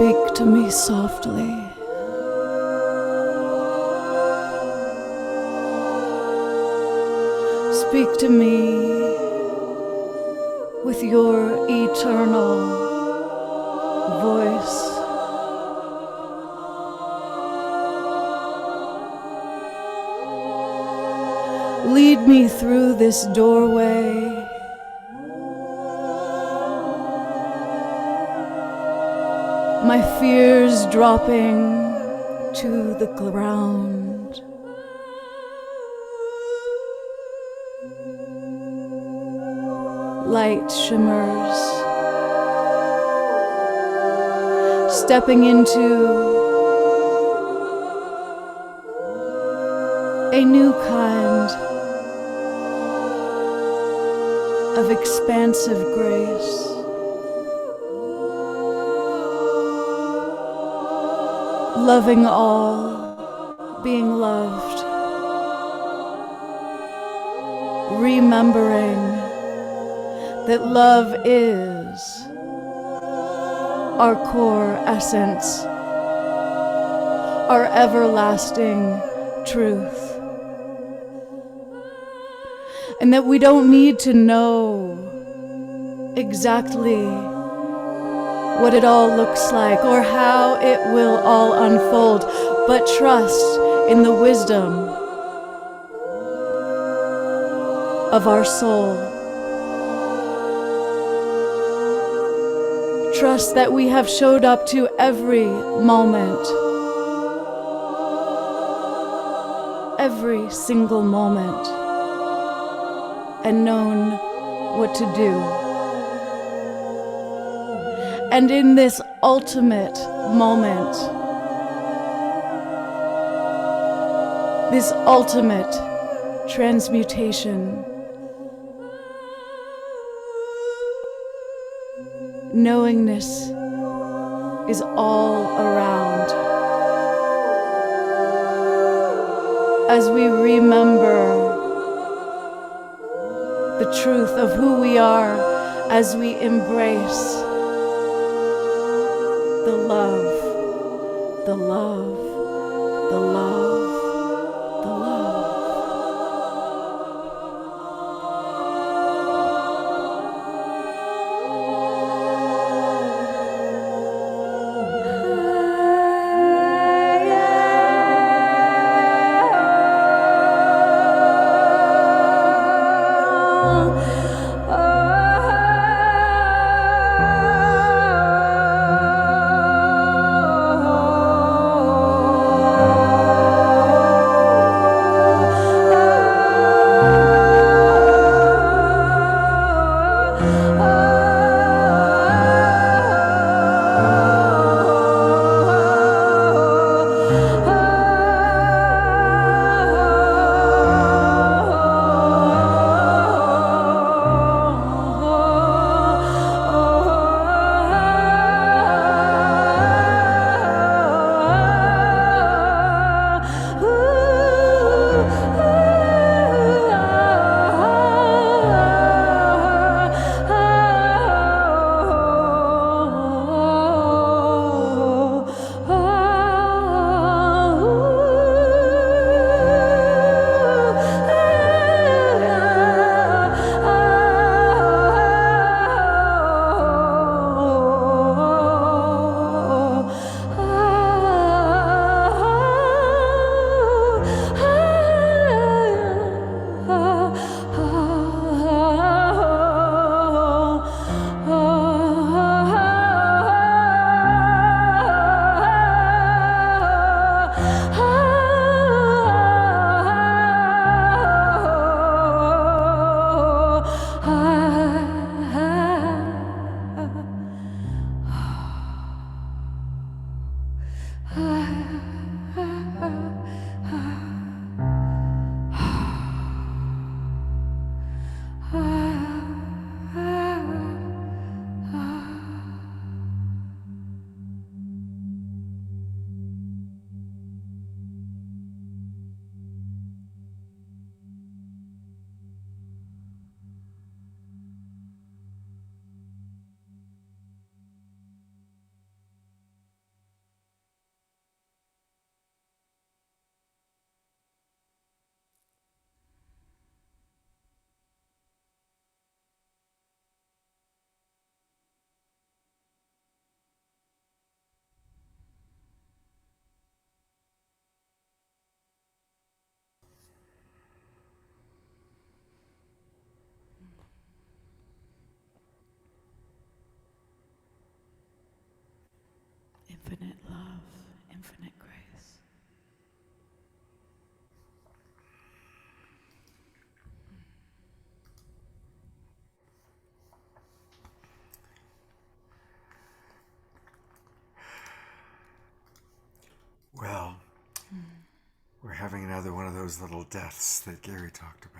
Speak to me softly. Speak to me with your eternal voice. Lead me through this doorway. My fears dropping to the ground. Light shimmers, stepping into a new kind of expansive grace. Loving all, being loved, remembering that love is our core essence, our everlasting truth. And that we don't need to know exactly what it all looks like or how it will all unfold, but trust in the wisdom of our soul. Trust that we have showed up to every moment, every single moment, and known what to do. And in this ultimate moment, this ultimate transmutation, knowingness is all around. As we remember the truth of who we are, as we embrace the love, the love, the love, the love. infinite love, infinite grace. Well, we're having another one of those little deaths that Gary talked about.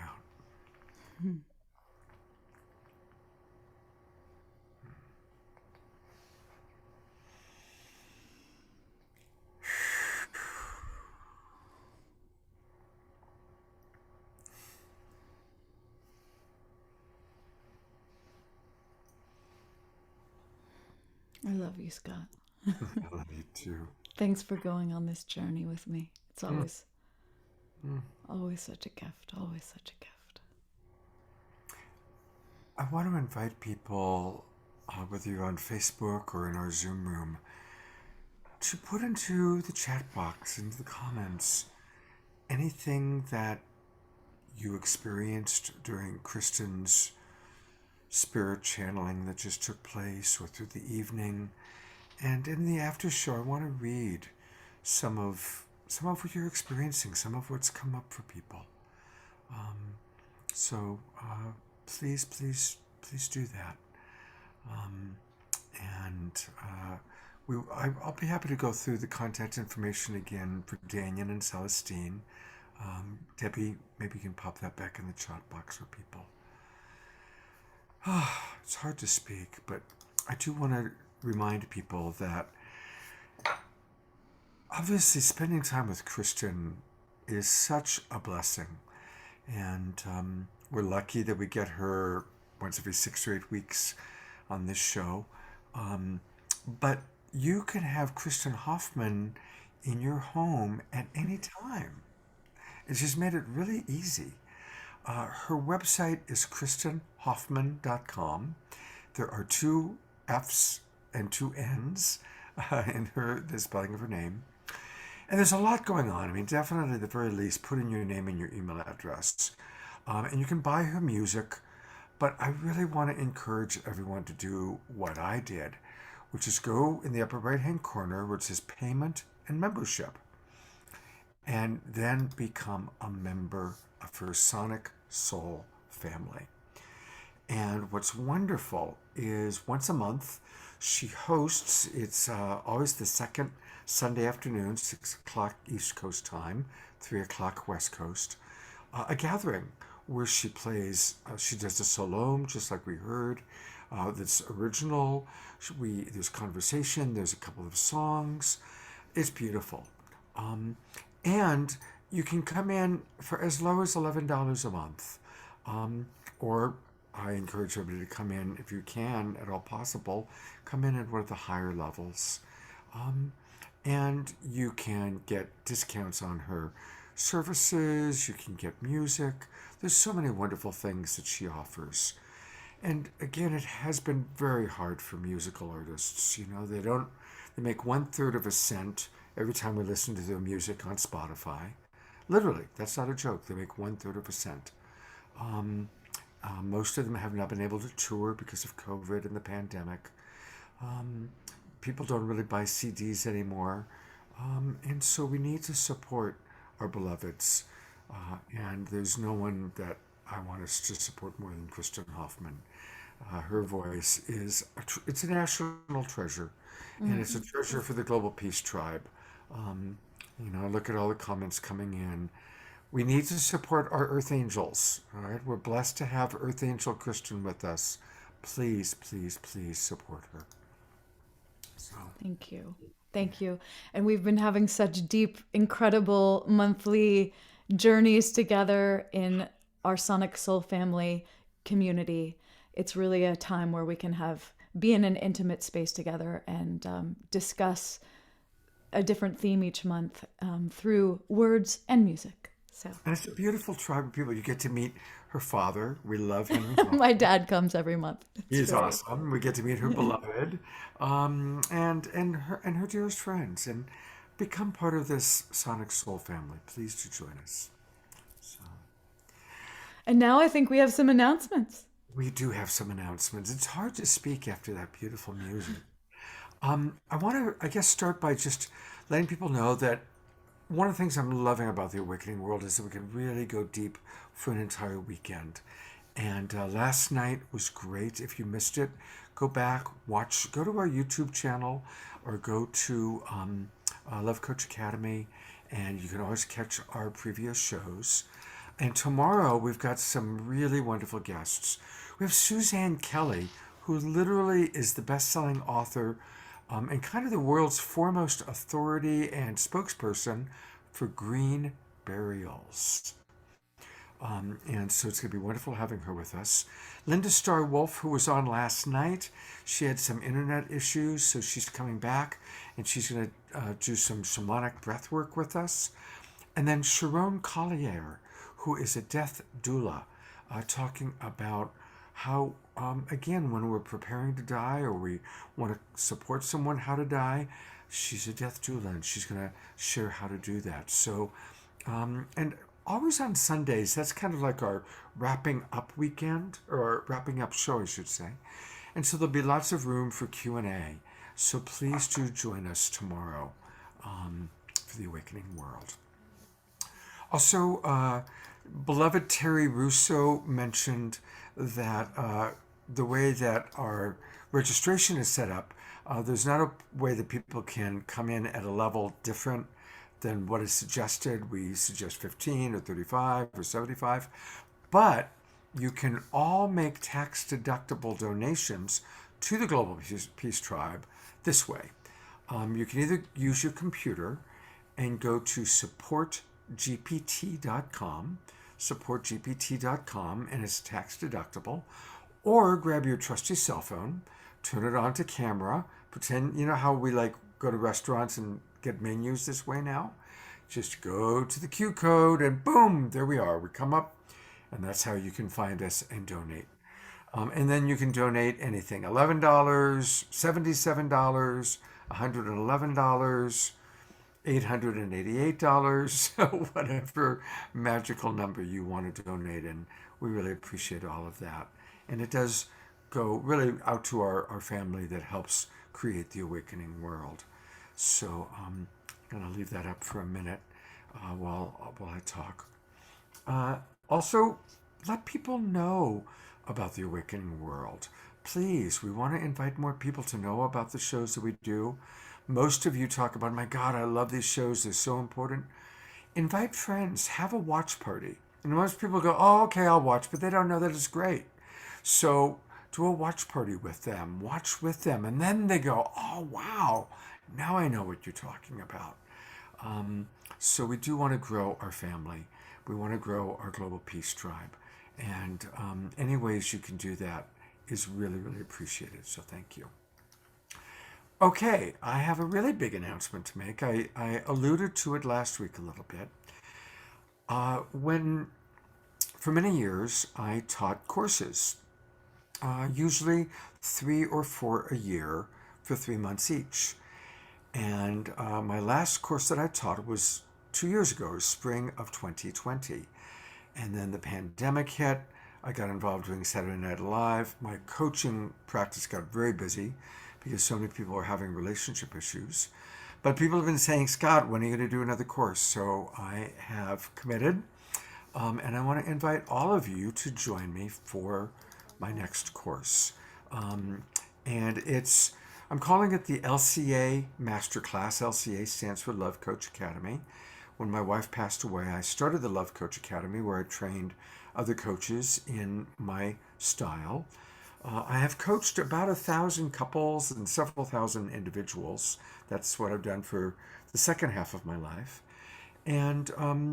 I love you, Scott. I love you too. Thanks for going on this journey with me. It's always, always such a gift. Always such a gift. I want to invite people, whether you're on Facebook or in our Zoom room, to put into the chat box, into the comments, anything that you experienced during Kristin's spirit channeling that just took place, or through the evening. And in the after show, I want to read some of what you're experiencing, some of what's come up for people. So please do that. I'll be happy to go through the contact information again for Dannion and Celestine. Debbie, maybe you can pop that back in the chat box for people. It's hard to speak, but I do want to remind people that obviously spending time with Kristin is such a blessing. And we're lucky that we get her once every 6 or 8 weeks on this show. But you can have Kristin Hoffmann in your home at any time. And she's made it really easy. Her website is kristinhoffmann.com. There are 2 F's and 2 N's in the spelling of her name. And there's a lot going on. I mean, definitely at the very least, put in your name and your email address. And you can buy her music, but I really want to encourage everyone to do what I did, which is go in the upper right-hand corner where it says Payment and Membership, and then become a member of her Sonic Soul family. And what's wonderful is once a month, she hosts, it's always the second Sunday afternoon, 6 o'clock East Coast time, 3 o'clock West Coast, a gathering where she plays, she does a solo, just like we heard, that's original. There's conversation, there's a couple of songs. It's beautiful. And you can come in for as low as $11 a month. Or I encourage everybody to come in, if you can, at all possible, come in at one of the higher levels. And you can get discounts on her services, you can get music. There's so many wonderful things that she offers. And again, it has been very hard for musical artists. You know, they make 1/3 of a cent every time we listen to their music on Spotify. Literally, that's not a joke. They make 1/3 of a cent. Most of them have not been able to tour because of COVID and the pandemic. People don't really buy CDs anymore. And so we need to support our beloveds. And there's no one that I want us to support more than Kristin Hoffmann. Her voice is, it's a national treasure. And it's a treasure for the Global Peace Tribe. Look at all the comments coming in. We need to support our Earth Angels. All right, we're blessed to have Earth Angel Kristin with us. Please support her. So. Thank you. And we've been having such deep, incredible monthly journeys together in our Sonic Soul family community. It's really a time where we can be in an intimate space together and discuss a different theme each month through words and music. So. And it's a beautiful tribe of people. You get to meet her father. We love him. My dad comes every month. He's awesome. We get to meet her beloved, and her dearest friends, and become part of this Sonic Soul family. Please do join us. So. And now I think we have some announcements. We do have some announcements. It's hard to speak after that beautiful music. I want to, I guess, start by just letting people know that one of the things I'm loving about the Awakening World is that we can really go deep for an entire weekend. And last night was great. If you missed it, go back, watch, go to our YouTube channel or go to Love Coach Academy, and you can always catch our previous shows. And tomorrow we've got some really wonderful guests. We have Suzanne Kelly, who literally is the best-selling author and kind of the world's foremost authority and spokesperson for green burials. And so it's going to be wonderful having her with us. Linda Starr Wolf, who was on last night, she had some internet issues, so she's coming back, and she's going to do some shamanic breath work with us. And then Sharon Collier, who is a death doula, talking about how, again, when we're preparing to die or we want to support someone how to die, she's a death doula, and she's going to share how to do that. So, and always on Sundays, that's kind of like our wrapping up weekend, or our wrapping up show, I should say. And so there'll be lots of room for Q&A. So please do join us tomorrow for the Awakening World. Also, beloved Terry Russo mentioned that the way that our registration is set up, there's not a way that people can come in at a level different than what is suggested. We suggest 15 or 35 or 75, but you can all make tax-deductible donations to the Global Peace Tribe this way. You can either use your computer and go to supportgpt.com, and it's tax-deductible, or grab your trusty cell phone, turn it on to camera, pretend, you know how we like go to restaurants and get menus this way now? Just go to the Q code and boom, there we are. We come up, and that's how you can find us and donate. And then you can donate anything, $11, $77, $111, $888, whatever magical number you want to donate. And we really appreciate all of that. And it does go really out to our family that helps create the Awakening World. So I'm going to leave that up for a minute while I talk. Also, let people know about the Awakening World. Please, we want to invite more people to know about the shows that we do. Most of you talk about, my God, I love these shows. They're so important. Invite friends. Have a watch party. And most people go, oh, okay, I'll watch, but they don't know that it's great. So do a watch party with them. Watch with them. And then they go, oh, wow, now I know what you're talking about. So we do want to grow our family. We want to grow our Global Peace Tribe. And any ways you can do that is really, really appreciated. So thank you. Okay, I have a really big announcement to make. I alluded to it last week a little bit. When, for many years, I taught courses, usually 3 or 4 a year for 3 months each. And my last course that I taught was 2 years ago, spring of 2020. And then the pandemic hit. I got involved doing Saturday Night Live. My coaching practice got very busy because so many people are having relationship issues. But people have been saying, Scott, when are you going to do another course? So I have committed, and I want to invite all of you to join me for my next course. And I'm calling it the LCA Masterclass. LCA stands for Love Coach Academy. When my wife passed away, I started the Love Coach Academy, where I trained other coaches in my style. I have coached about 1,000 couples and several thousand individuals. That's what I've done for the second half of my life. And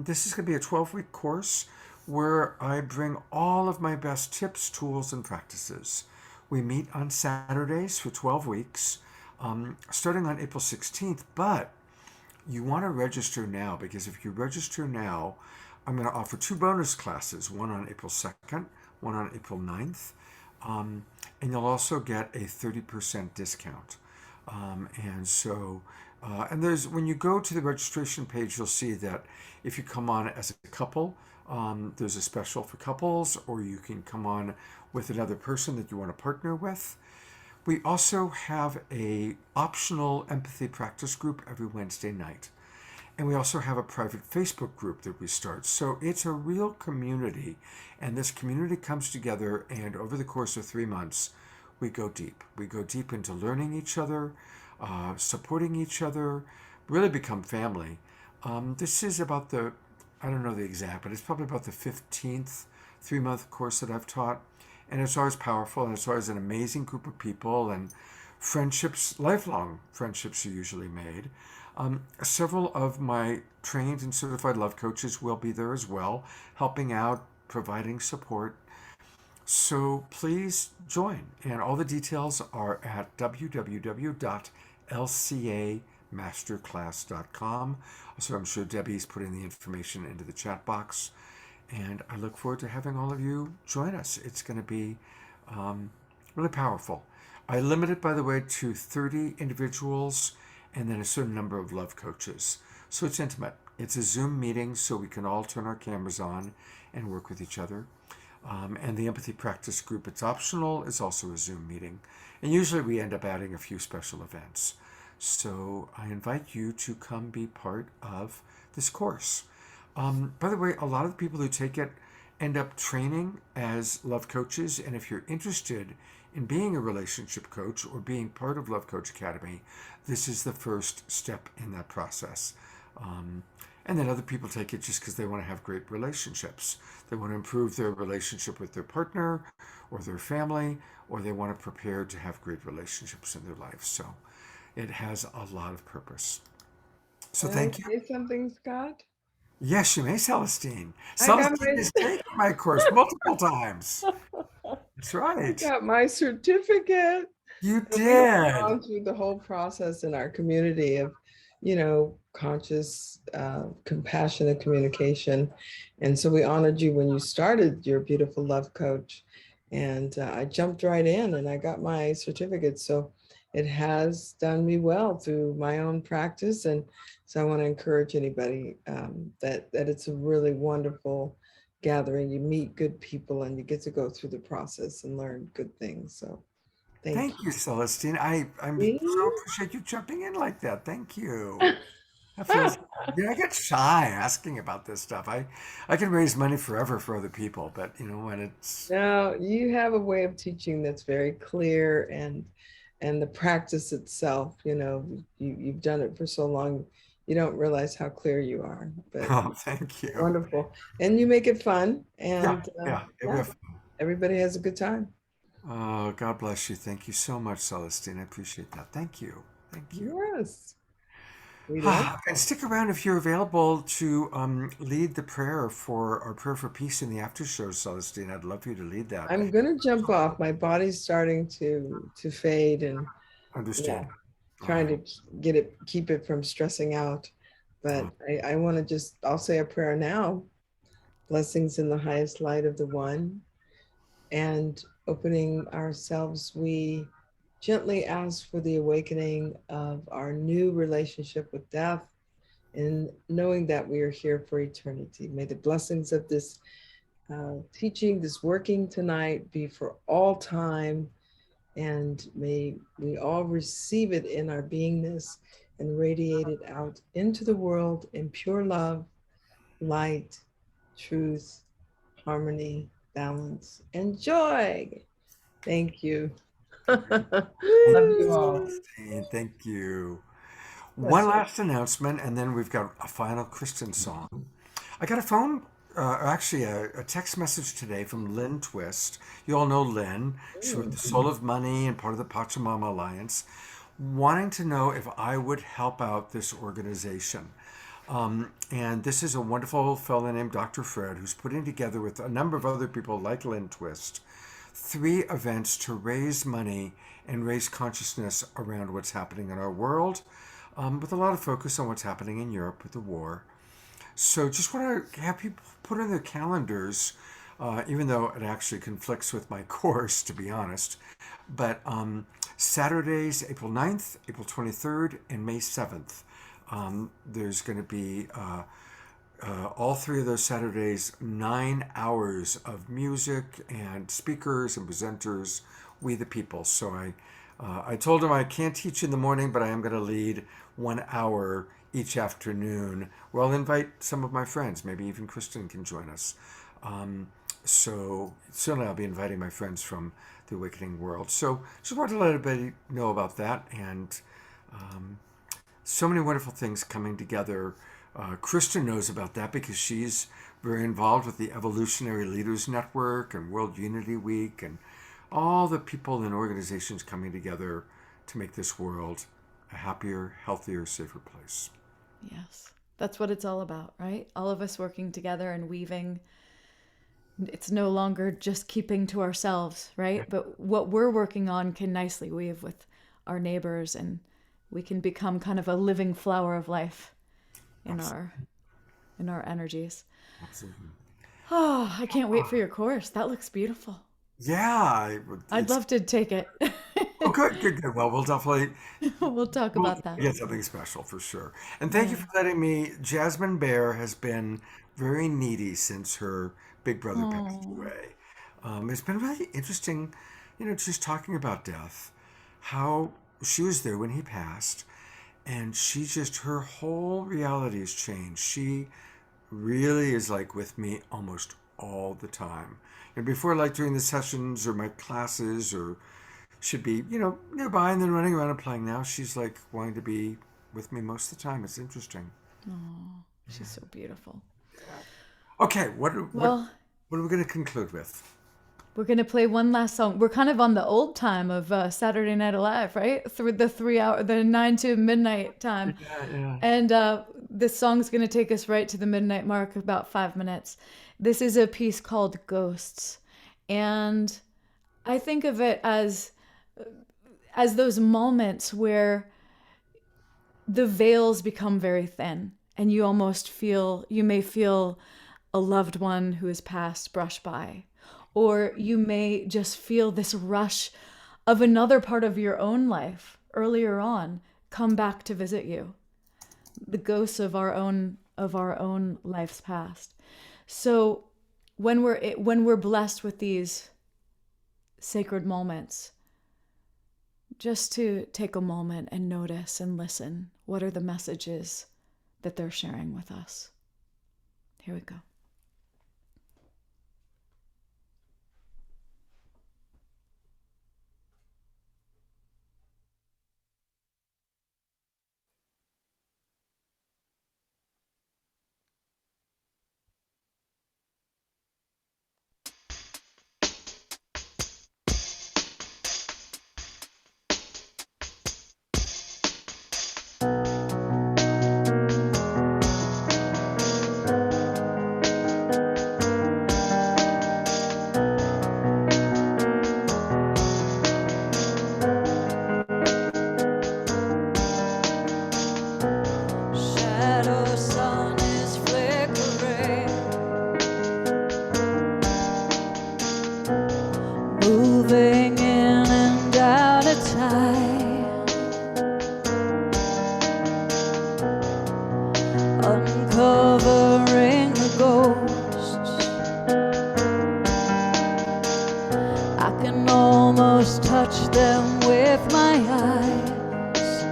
this is going to be a 12-week course where I bring all of my best tips, tools, and practices. We meet on Saturdays for 12 weeks, starting on April 16th. But you want to register now, because if you register now, I'm going to offer 2 bonus classes, one on April 2nd, one on April 9th. And you'll also get a 30% discount. And so, when you go to the registration page, you'll see that if you come on as a couple, there's a special for couples, or you can come on with another person that you want to partner with. We also have a optional empathy practice group every Wednesday night. And we also have a private Facebook group that we start. So it's a real community. And this community comes together, and over the course of 3 months, we go deep. We go deep into learning each other, supporting each other, really become family. This is about I don't know the exact, but it's probably about the 15th 3-month course that I've taught. And it's always powerful, and it's always an amazing group of people, and friendships, lifelong friendships are usually made. Several of my trained and certified love coaches will be there as well, helping out, providing support. So please join. And all the details are at www.lcamasterclass.com. So I'm sure Debbie's putting the information into the chat box. And I look forward to having all of you join us. It's going to be really powerful. I limit it, by the way, to 30 individuals and then a certain number of love coaches. So it's intimate. It's a Zoom meeting, so we can all turn our cameras on and work with each other. And the empathy practice group, it's optional, is also a Zoom meeting. And usually we end up adding a few special events. So I invite you to come be part of this course. By the way, a lot of the people who take it end up training as love coaches. And if you're interested in being a relationship coach or being part of Love Coach Academy, this is the first step in that process. And then other people take it just because they want to have great relationships. They want to improve their relationship with their partner or their family, or they want to prepare to have great relationships in their life. So it has a lot of purpose. So thank you. Say something, Scott? Yes, you may, Celestine. I got Celestine has taken my course multiple times. That's I right. got my certificate. You We've did. gone through the whole process in our community of, conscious, compassionate communication. And so we honored you when you started your beautiful love coach. And I jumped right in and I got my certificate. So it has done me well through my own practice. And so I want to encourage anybody that it's a really wonderful gathering. You meet good people and you get to go through the process and learn good things. So Thank you, Celestine. I See? so appreciate you jumping in like that. Thank you. That feels, I get shy asking about this stuff. I can raise money forever for other people, but when it's Now you have a way of teaching that's very clear, and the practice itself, you've done it for so long, you don't realize how clear you are. But oh, thank you. wonderful, and you make it fun, and Yeah. everybody has a good time. Oh, God bless you. Thank you so much, Celestine. I appreciate that. Thank you. Yes. We like And stick around if you're available to lead the prayer for our prayer for peace in the after show, Celestine. I'd love for you to lead that. I'm gonna jump off. My body's starting to fade, and Understand. trying to keep it from stressing out. But I want to I'll say a prayer now. Blessings in the highest light of the one. And opening ourselves, we gently ask for the awakening of our new relationship with death, and knowing that we are here for eternity. May the blessings of this teaching, this working tonight, be for all time, and may we all receive it in our beingness and radiate it out into the world in pure love, light, truth, harmony, balance, and joy. Thank you. Love you all. Thank you. That's One last announcement, and then we've got a final Kristin song. I got a text message today from Lynn Twist. You all know Lynn. She wrote The Soul of Money and part of the Pachamama Alliance, wanting to know if I would help out this organization. And this is a wonderful fellow named Dr. Fred, who's putting together with a number of other people like Lynn Twist 3 events to raise money and raise consciousness around what's happening in our world, with a lot of focus on what's happening in Europe with the war. So just want to have people put in their calendars, even though it actually conflicts with my course, to be honest. But Saturdays, April 9th, April 23rd, and May 7th. There's going to be all 3 of those Saturdays, 9 hours of music and speakers and presenters, we the people. So I told him I can't teach in the morning, but I am going to lead 1 hour each afternoon where I'll invite some of my friends. Maybe even Kristin can join us. So soon I'll be inviting my friends from the Awakening World. So just wanted to let everybody know about that. And so many wonderful things coming together. Kristin knows about that because she's very involved with the Evolutionary Leaders Network and World Unity Week and all the people and organizations coming together to make this world a happier, healthier, safer place. Yes, that's what it's all about, right? All of us working together and weaving. It's no longer just keeping to ourselves, right? But what we're working on can nicely weave with our neighbors, and we can become kind of a living flower of life in our energies. Absolutely. Oh, I can't wait for your course. That looks beautiful. Yeah. I'd love to take it. Oh, good. Well, we'll definitely... We'll talk about that. Get something special for sure. And thank you for letting me... Jasmine Bear has been very needy since her big brother passed away. It's been really interesting, just talking about death, how she was there when he passed, and her whole reality has changed. She really is like with me almost all the time. And before, like during the sessions or my classes, or she'd be, nearby and then running around and playing. Now she's like wanting to be with me most of the time. It's interesting. Oh, she's so beautiful. Okay, what are we going to conclude with? We're going to play one last song. We're kind of on the old time of Saturday Night Alive, right? Through the 3 hour, the 9 to midnight time. Yeah. And this song's going to take us right to the midnight mark, about 5 minutes. This is a piece called Ghosts. And I think of it as those moments where the veils become very thin and you may feel a loved one who has passed brush by, or you may just feel this rush of another part of your own life earlier on come back to visit you, the ghosts of our own lives past. So when we're blessed with these sacred moments, just to take a moment and notice and listen. What are the messages that they're sharing with us? Here we go. Uncovering the ghosts, I can almost touch them with my eyes.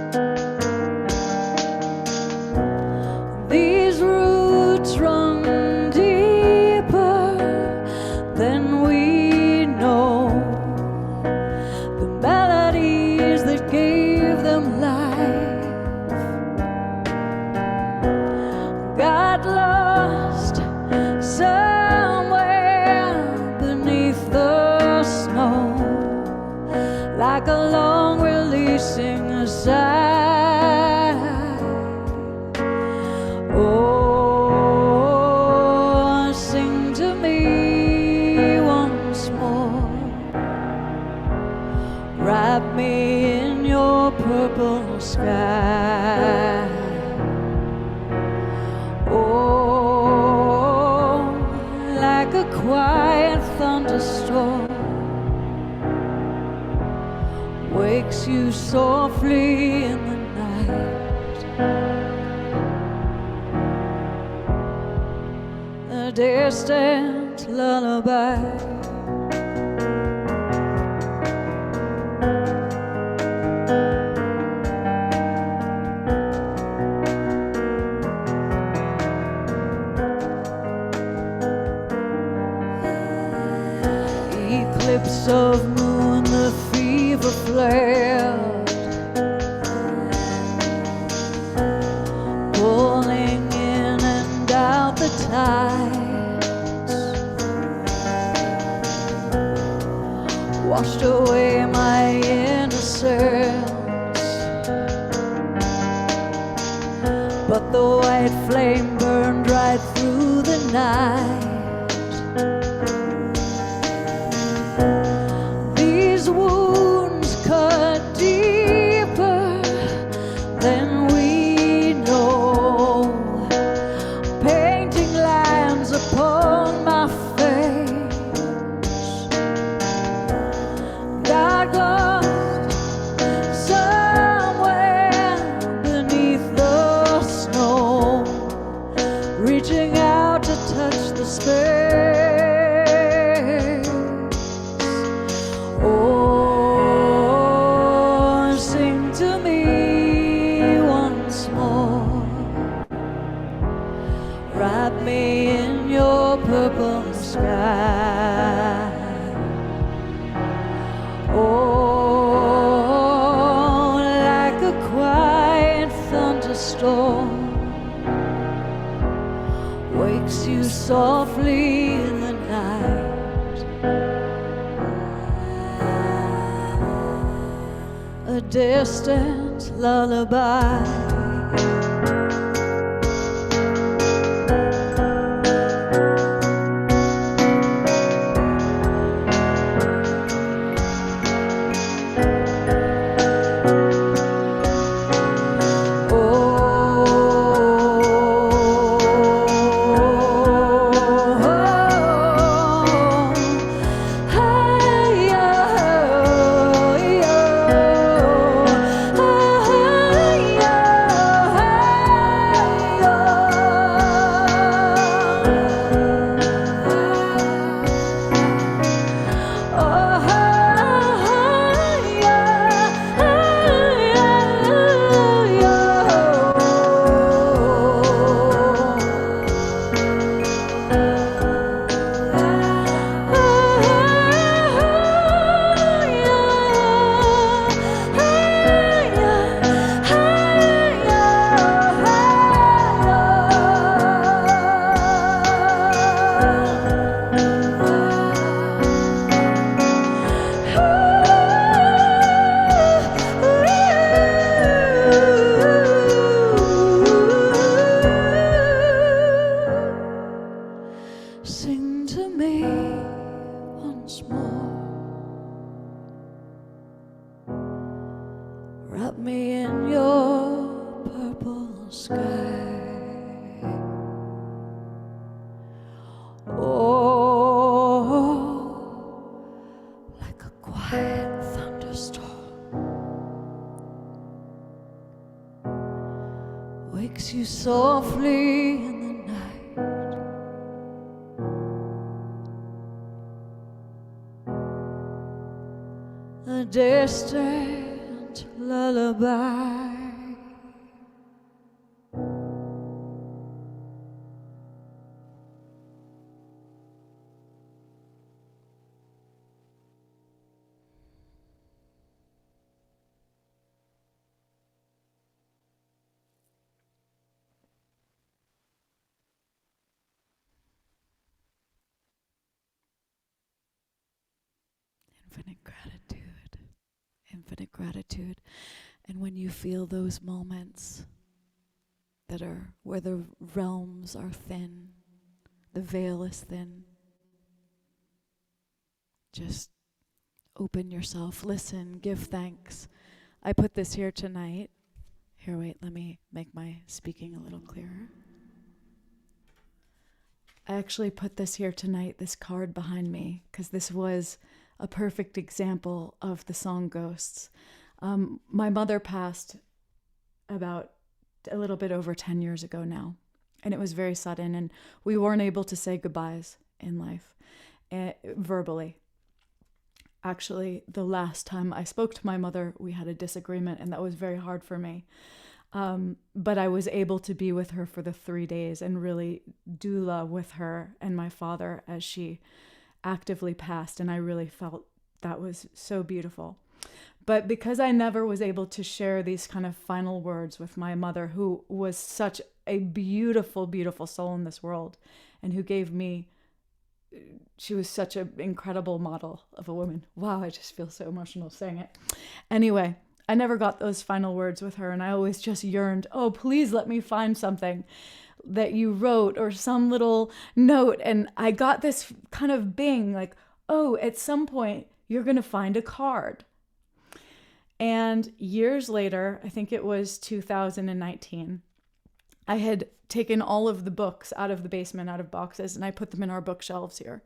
These roots run deeper than we know, the melodies that gave them life got lost somewhere beneath the snow, like a long releasing a sigh. Oh, sing to me once more, wrap me in your purple sky. Like a quiet thunderstorm, wakes you softly in the night. A distant lullaby. nights washed away my innocence, but the white flame burned right through the night. These wounds cut deeper than we know, painting lines upon my face. God lost somewhere beneath the snow, reaching out to touch the space. Oh, sing to me once more. Wrap me in your purple sky. Oh, like a quiet thunderstorm, wakes you softly in the night. A distant lullaby. Sing to me once more. Wrap me in your purple sky. Oh, like a quiet thunderstorm, wakes you softly in the night. A distant lullaby. Infinite gratitude. Infinite gratitude. And when you feel those moments that are where the realms are thin, the veil is thin, just open yourself, listen, give thanks. I put this here tonight. Here, wait, let me make my speaking a little clearer. I actually put this here tonight, this card behind me, because this was a perfect example of the song Ghosts. My mother passed about a little bit over 10 years ago now, and it was very sudden, and we weren't able to say goodbyes in life verbally. Actually, the last time I spoke to my mother, we had a disagreement, and that was very hard for me. But I was able to be with her for the 3 days and really doula with her and my father as she actively passed, and I really felt that was so beautiful. But because I never was able to share these kind of final words with my mother, who was such a beautiful, beautiful soul in this world, and who gave me, she was such an incredible model of a woman. Wow, I just feel so emotional saying it. Anyway, I never got those final words with her, and I always just yearned, oh, please let me find something that you wrote or some little note. And I got this kind of bing, like, oh, at some point you're going to find a card. And years later, I think it was 2019, I had taken all of the books out of the basement, out of boxes, and I put them in our bookshelves here.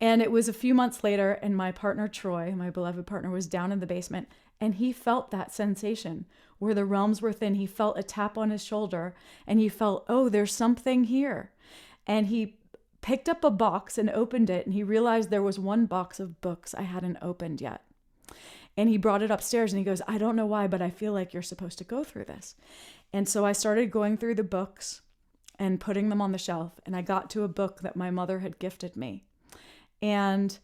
And it was a few months later, and my partner, Troy, my beloved partner, was down in the basement, and he felt that sensation where the realms were thin. He felt a tap on his shoulder, and he felt, oh, there's something here. And he picked up a box and opened it, and he realized there was one box of books I hadn't opened yet. And he brought it upstairs, and he goes, I don't know why, but I feel like you're supposed to go through this. And so I started going through the books and putting them on the shelf, and I got to a book that my mother had gifted me. And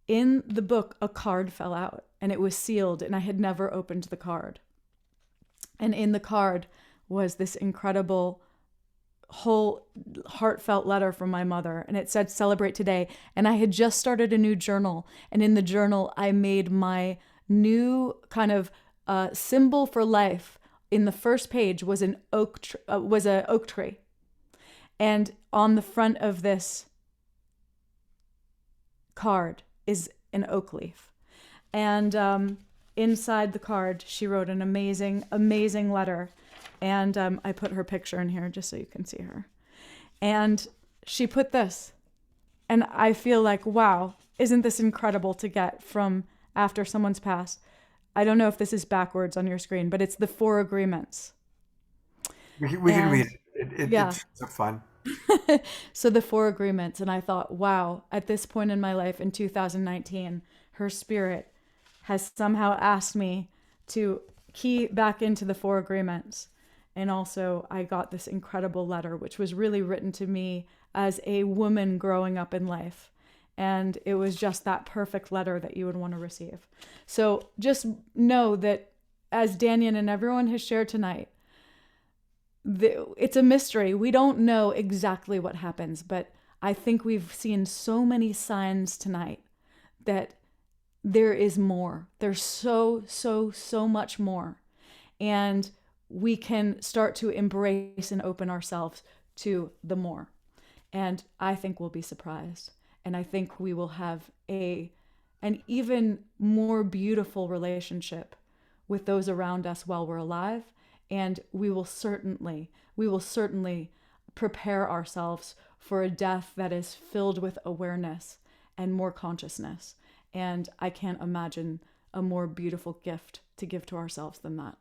in the book, a card fell out, and it was sealed, and I had never opened the card. And in the card was this incredible, whole heartfelt letter from my mother, and it said, celebrate today. And I had just started a new journal, and in the journal, I made my new kind of symbol for life. In the first page was an oak tree. And on the front of this card is an oak leaf. And inside the card, she wrote an amazing, amazing letter. And I put her picture in here just so you can see her. And she put this. And I feel like, wow, isn't this incredible to get from after someone's passed? I don't know if this is backwards on your screen, but it's the 4 agreements. We can read it. Yeah. It's fun. So the 4 agreements. And I thought, wow, at this point in my life in 2019, her spirit has somehow asked me to key back into the 4 agreements. And also I got this incredible letter, which was really written to me as a woman growing up in life. And it was just that perfect letter that you would want to receive. So just know that, as Dannion and everyone has shared tonight, it's a mystery. We don't know exactly what happens, but I think we've seen so many signs tonight that there is more. There's so much more. And we can start to embrace and open ourselves to the more. And I think we'll be surprised. And I think we will have an even more beautiful relationship with those around us while we're alive. And we will certainly prepare ourselves for a death that is filled with awareness and more consciousness. And I can't imagine a more beautiful gift to give to ourselves than that.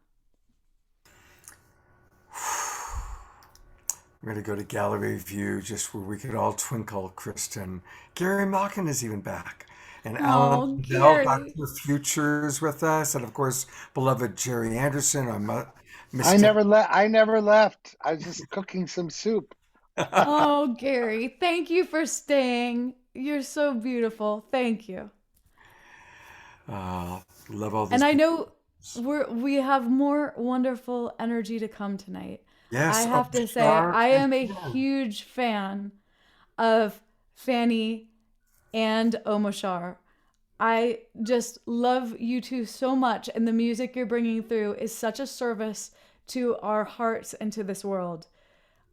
We're going to go to gallery view, just where we could all twinkle, Kristin. Gary Malkin is even back. And Alan Bell, Dr. Future is with us. And of course, beloved Jerry Anderson. I never left. I was just cooking some soup. Oh, Gary, thank you for staying. You're so beautiful. Thank you. Love all this. And I know we have more wonderful energy to come tonight. Yes, I have to say, I am a huge fan of Fanny and Omashar. I just love you two so much, and the music you're bringing through is such a service to our hearts and to this world.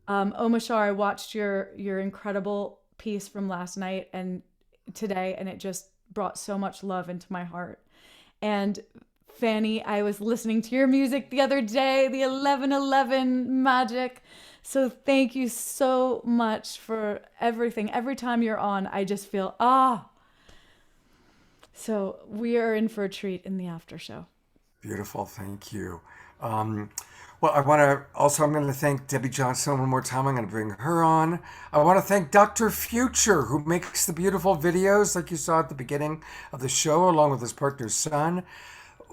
Omashar, I watched your incredible piece from last night and today, and it just brought so much love into my heart. And Fanny, I was listening to your music the other day, the 1111 magic. So thank you so much for everything. Every time you're on, I just feel, So we are in for a treat in the after show. Beautiful. Thank you. Well, I'm going to thank Debbie Johnson one more time. I'm going to bring her on. I want to thank Dr. Future, who makes the beautiful videos like you saw at the beginning of the show, along with his partner's son.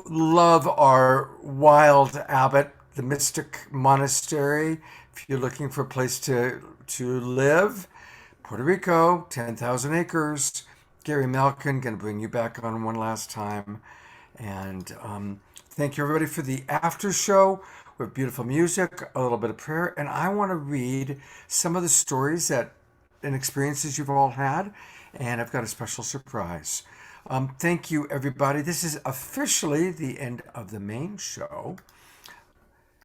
Love our wild abbot, the Mystic Monastery. If you're looking for a place to live, Puerto Rico, 10,000 acres. Gary Malkin, going to bring you back on one last time. And thank you, everybody, for the after show with beautiful music, a little bit of prayer. And I want to read some of the stories and experiences you've all had. And I've got a special surprise. Thank you, everybody. This is officially the end of the main show.